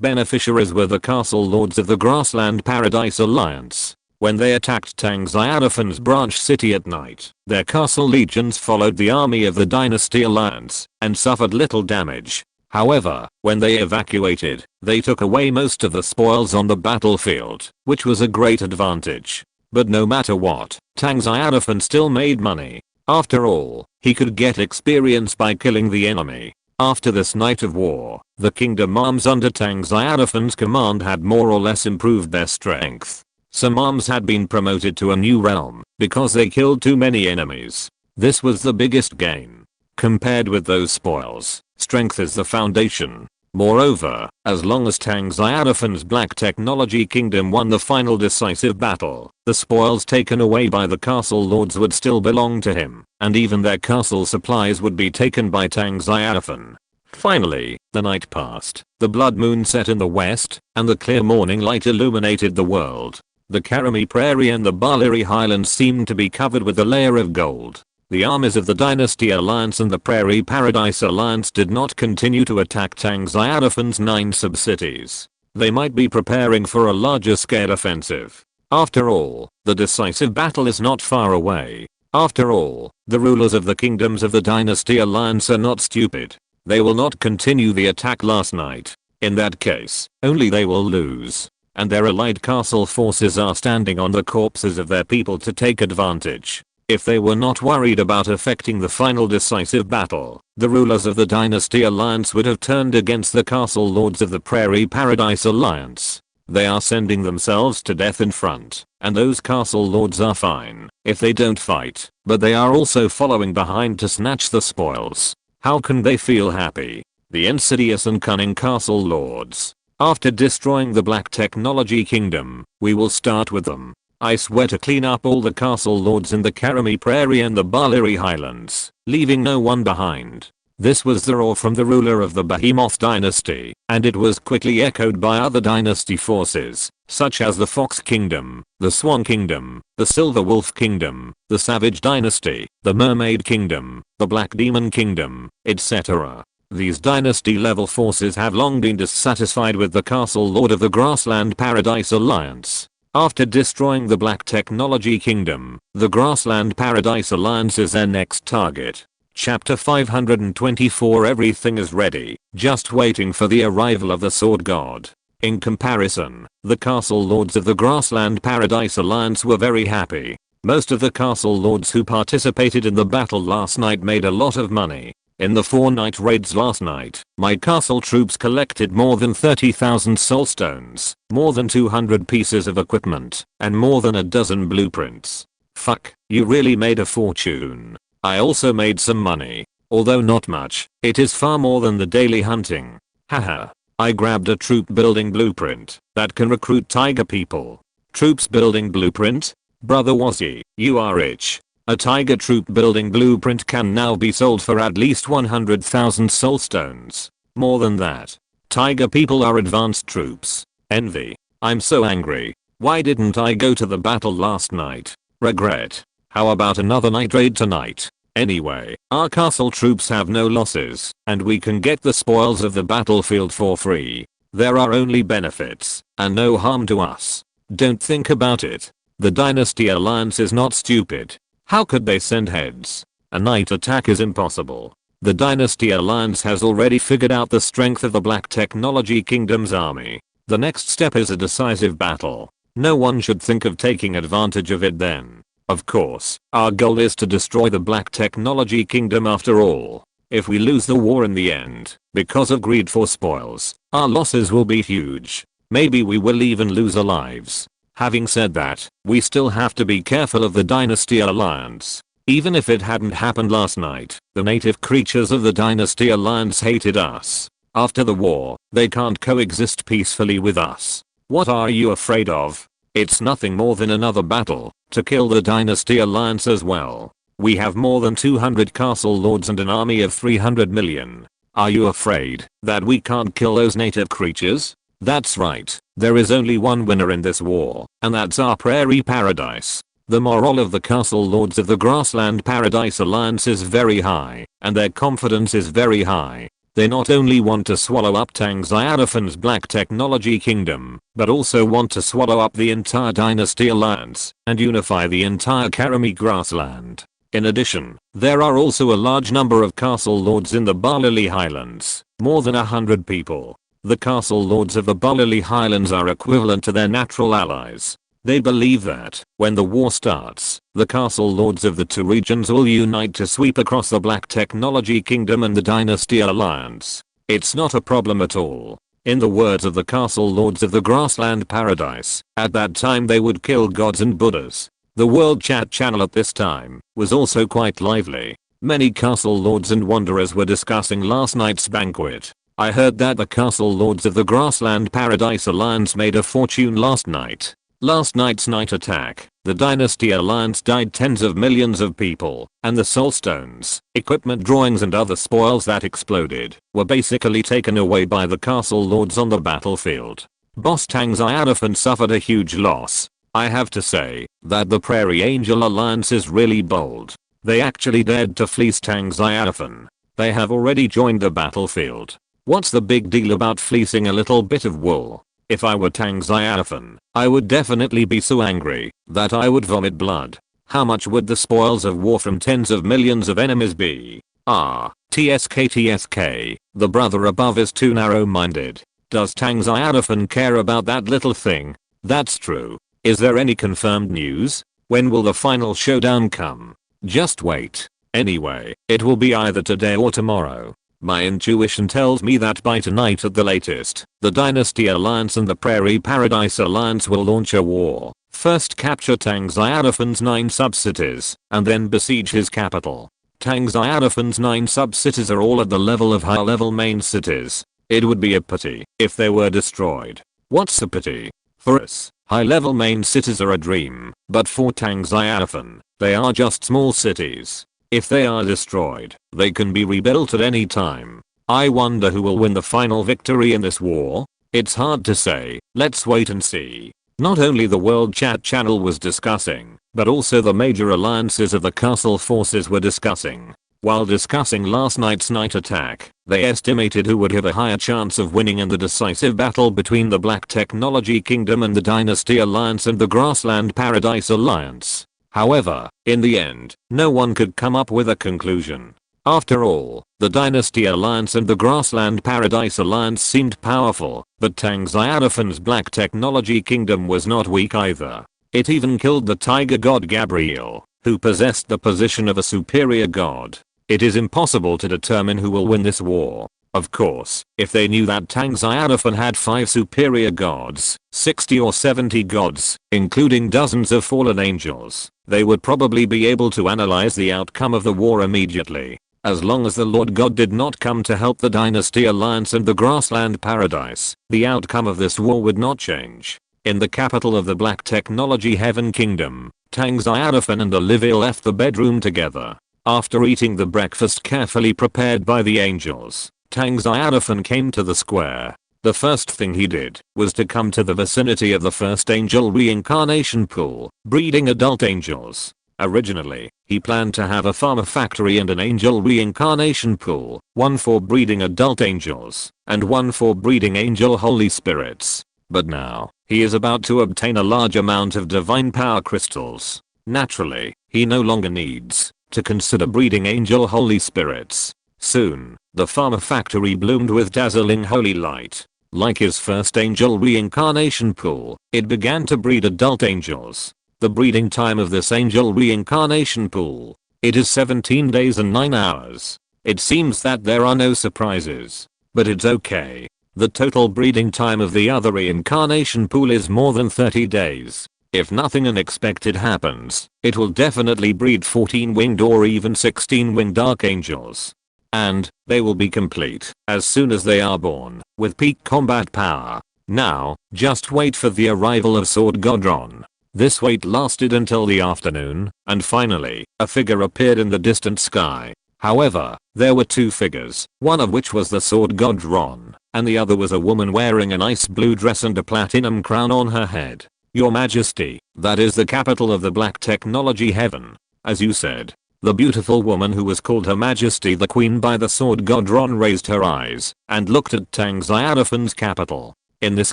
beneficiaries were the castle lords of the Grassland Paradise Alliance. When they attacked Tang Xiaofan's branch city at night, their castle legions followed the army of the Dynasty Alliance and suffered little damage. However, when they evacuated, they took away most of the spoils on the battlefield, which was a great advantage. But no matter what, Tang Xiaofan still made money. After all, he could get experience by killing the enemy. After this night of war, the kingdom arms under Tang Xiaofan's command had more or less improved their strength. Some arms had been promoted to a new realm because they killed too many enemies. This was the biggest gain. Compared with those spoils, strength is the foundation. Moreover, as long as Tang Xiaofan's Black Technology Kingdom won the final decisive battle, the spoils taken away by the castle lords would still belong to him, and even their castle supplies would be taken by Tang Xiaofan. Finally, the night passed, the blood moon set in the west, and the clear morning light illuminated the world. The Karami Prairie and the Baliri Highlands seemed to be covered with a layer of gold. The armies of the Dynasty Alliance and the Prairie Paradise Alliance did not continue to attack Tang Xiaofan's 9 sub-cities. They might be preparing for a larger scale offensive. After all, the decisive battle is not far away. After all, the rulers of the kingdoms of the Dynasty Alliance are not stupid. They will not continue the attack last night. In that case, only they will lose. And their allied castle forces are standing on the corpses of their people to take advantage. If they were not worried about affecting the final decisive battle, the rulers of the Dynasty Alliance would have turned against the castle lords of the Prairie Paradise Alliance. They are sending themselves to death in front, and those castle lords are fine if they don't fight, but they are also following behind to snatch the spoils. How can they feel happy? The insidious and cunning castle lords. After destroying the Black Technology Kingdom, we will start with them. I swear to clean up all the castle lords in the Karami Prairie and the Baliri Highlands, leaving no one behind. This was the roar from the ruler of the Behemoth Dynasty, and it was quickly echoed by other dynasty forces, such as the Fox Kingdom, the Swan Kingdom, the Silver Wolf Kingdom, the Savage Dynasty, the Mermaid Kingdom, the Black Demon Kingdom, etc. These dynasty-level forces have long been dissatisfied with the castle lord of the Grassland Paradise Alliance. After destroying the Black Technology Kingdom, the Grassland Paradise Alliance is their next target. Chapter 524. Everything is ready, just waiting for the arrival of the Sword God. In comparison, the castle lords of the Grassland Paradise Alliance were very happy. Most of the castle lords who participated in the battle last night made a lot of money. In the 4 night raids last night, my castle troops collected more than 30,000 soulstones, more than 200 pieces of equipment, and more than a dozen blueprints. Fuck, you really made a fortune. I also made some money. Although not much, it is far more than the daily hunting. Haha. I grabbed a troop building blueprint that can recruit tiger people. Troops building blueprint? Brother Wazzy, you are rich. A tiger troop building blueprint can now be sold for at least 100,000 soulstones. More than that. Tiger people are advanced troops. Envy. I'm so angry. Why didn't I go to the battle last night? Regret. How about another night raid tonight? Anyway, our castle troops have no losses, and we can get the spoils of the battlefield for free. There are only benefits, and no harm to us. Don't think about it. The Dynasty Alliance is not stupid. How could they send heads? A night attack is impossible. The Dynasty Alliance has already figured out the strength of the Black Technology Kingdom's army. The next step is a decisive battle. No one should think of taking advantage of it then. Of course, our goal is to destroy the Black Technology Kingdom after all. If we lose the war in the end, because of greed for spoils, our losses will be huge. Maybe we will even lose our lives. Having said that, we still have to be careful of the Dynasty Alliance. Even if it hadn't happened last night, the native creatures of the Dynasty Alliance hated us. After the war, they can't coexist peacefully with us. What are you afraid of? It's nothing more than another battle to kill the Dynasty Alliance as well. We have more than 200 castle lords and an army of 300 million. Are you afraid that we can't kill those native creatures? That's right, there is only one winner in this war, and that's our Prairie Paradise. The morale of the castle lords of the Grassland Paradise Alliance is very high, and their confidence is very high. They not only want to swallow up Tang Xiaofan's Black Technology Kingdom, but also want to swallow up the entire Dynasty Alliance, and unify the entire Karami Grassland. In addition, there are also a large number of castle lords in the Balili Highlands, more than 100 people. The castle lords of the Balili Highlands are equivalent to their natural allies. They believe that, when the war starts, the castle lords of the 2 regions will unite to sweep across the Black Technology Kingdom and the Dynasty Alliance. It's not a problem at all. In the words of the castle lords of the Grassland Paradise, at that time they would kill gods and buddhas. The world chat channel at this time was also quite lively. Many castle lords and wanderers were discussing last night's banquet. I heard that the castle lords of the Grassland Paradise Alliance made a fortune last night. Last night's night attack, the Dynasty Alliance died tens of millions of people, and the soul stones, equipment drawings and other spoils that exploded were basically taken away by the castle lords on the battlefield. Boss Tang Xiaofan suffered a huge loss. I have to say that the Prairie Angel Alliance is really bold. They actually dared to fleece Tang Xiaofan. They have already joined the battlefield. What's the big deal about fleecing a little bit of wool? If I were Tang Xiaofan, I would definitely be so angry that I would vomit blood. How much would the spoils of war from tens of millions of enemies be? TSK, the brother above is too narrow-minded. Does Tang Xiaofan care about that little thing? That's true. Is there any confirmed news? When will the final showdown come? Just wait. Anyway, it will be either today or tomorrow. My intuition tells me that by tonight at the latest, the Dynasty Alliance and the Prairie Paradise Alliance will launch a war. First capture Tang Xiaofan's 9 sub-cities, and then besiege his capital. Tang Xiaofan's 9 sub-cities are all at the level of high-level main cities. It would be a pity if they were destroyed. What's a pity? For us, high-level main cities are a dream, but for Tang Xiaofan, they are just small cities. If they are destroyed, they can be rebuilt at any time. I wonder who will win the final victory in this war? It's hard to say, let's wait and see. Not only the World Chat channel was discussing, but also the major alliances of the castle forces were discussing. While discussing last night's night attack, they estimated who would have a higher chance of winning in the decisive battle between the Black Technology Kingdom and the Dynasty Alliance and the Grassland Paradise Alliance. However, in the end, no one could come up with a conclusion. After all, the Dynasty Alliance and the Grassland Paradise Alliance seemed powerful, but Tang Xiaofan's Black Technology Kingdom was not weak either. It even killed the Tiger God Gabriel, who possessed the position of a superior god. It is impossible to determine who will win this war. Of course, if they knew that Tang Xiaofan had 5 superior gods, 60 or 70 gods, including dozens of fallen angels, they would probably be able to analyze the outcome of the war immediately. As long as the Lord God did not come to help the Dynasty Alliance and the Grassland Paradise, the outcome of this war would not change. In the capital of the Black Technology Heaven Kingdom, Tang Xiaofan and Olivia left the bedroom together. After eating the breakfast carefully prepared by the angels, Tang Xiaofan came to the square. The first thing he did was to come to the vicinity of the first angel reincarnation pool, breeding adult angels. Originally, he planned to have a farmer factory and an angel reincarnation pool, one for breeding adult angels, and one for breeding angel holy spirits. But now, he is about to obtain a large amount of divine power crystals. Naturally, he no longer needs to consider breeding angel holy spirits. Soon, the farmer factory bloomed with dazzling holy light. Like his first angel reincarnation pool, it began to breed adult angels. The breeding time of this angel reincarnation pool, it is 17 days and 9 hours. It seems that there are no surprises. But it's okay. The total breeding time of the other reincarnation pool is more than 30 days. If nothing unexpected happens, it will definitely breed 14 winged or even 16 winged archangels. And, they will be complete as soon as they are born, with peak combat power. Now, just wait for the arrival of Sword Godron. This wait lasted until the afternoon, and finally, a figure appeared in the distant sky. However, there were 2 figures, one of which was the Sword God Ron, and the other was a woman wearing an ice blue dress and a platinum crown on her head. Your Majesty, that is the capital of the Black Technology Heaven. As you said. The beautiful woman who was called Her Majesty the Queen by the Sword God Ron raised her eyes and looked at Tang Xiaofan's capital. In this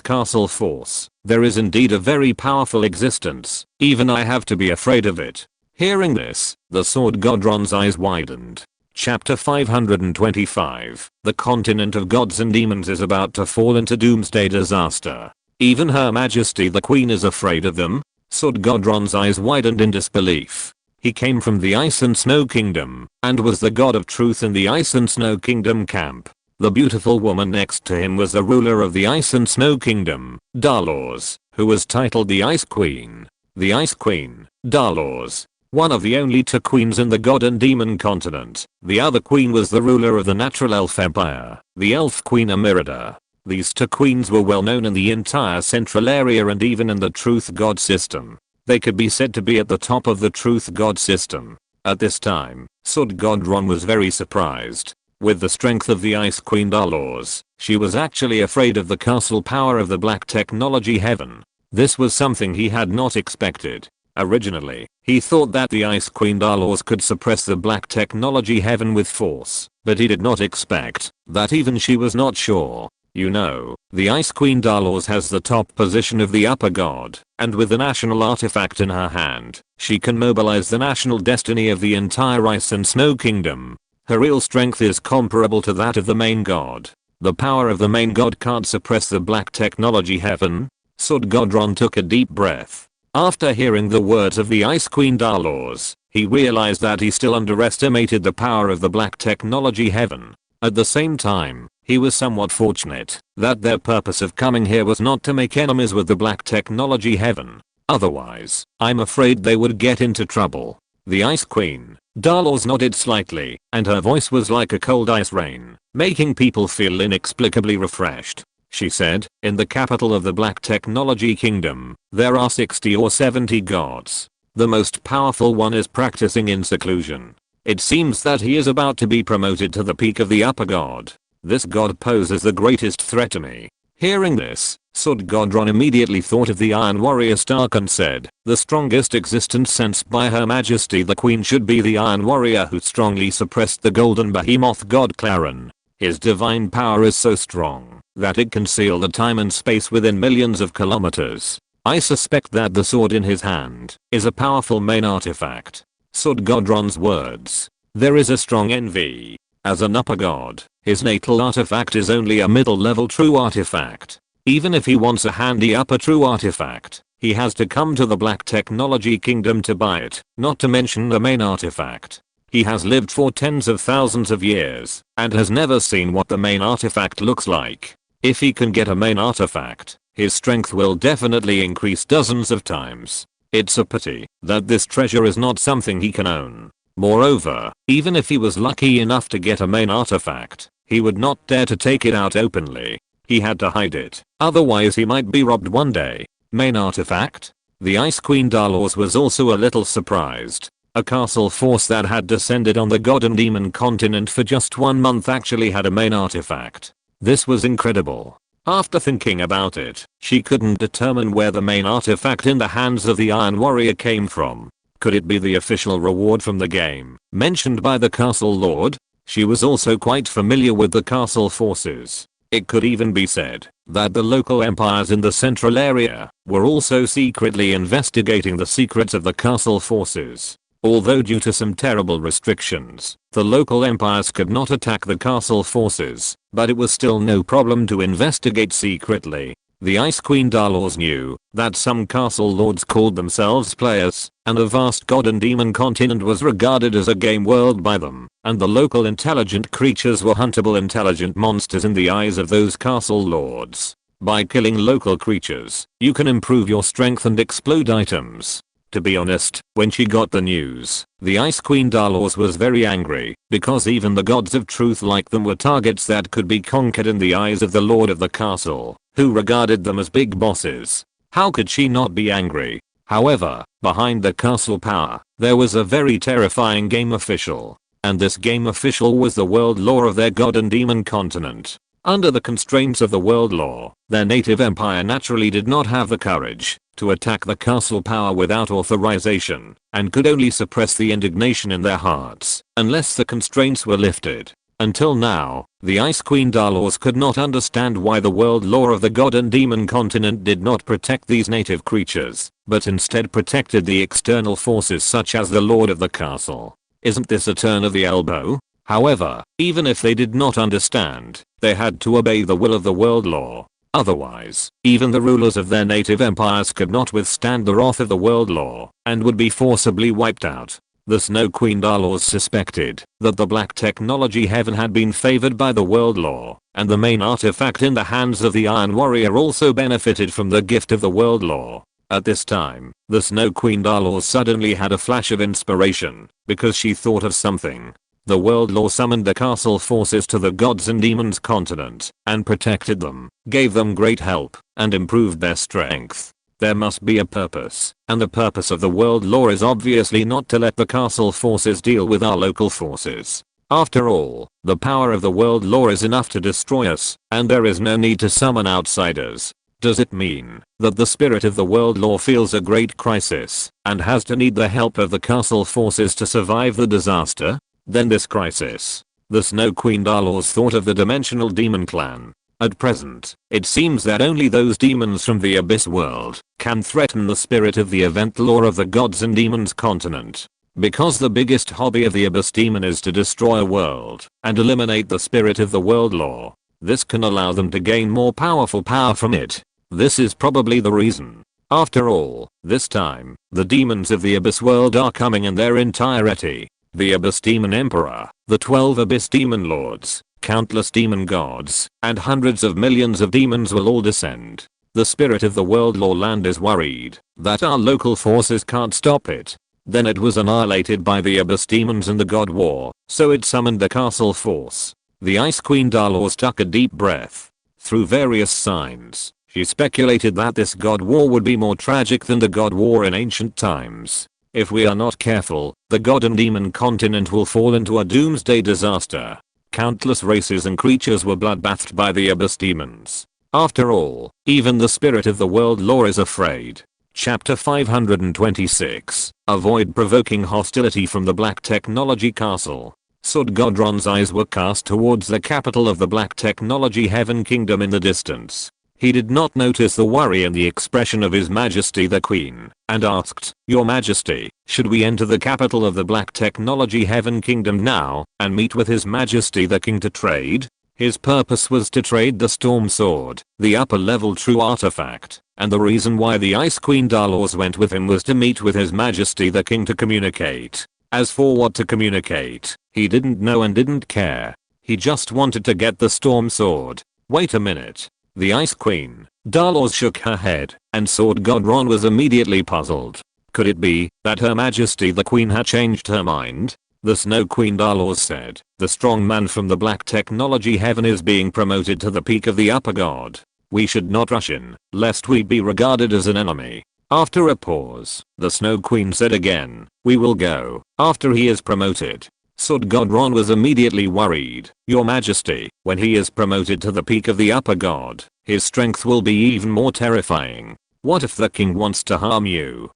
castle force, there is indeed a very powerful existence. Even I have to be afraid of it. Hearing this, the Sword God Ron's eyes widened. Chapter 525. The continent of gods and demons is about to fall into doomsday disaster. Even Her Majesty the Queen is afraid of them? Sword God Ron's eyes widened in disbelief. He came from the Ice and Snow Kingdom, and was the god of truth in the Ice and Snow Kingdom camp. The beautiful woman next to him was the ruler of the Ice and Snow Kingdom, Darlaws, who was titled the Ice Queen. The Ice Queen, Darlaws. one of the only two queens in the god and demon continent. The other queen was the ruler of the natural elf empire, the elf queen Emerida. These two queens were well known in the entire central area and even in the truth god system. They could be said to be at the top of the truth god system. At this time, Sword God Ron was very surprised. With the strength of the Ice Queen Dalors, she was actually afraid of the castle power of the Black Technology Heaven. This was something he had not expected. Originally, he thought that the Ice Queen Dalors could suppress the Black Technology Heaven with force, but he did not expect that even she was not sure. You know, the Ice Queen Dalors has the top position of the upper god, and with the national artifact in her hand, she can mobilize the national destiny of the entire Ice and Snow Kingdom. Her real strength is comparable to that of the main god. The power of the main god can't suppress the Black Technology Heaven. Sword God Ron took a deep breath. After hearing the words of the Ice Queen Dalors, he realized that he still underestimated the power of the Black Technology Heaven. At the same time, he was somewhat fortunate that their purpose of coming here was not to make enemies with the Black Technology Heaven. Otherwise, I'm afraid they would get into trouble. The Ice Queen Dalors nodded slightly, and her voice was like a cold ice rain, making people feel inexplicably refreshed. She said, in the capital of the Black Technology Kingdom, there are 60 or 70 gods. The most powerful one is practicing in seclusion. It seems that he is about to be promoted to the peak of the upper god. This god poses the greatest threat to me. Hearing this, Sword God Ron immediately thought of the Iron Warrior Stark and said, the strongest existence sensed by Her Majesty the Queen should be the Iron Warrior who strongly suppressed the golden behemoth god Clarin. His divine power is so strong that it can seal the time and space within millions of kilometers. I suspect that the sword in his hand is a powerful main artifact. Sword God Ron's words. There is a strong envy. As an upper god, his natal artifact is only a middle level true artifact. Even if he wants a handy upper true artifact, he has to come to the Black Technology Kingdom to buy it, not to mention the main artifact. He has lived for tens of thousands of years, and has never seen what the main artifact looks like. If he can get a main artifact, his strength will definitely increase dozens of times. It's a pity that this treasure is not something he can own. Moreover, even if he was lucky enough to get a main artifact, he would not dare to take it out openly. He had to hide it, otherwise he might be robbed one day. Main artifact? The Ice Queen Dalors was also a little surprised. A castle force that had descended on the god and demon continent for just 1 month actually had a main artifact. This was incredible. After thinking about it, she couldn't determine where the main artifact in the hands of the Iron Warrior came from. Could it be the official reward from the game, mentioned by the castle lord? She was also quite familiar with the castle forces. It could even be said that the local empires in the central area were also secretly investigating the secrets of the castle forces. Although due to some terrible restrictions, the local empires could not attack the castle forces, but it was still no problem to investigate secretly. The Ice Queen Dalors knew that some castle lords called themselves players, and the vast god and demon continent was regarded as a game world by them, and the local intelligent creatures were huntable intelligent monsters in the eyes of those castle lords. By killing local creatures, you can improve your strength and explode items. To be honest, when she got the news, the Ice Queen Dalors was very angry, because even the gods of truth like them were targets that could be conquered in the eyes of the lord of the castle, who regarded them as big bosses. How could she not be angry? However, behind the castle power, there was a very terrifying game official. And this game official was the world law of their god and demon continent. Under the constraints of the world law, their native empire naturally did not have the courage to attack the castle power without authorization, and could only suppress the indignation in their hearts unless the constraints were lifted. Until now, the Ice Queen Dalors could not understand why the world law of the god and demon continent did not protect these native creatures, but instead protected the external forces such as the lord of the castle. Isn't this a turn of the elbow? However, even if they did not understand, they had to obey the will of the world law. Otherwise, even the rulers of their native empires could not withstand the wrath of the world law, and would be forcibly wiped out. The Snow Queen Dalors suspected that the Black Technology Heaven had been favored by the world law, and the main artifact in the hands of the Iron Warrior also benefited from the gift of the world law. At this time, the Snow Queen Dalor suddenly had a flash of inspiration, because she thought of something. The World Law summoned the castle forces to the gods and demons continent, and protected them, gave them great help, and improved their strength. There must be a purpose, and the purpose of the World Law is obviously not to let the castle forces deal with our local forces. After all, the power of the World Law is enough to destroy us, and there is no need to summon outsiders. Does it mean that the spirit of the World Law feels a great crisis, and has to need the help of the castle forces to survive the disaster? Then this crisis. The Snow Queen Dalors thought of the dimensional demon clan. At present, it seems that only those demons from the Abyss world can threaten the spirit of the event law of the gods and demons continent. Because the biggest hobby of the Abyss demon is to destroy a world and eliminate the spirit of the world law, this can allow them to gain more powerful power from it. This is probably the reason. After all, this time, the demons of the Abyss world are coming in their entirety. The Abyss Demon Emperor, the 12 Abyss Demon Lords, countless demon gods, and hundreds of millions of demons will all descend. The spirit of the World Law land is worried that our local forces can't stop it. Then it was annihilated by the Abyss demons in the God War, so it summoned the castle force. The Ice Queen Dalor took a deep breath. Through various signs, she speculated that this God War would be more tragic than the God War in ancient times. If we are not careful, the god and demon continent will fall into a doomsday disaster. Countless races and creatures were bloodbathed by the Abyss demons. After all, even the spirit of the world law is afraid. Chapter 526. Avoid provoking hostility from the Black Technology Castle. Sud Godron's eyes were cast towards the capital of the Black Technology Heaven Kingdom in the distance. He did not notice the worry in the expression of His Majesty the Queen, and asked, "Your Majesty, should we enter the capital of the Black Technology Heaven Kingdom now, and meet with His Majesty the King to trade?" His purpose was to trade the Storm Sword, the upper level true artifact, and the reason why the Ice Queen Dalors went with him was to meet with His Majesty the King to communicate. As for what to communicate, he didn't know and didn't care. He just wanted to get the Storm Sword. Wait a minute. The Ice Queen, Dalors shook her head, and Sword Godron was immediately puzzled. Could it be that Her Majesty the Queen had changed her mind? The Snow Queen Dalors said, "The strong man from the Black Technology Heaven is being promoted to the peak of the upper god. We should not rush in, lest we be regarded as an enemy." After a pause, the Snow Queen said again, "We will go, after he is promoted." Sud Godron was immediately worried. "Your Majesty, when he is promoted to the peak of the upper god, his strength will be even more terrifying. What if the king wants to harm you?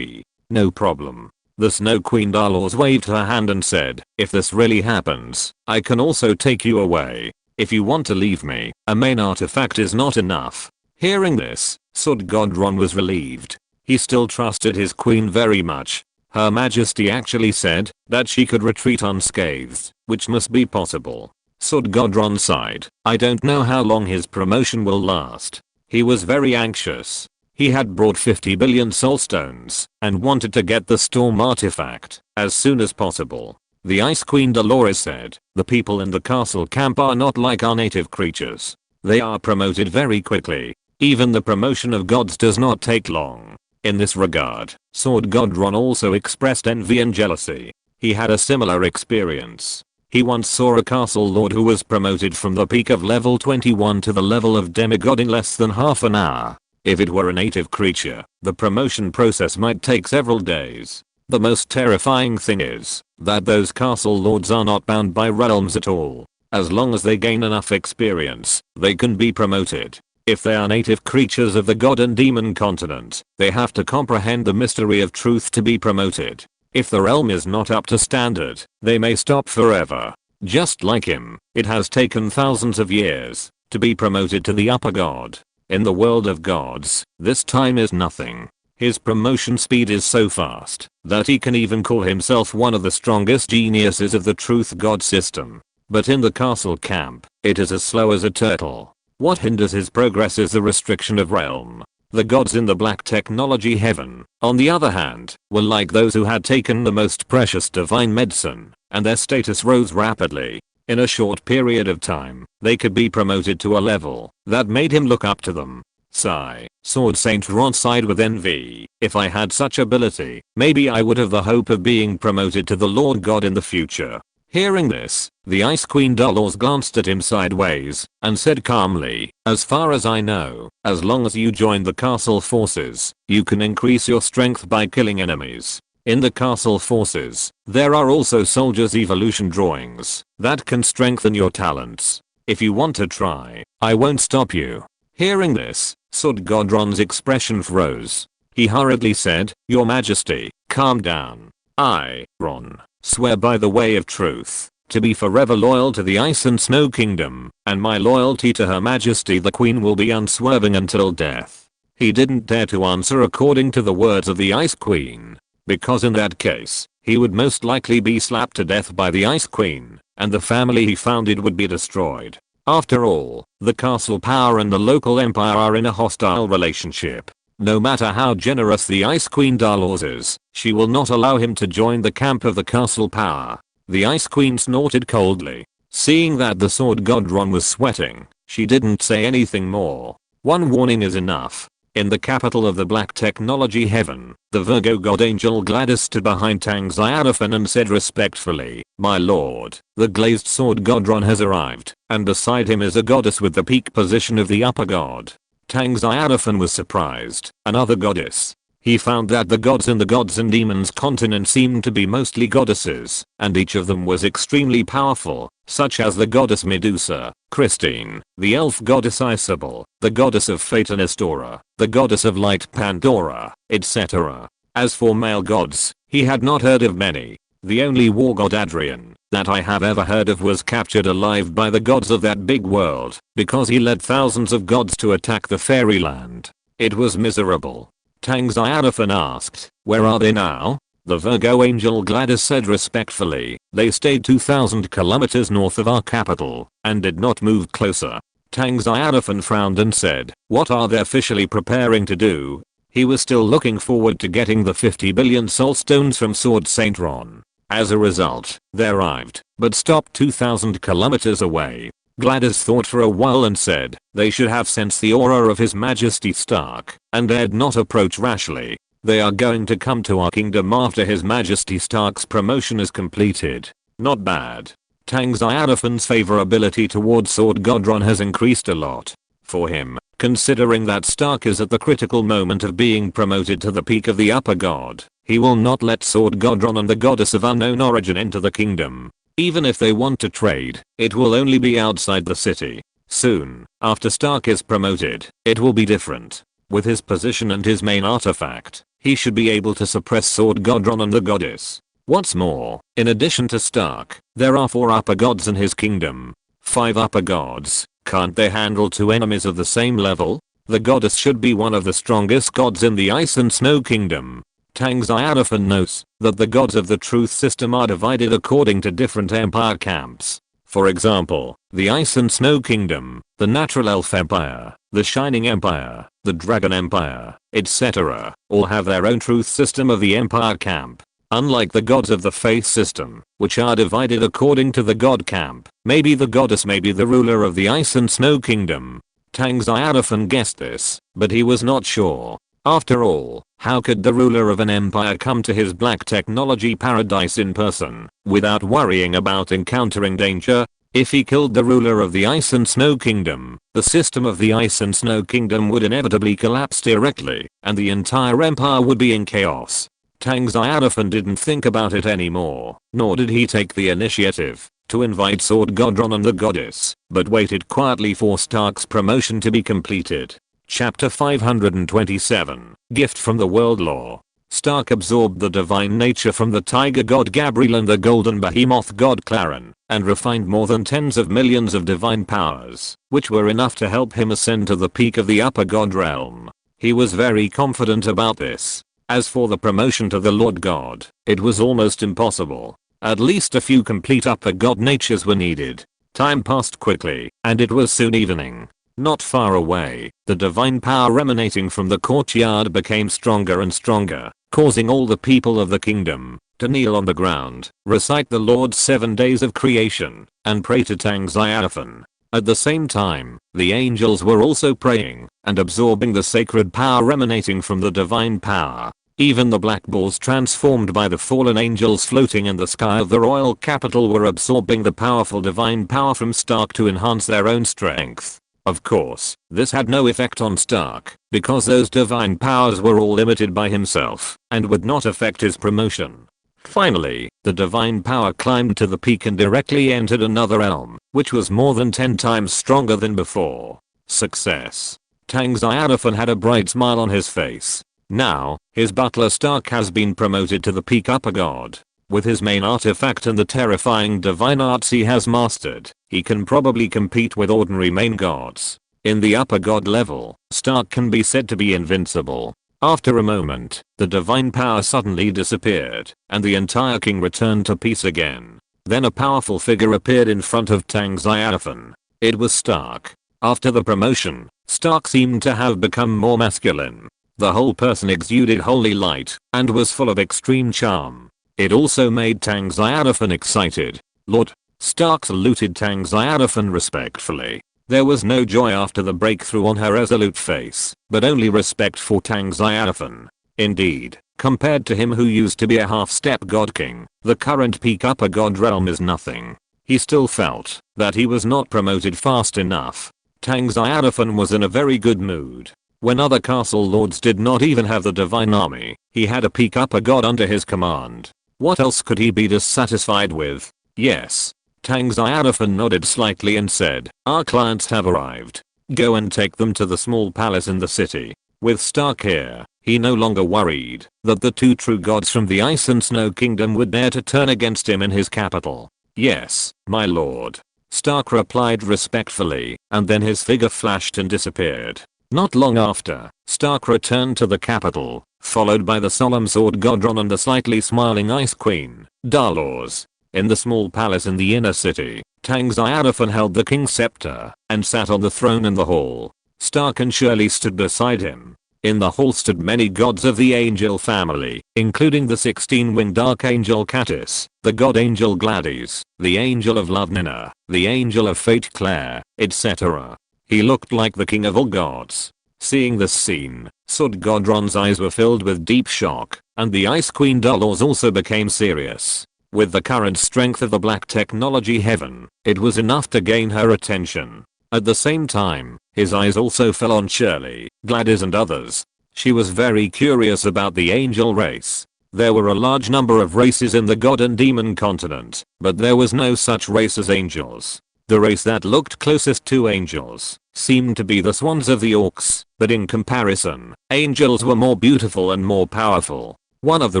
No problem." The Snow Queen Dalors waved her hand and said, "If this really happens, I can also take you away. If you want to leave me, a main artifact is not enough." Hearing this, Sud Godron was relieved. He still trusted his queen very much. Her Majesty actually said that she could retreat unscathed, which must be possible. Sud Godron sighed. I don't know how long his promotion will last. He was very anxious. He had brought 50 billion soul stones and wanted to get the storm artifact as soon as possible. The Ice Queen Dolores said, "The people in the castle camp are not like our native creatures. They are promoted very quickly. Even the promotion of gods does not take long." In this regard, Sword Godron also expressed envy and jealousy. He had a similar experience. He once saw a castle lord who was promoted from the peak of level 21 to the level of demigod in less than half an hour. If it were a native creature, the promotion process might take several days. The most terrifying thing is that those castle lords are not bound by realms at all. As long as they gain enough experience, they can be promoted. If they are native creatures of the god and demon continent, they have to comprehend the mystery of truth to be promoted. If the realm is not up to standard, they may stop forever. Just like him, it has taken thousands of years to be promoted to the upper god. In the world of gods, this time is nothing. His promotion speed is so fast that he can even call himself one of the strongest geniuses of the truth god system. But in the castle camp, it is as slow as a turtle. What hinders his progress is the restriction of realm. The gods in the Black Technology Heaven, on the other hand, were like those who had taken the most precious divine medicine, and their status rose rapidly. In a short period of time, they could be promoted to a level that made him look up to them. Sigh. Sword Saint Ron sighed with envy. If I had such ability, maybe I would have the hope of being promoted to the Lord God in the future. Hearing this, the Ice Queen Dolores glanced at him sideways and said calmly, as far as I know, as long as you join the castle forces, you can increase your strength by killing enemies. In the castle forces, there are also soldiers' evolution drawings that can strengthen your talents. If you want to try, I won't stop you. Hearing this, Sword God Ron's expression froze. He hurriedly said, Your Majesty, calm down. I, Ron, swear by the way of truth, to be forever loyal to the Ice and Snow Kingdom, and my loyalty to Her Majesty the Queen will be unswerving until death. He didn't dare to answer according to the words of the Ice Queen, because in that case, he would most likely be slapped to death by the Ice Queen, and the family he founded would be destroyed. After all, the castle power and the local empire are in a hostile relationship. No matter how generous the Ice Queen Dolores is, she will not allow him to join the camp of the castle power. The Ice Queen snorted coldly. Seeing that the Sword God Ron was sweating, she didn't say anything more. One warning is enough. In the capital of the Black Technology Heaven, the Virgo God Angel Gladys stood behind Tang Xiaofan and said respectfully, My lord, the glazed Sword God Ron has arrived, and beside him is a goddess with the peak position of the upper god. Tang Xiaofan was surprised. Another goddess. He found that the gods in the gods and demons continent seemed to be mostly goddesses, and each of them was extremely powerful, such as the goddess Medusa, Christine, the elf goddess Isabel, the goddess of fate Anestora, the goddess of light Pandora, etc. As for male gods, he had not heard of many. The only war god Adrian that I have ever heard of was captured alive by the gods of that big world, because he led thousands of gods to attack the fairyland. It was miserable. Tang Xiaofan asked, Where are they now? The Virgo Angel Gladys said respectfully, They stayed 2,000 kilometers north of our capital, and did not move closer. Tang Xiaofan frowned and said, What are they officially preparing to do? He was still looking forward to getting the 50 billion soul stones from Sword Saint Ron. As a result, they arrived, but stopped 2,000 kilometers away. Gladys thought for a while and said, They should have sensed the aura of His Majesty Stark, and dared not approach rashly. They are going to come to our kingdom after His Majesty Stark's promotion is completed. Not bad. Tang Xiaofan's favorability towards Sword God Ron has increased a lot. For him, considering that Stark is at the critical moment of being promoted to the peak of the upper god, he will not let Sword God Ron and the goddess of unknown origin into the kingdom. Even if they want to trade, it will only be outside the city. Soon, after Stark is promoted, it will be different. With his position and his main artifact, he should be able to suppress Sword God Ron and the goddess. What's more, in addition to Stark, there are 4 upper gods in his kingdom. 5 upper gods. Can't they handle 2 enemies of the same level? The goddess should be one of the strongest gods in the Ice and Snow Kingdom. Tang Xiaofan knows that the gods of the truth system are divided according to different empire camps. For example, the Ice and Snow Kingdom, the Natural Elf Empire, the Shining Empire, the Dragon Empire, etc. all have their own truth system of the empire camp. Unlike the gods of the faith system, which are divided according to the god camp, maybe the goddess may be the ruler of the Ice and Snow Kingdom. Tang Xiaofan guessed this, but he was not sure. After all, how could the ruler of an empire come to his black technology paradise in person, without worrying about encountering danger? If he killed the ruler of the Ice and Snow Kingdom, the system of the Ice and Snow Kingdom would inevitably collapse directly, and the entire empire would be in chaos. Tang Xiaofan didn't think about it anymore, nor did he take the initiative to invite Sword God Ron and the goddess, but waited quietly for Stark's promotion to be completed. Chapter 527, Gift from the World Law. Stark absorbed the divine nature from the tiger god Gabriel and the golden behemoth god Clarin, and refined more than tens of millions of divine powers, which were enough to help him ascend to the peak of the upper god realm. He was very confident about this. As for the promotion to the Lord God, it was almost impossible. At least a few complete upper god natures were needed. Time passed quickly, and it was soon evening. Not far away, the divine power emanating from the courtyard became stronger and stronger, causing all the people of the kingdom to kneel on the ground, recite the Lord's 7 days of creation, and pray to Tang Xiaofan. At the same time, the angels were also praying and absorbing the sacred power emanating from the divine power. Even the black balls transformed by the fallen angels floating in the sky of the royal capital were absorbing the powerful divine power from Stark to enhance their own strength. Of course, this had no effect on Stark, because those divine powers were all limited by himself and would not affect his promotion. Finally, the divine power climbed to the peak and directly entered another realm, which was more than 10 times stronger than before. Success. Tang Xiaofan had a bright smile on his face. Now, his butler Stark has been promoted to the peak upper god. With his main artifact and the terrifying divine arts he has mastered, he can probably compete with ordinary main gods. In the upper god level, Stark can be said to be invincible. After a moment, the divine power suddenly disappeared, and the entire king returned to peace again. Then a powerful figure appeared in front of Tang Xiaofan. It was Stark. After the promotion, Stark seemed to have become more masculine. The whole person exuded holy light, and was full of extreme charm. It also made Tang Xiaofan excited. Lord. Stark saluted Tang Xiaofan respectfully. There was no joy after the breakthrough on her resolute face, but only respect for Tang Xiaofan. Indeed, compared to him who used to be a half-step god king, the current peak upper god realm is nothing. He still felt that he was not promoted fast enough. Tang Xiaofan was in a very good mood. When other castle lords did not even have the divine army, he had a peak upper god under his command. What else could he be dissatisfied with? Yes. Tang Xiaofan nodded slightly and said, "Our clients have arrived. Go and take them to the small palace in the city." With Stark here, he no longer worried that the two true gods from the Ice and Snow Kingdom would dare to turn against him in his capital. "Yes, my lord." Stark replied respectfully, and then his figure flashed and disappeared. Not long after, Stark returned to the capital, followed by the solemn sword Godron and the slightly smiling Ice Queen, Dalors. In the small palace in the inner city, Tang Xiaofan held the king's scepter and sat on the throne in the hall. Stark and Shirley stood beside him. In the hall stood many gods of the angel family, including the 16-winged archangel Catus, the god angel Gladys, the angel of love Nina, the angel of fate Claire, etc. He looked like the king of all gods. Seeing this scene, Sword Godron's eyes were filled with deep shock, and the Ice Queen Dolores also became serious. With the current strength of the black technology heaven, it was enough to gain her attention. At the same time, his eyes also fell on Shirley, Gladys and others. She was very curious about the angel race. There were a large number of races in the god and demon continent, but there was no such race as angels. The race that looked closest to angels seemed to be the swans of the orcs, but in comparison, angels were more beautiful and more powerful. One of the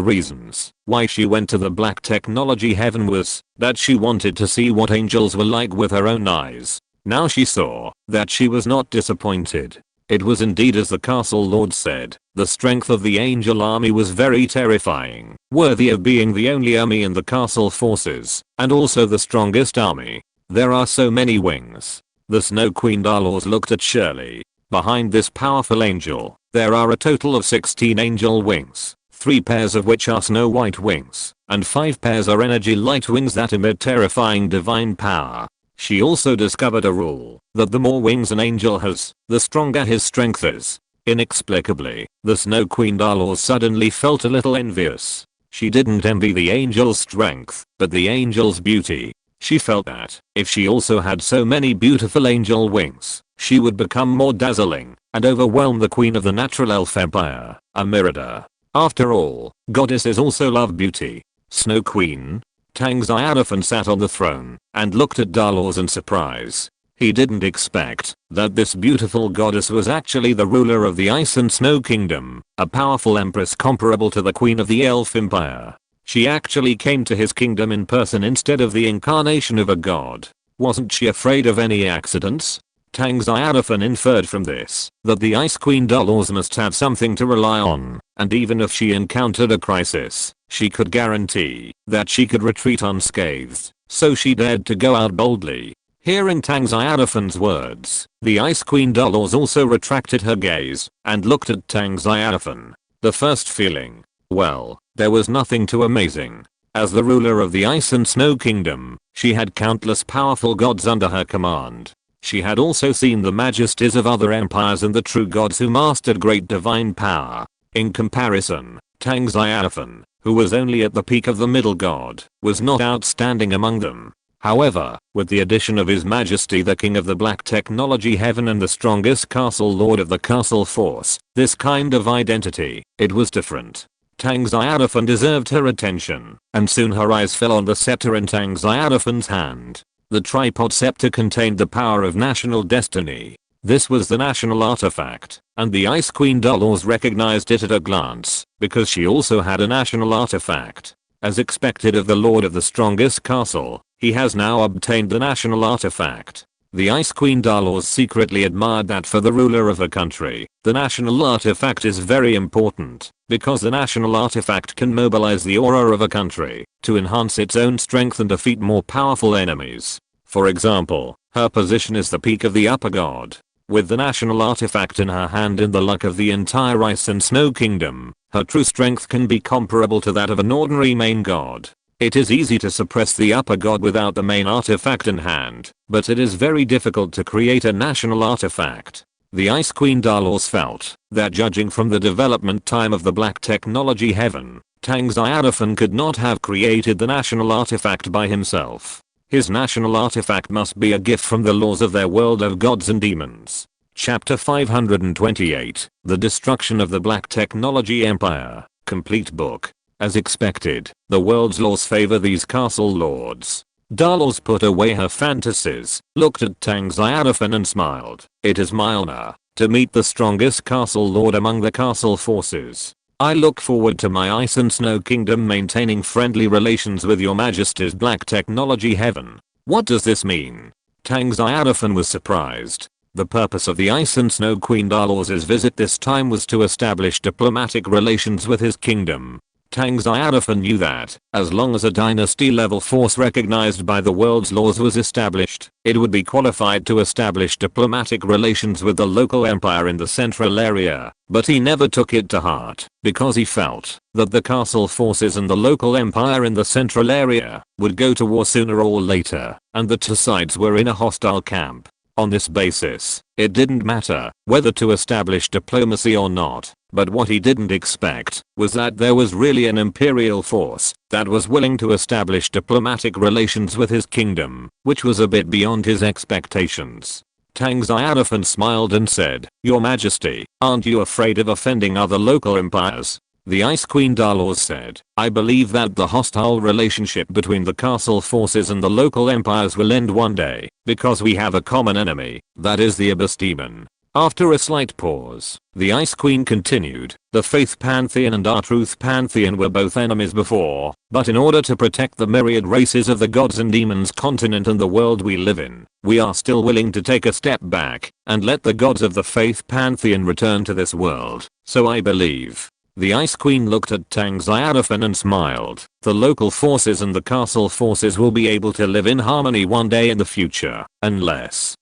reasons why she went to the black technology heaven was that she wanted to see what angels were like with her own eyes. Now she saw that she was not disappointed. It was indeed as the castle lord said, the strength of the angel army was very terrifying, worthy of being the only army in the castle forces, and also the strongest army. There are so many wings. The Snow Queen Dalors looked at Shirley. Behind this powerful angel, there are a total of 16 angel wings. 3 pairs of which are snow white wings, and 5 pairs are energy light wings that emit terrifying divine power. She also discovered a rule that the more wings an angel has, the stronger his strength is. Inexplicably, the Snow Queen Dalors suddenly felt a little envious. She didn't envy the angel's strength, but the angel's beauty. She felt that if she also had so many beautiful angel wings, she would become more dazzling and overwhelm the queen of the natural elf empire, Amirada. After all, goddesses also love beauty. Snow Queen? Tang Xiaofan sat on the throne and looked at Dalors in surprise. He didn't expect that this beautiful goddess was actually the ruler of the Ice and Snow Kingdom, a powerful empress comparable to the queen of the Elf Empire. She actually came to his kingdom in person instead of the incarnation of a god. Wasn't she afraid of any accidents? Tang Xiaofan inferred from this that the Ice Queen Dolores must have something to rely on, and even if she encountered a crisis, she could guarantee that she could retreat unscathed, so she dared to go out boldly. Hearing Tang Xiaofan's words, the Ice Queen Dolores also retracted her gaze and looked at Tang Xiaofan. The first feeling, well, there was nothing too amazing. As the ruler of the Ice and Snow Kingdom, she had countless powerful gods under her command. She had also seen the majesties of other empires and the true gods who mastered great divine power. In comparison, Tang Xiaofan, who was only at the peak of the middle god, was not outstanding among them. However, with the addition of His Majesty the King of the Black Technology Heaven and the strongest castle lord of the castle force, this kind of identity, it was different. Tang Xiaofan deserved her attention, and soon her eyes fell on the scepter in Tang Xiaofan's hand. The tripod scepter contained the power of national destiny. This was the national artifact, and the Ice Queen Dolores recognized it at a glance, because she also had a national artifact. As expected of the lord of the strongest castle, he has now obtained the national artifact. The Ice Queen Dolores secretly admired that for the ruler of a country, the national artifact is very important, because the national artifact can mobilize the aura of a country to enhance its own strength and defeat more powerful enemies. For example, her position is the peak of the upper god. With the national artifact in her hand in the luck of the entire Ice and Snow Kingdom, her true strength can be comparable to that of an ordinary main god. It is easy to suppress the upper god without the main artifact in hand, but it is very difficult to create a national artifact. The Ice Queen Dolores felt that judging from the development time of the Black Technology Heaven, Tang Xiaofan could not have created the national artifact by himself. His national artifact must be a gift from the laws of their world of gods and demons. Chapter 528, The Destruction of the Black Technology Empire, Complete Book. As expected, the world's laws favor these castle lords. Dolores put away her fantasies, looked at Tang Xiaofan and smiled. It is my honor to meet the strongest castle lord among the castle forces. I look forward to my Ice and Snow Kingdom maintaining friendly relations with your majesty's Black Technology Heaven. What does this mean? Tang Xiaofan was surprised. The purpose of the Ice and Snow Queen Dolores' visit this time was to establish diplomatic relations with his kingdom. Tang Xiaofan knew that, as long as a dynasty-level force recognized by the world's laws was established, it would be qualified to establish diplomatic relations with the local empire in the central area, but he never took it to heart, because he felt that the castle forces and the local empire in the central area would go to war sooner or later, and the two sides were in a hostile camp. On this basis, it didn't matter whether to establish diplomacy or not, but what he didn't expect was that there was really an imperial force that was willing to establish diplomatic relations with his kingdom, which was a bit beyond his expectations. Tang Xiaofan smiled and said, "Your Majesty, aren't you afraid of offending other local empires?" The Ice Queen Dolores said, "I believe that the hostile relationship between the castle forces and the local empires will end one day, because we have a common enemy, that is the Abyss Demon." After a slight pause, the Ice Queen continued, "The Faith Pantheon and our Truth Pantheon were both enemies before, but in order to protect the myriad races of the gods and demons continent and the world we live in, we are still willing to take a step back and let the gods of the Faith Pantheon return to this world, so I believe." The Ice Queen looked at Tang Xiaofan and smiled. "The local forces and the castle forces will be able to live in harmony one day in the future, unless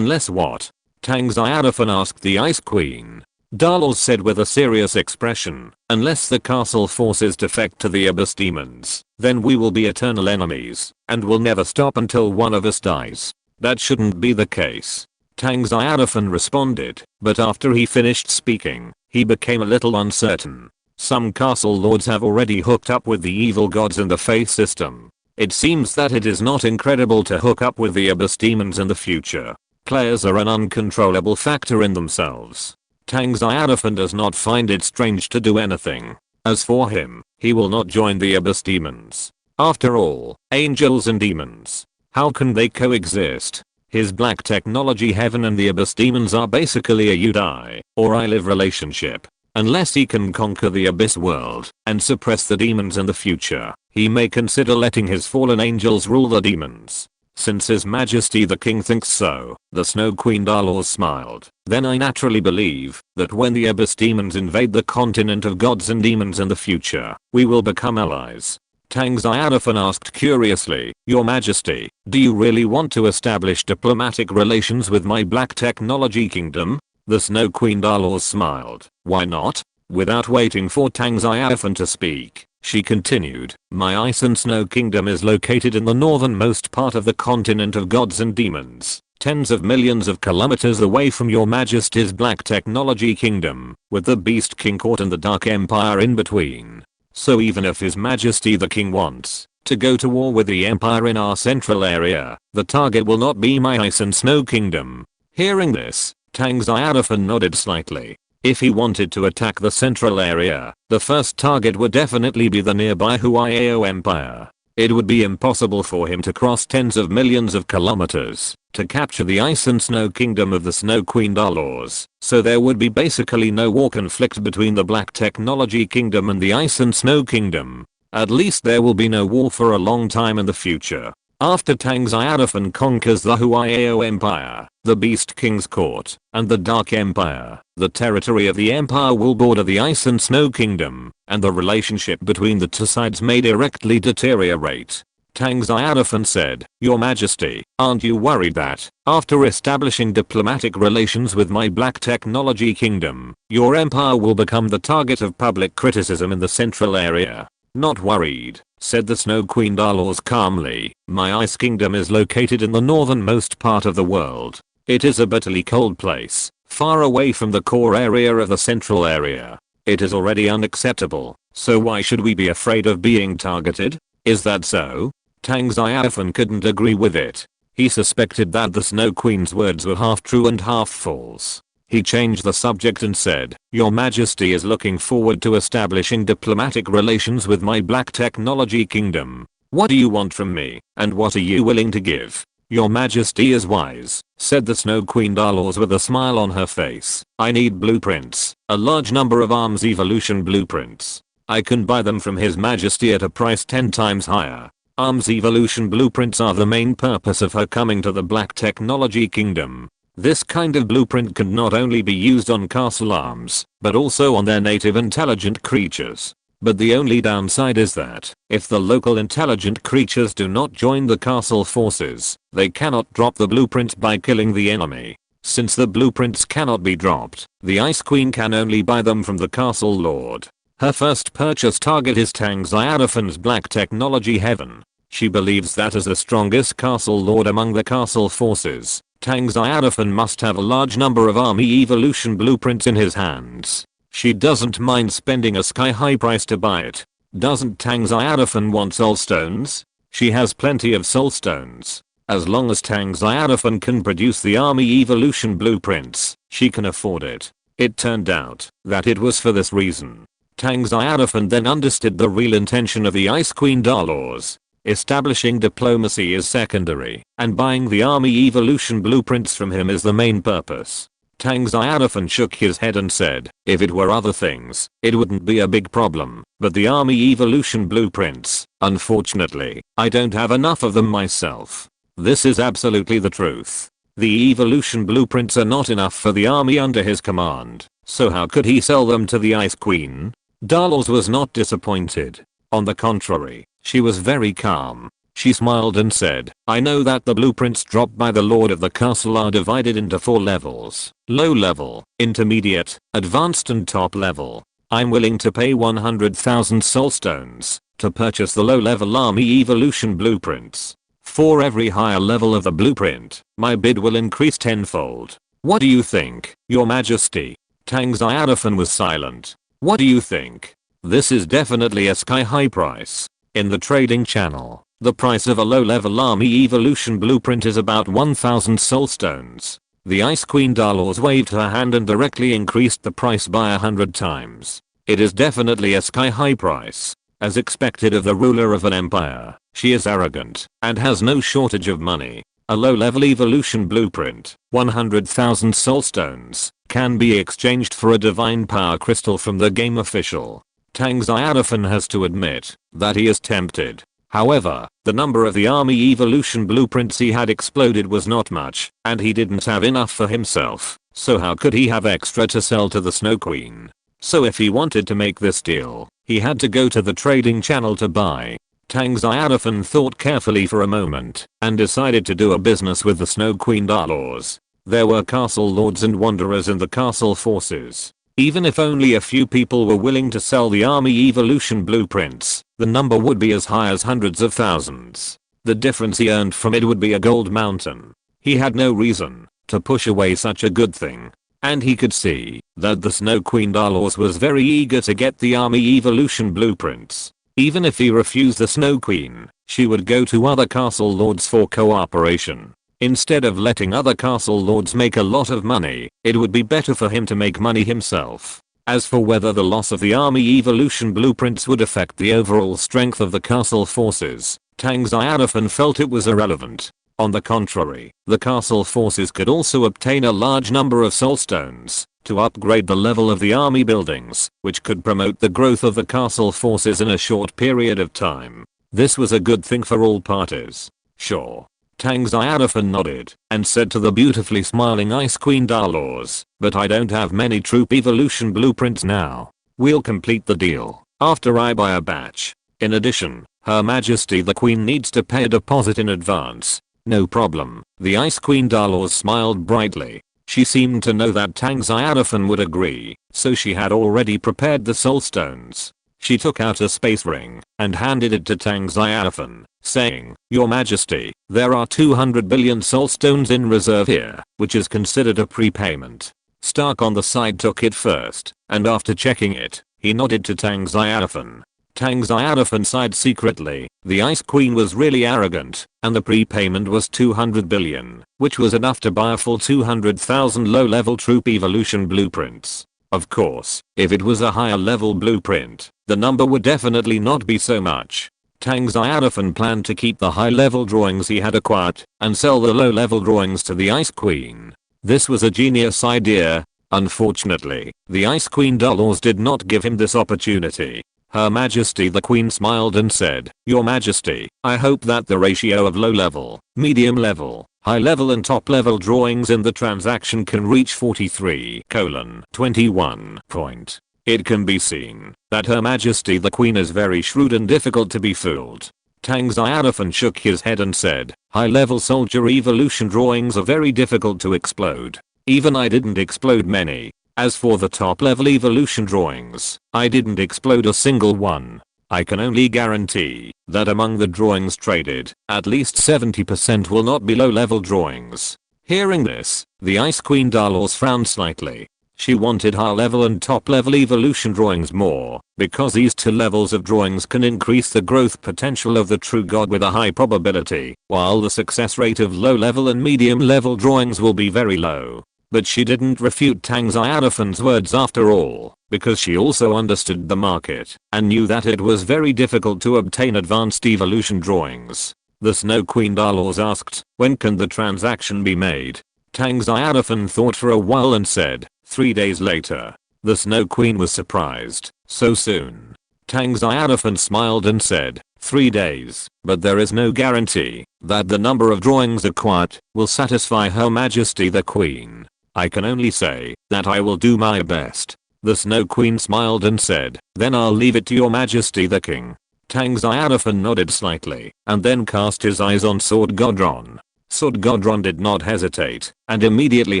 what?" Tang Xiaofan asked the Ice Queen. Dolores said with a serious expression, "Unless the castle forces defect to the Abyss Demons, then we will be eternal enemies, and will never stop until one of us dies. That shouldn't be the case." Tang Xiaofan responded, but after he finished speaking, he became a little uncertain. Some castle lords have already hooked up with the evil gods in the faith system. It seems that it is not incredible to hook up with the Abyss Demons in the future. Players are an uncontrollable factor in themselves. Tang Xiaofan does not find it strange to do anything. As for him, he will not join the Abyss Demons. After all, angels and demons, how can they coexist? His Black Technology Heaven and the Abyss Demons are basically a you die or I live relationship. Unless he can conquer the Abyss world and suppress the demons in the future, he may consider letting his fallen angels rule the demons. Since His Majesty the King thinks so, the Snow Queen Dolores smiled, "Then I naturally believe that when the Abyss Demons invade the continent of gods and demons in the future, we will become allies." Tang Xiaofan asked curiously, "Your Majesty, do you really want to establish diplomatic relations with my Black Technology Kingdom?" The Snow Queen Dolores smiled. "Why not?" Without waiting for Tang Xiaofan to speak, she continued, "My Ice and Snow Kingdom is located in the northernmost part of the continent of gods and demons. tens of millions of kilometers away from your majesty's black technology kingdom, with the Beast King caught and the Dark Empire in between. So even if His Majesty the King wants to go to war with the Empire in our central area, the target will not be my Ice and Snow Kingdom. Hearing this, Tang Xiaofan nodded slightly. If he wanted to attack the central area, the first target would definitely be the nearby Huayao Empire. It would be impossible for him to cross tens of millions of kilometers to capture the Ice and Snow Kingdom of the Snow Queen Dolores, so there would be basically no war conflict between the Black Technology Kingdom and the Ice and Snow Kingdom. At least there will be no war for a long time in the future. After Tang Xiaofan conquers the Huayao Empire, the Beast King's court, and the Dark Empire, the territory of the empire will border the Ice and Snow Kingdom, and the relationship between the two sides may directly deteriorate. Tang Xiaofan said, "Your Majesty, aren't you worried that, after establishing diplomatic relations with my Black Technology Kingdom, your empire will become the target of public criticism in the central area?" "Not worried," said the Snow Queen Dolores calmly. "My Ice Kingdom is located in the northernmost part of the world. It is a bitterly cold place, far away from the core area of the central area. It is already unacceptable, so why should we be afraid of being targeted? Is that so?" Tang Xiaofan couldn't agree with it. He suspected that the Snow Queen's words were half true and half false. He changed the subject and said, "Your Majesty is looking forward to establishing diplomatic relations with my Black Technology Kingdom. What do you want from me, and what are you willing to give?" "Your Majesty is wise," said the Snow Queen Dolores with a smile on her face. "I need blueprints, a large number of arms evolution blueprints. I can buy them from His Majesty at a price 10 times higher." Arms evolution blueprints are the main purpose of her coming to the Black Technology Kingdom. This kind of blueprint can not only be used on castle arms, but also on their native intelligent creatures. But the only downside is that, if the local intelligent creatures do not join the castle forces, they cannot drop the blueprint by killing the enemy. Since the blueprints cannot be dropped, the Ice Queen can only buy them from the castle lord. Her first purchase target is Tang Xiaofan's Black Technology Heaven. She believes that as the strongest castle lord among the castle forces, Tang Xiaofan must have a large number of army evolution blueprints in his hands. She doesn't mind spending a sky-high price to buy it. Doesn't Tang Xiaofan want soul stones? She has plenty of soul stones. As long as Tang Xiaofan can produce the army evolution blueprints, she can afford it. It turned out that it was for this reason. Tang Xiaofan then understood the real intention of the Ice Queen Dolores. Establishing diplomacy is secondary, and buying the army evolution blueprints from him is the main purpose. Tang Xiaofan shook his head and said, "If it were other things, it wouldn't be a big problem, but the army evolution blueprints, unfortunately, I don't have enough of them myself." This is absolutely the truth. The evolution blueprints are not enough for the army under his command, so how could he sell them to the Ice Queen? Dolores was not disappointed. On the contrary, she was very calm. She smiled and said, "I know that the blueprints dropped by the lord of the castle are divided into 4 levels. Low level, intermediate, advanced and top level. I'm willing to pay 100,000 soul stones to purchase the low level army evolution blueprints. For every higher level of the blueprint, my bid will increase tenfold. What do you think, Your Majesty?" Tang Xiaofan was silent. "What do you think?" "This is definitely a sky-high price. In the trading channel, the price of a low-level army evolution blueprint is about 1,000 soul stones." The Ice Queen Dolores waved her hand and directly increased the price by 100 times. "It is definitely a sky-high price. As expected of the ruler of an empire, she is arrogant and has no shortage of money. A low-level evolution blueprint, 100,000 soul stones, can be exchanged for a divine power crystal from the game official." Tang Xiaofan has to admit that he is tempted. However, the number of the army evolution blueprints he had exploded was not much, and he didn't have enough for himself, so how could he have extra to sell to the Snow Queen? So if he wanted to make this deal, he had to go to the trading channel to buy. Tang Xiaofan thought carefully for a moment, and decided to do a business with the Snow Queen Dolores. There were castle lords and wanderers in the castle forces. Even if only a few people were willing to sell the army evolution blueprints, the number would be as high as hundreds of thousands. The difference he earned from it would be a gold mountain. He had no reason to push away such a good thing. And he could see that the Snow Queen Dalors was very eager to get the army evolution blueprints. Even if he refused the Snow Queen, she would go to other castle lords for cooperation. Instead of letting other castle lords make a lot of money, it would be better for him to make money himself. As for whether the loss of the army evolution blueprints would affect the overall strength of the castle forces, Tang Xiaofan felt it was irrelevant. On the contrary, the castle forces could also obtain a large number of soul stones to upgrade the level of the army buildings, which could promote the growth of the castle forces in a short period of time. This was a good thing for all parties. Sure. Tang Xiaofan nodded and said to the beautifully smiling Ice Queen Dalors, but I don't have many troop evolution blueprints now. We'll complete the deal after I buy a batch. In addition, Her Majesty the Queen needs to pay a deposit in advance. No problem. The Ice Queen Dalors smiled brightly. She seemed to know that Tang Xiaofan would agree, so she had already prepared the soul stones. She took out a space ring and handed it to Tang Xiaofan, saying, Your Majesty, there are 200 billion soul stones in reserve here, which is considered a prepayment. Stark on the side took it first, and after checking it, he nodded to Tang Xiaofan. Tang Xiaofan sighed secretly. The Ice Queen was really arrogant, and the prepayment was 200 billion, which was enough to buy a full 200,000 low-level troop evolution blueprints. Of course, if it was a higher level blueprint, the number would definitely not be so much. Tang Xiaofan planned to keep the high-level drawings he had acquired and sell the low-level drawings to the Ice Queen. This was a genius idea. Unfortunately, the Ice Queen Dalors did not give him this opportunity. Her Majesty the Queen smiled and said, Your Majesty, I hope that the ratio of low-level, medium-level, high-level and top-level drawings in the transaction can reach 43:21. It can be seen that Her Majesty the Queen is very shrewd and difficult to be fooled. Tang Xiaofan shook his head and said, High-level soldier evolution drawings are very difficult to explode. Even I didn't explode many. As for the top-level evolution drawings, I didn't explode a single one. I can only guarantee that among the drawings traded, at least 70% will not be low-level drawings. Hearing this, the Ice Queen Dalors frowned slightly. She wanted high-level and top-level evolution drawings more, because these two levels of drawings can increase the growth potential of the true god with a high probability, while the success rate of low-level and medium-level drawings will be very low. But she didn't refute Tang Xiaofan's words after all, because she also understood the market and knew that it was very difficult to obtain advanced evolution drawings. The Snow Queen Dalors asked, when can the transaction be made? Tang Xiaofan thought for a while and said, 3 days later. The Snow Queen was surprised. So soon? Tang Xiaofan smiled and said, 3 days, but there is no guarantee that the number of drawings acquired will satisfy Her Majesty the Queen. I can only say that I will do my best. The Snow Queen smiled and said, then I'll leave it to Your Majesty the King. Tang Xiaofan nodded slightly and then cast his eyes on Sword Godron. Sword Godron did not hesitate and immediately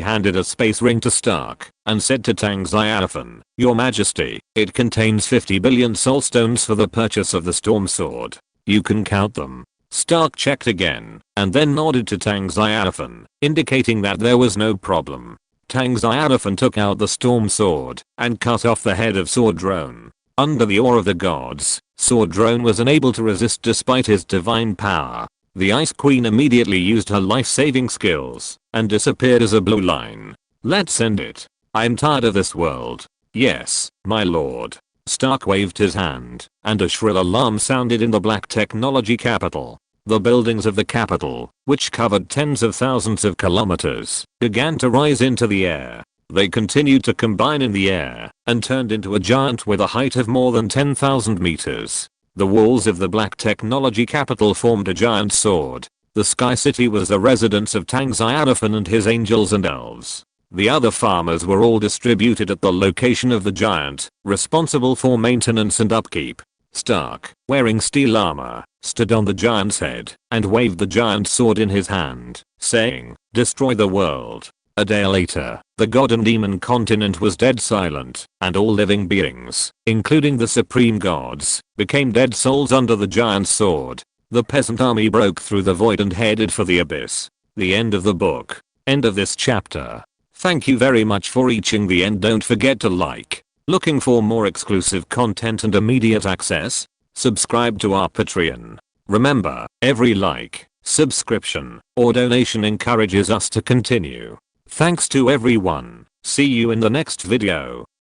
handed a space ring to Stark and said to Tang Xiaofan, Your Majesty, it contains 50 billion soul stones for the purchase of the Storm Sword. You can count them. Stark checked again and then nodded to Tang Xiaofan, indicating that there was no problem. Tang Xiaofan took out the Storm Sword and cut off the head of Sword Drone. Under the awe of the gods, Sword Drone was unable to resist despite his divine power. The Ice Queen immediately used her life-saving skills and disappeared as a blue line. Let's end it. I'm tired of this world. Yes, my lord. Stark waved his hand, and a shrill alarm sounded in the Black Technology capital. The buildings of the capital, which covered tens of thousands of kilometers, began to rise into the air. They continued to combine in the air and turned into a giant with a height of more than 10,000 meters. The walls of the Black Technology capital formed a giant sword. The Sky City was the residence of Tang Xiaofan and his angels and elves. The other farmers were all distributed at the location of the giant, responsible for maintenance and upkeep. Stark, wearing steel armor, stood on the giant's head and waved the giant sword in his hand, saying, Destroy the world. A day later, the god and demon continent was dead silent, and all living beings, including the supreme gods, became dead souls under the giant's sword. The peasant army broke through the void and headed for the abyss. The end of the book. End of this chapter. Thank you very much for reaching the end. Don't forget to like. Looking for more exclusive content and immediate access? Subscribe to our Patreon. Remember, every like, subscription, or donation encourages us to continue. Thanks to everyone. See you in the next video.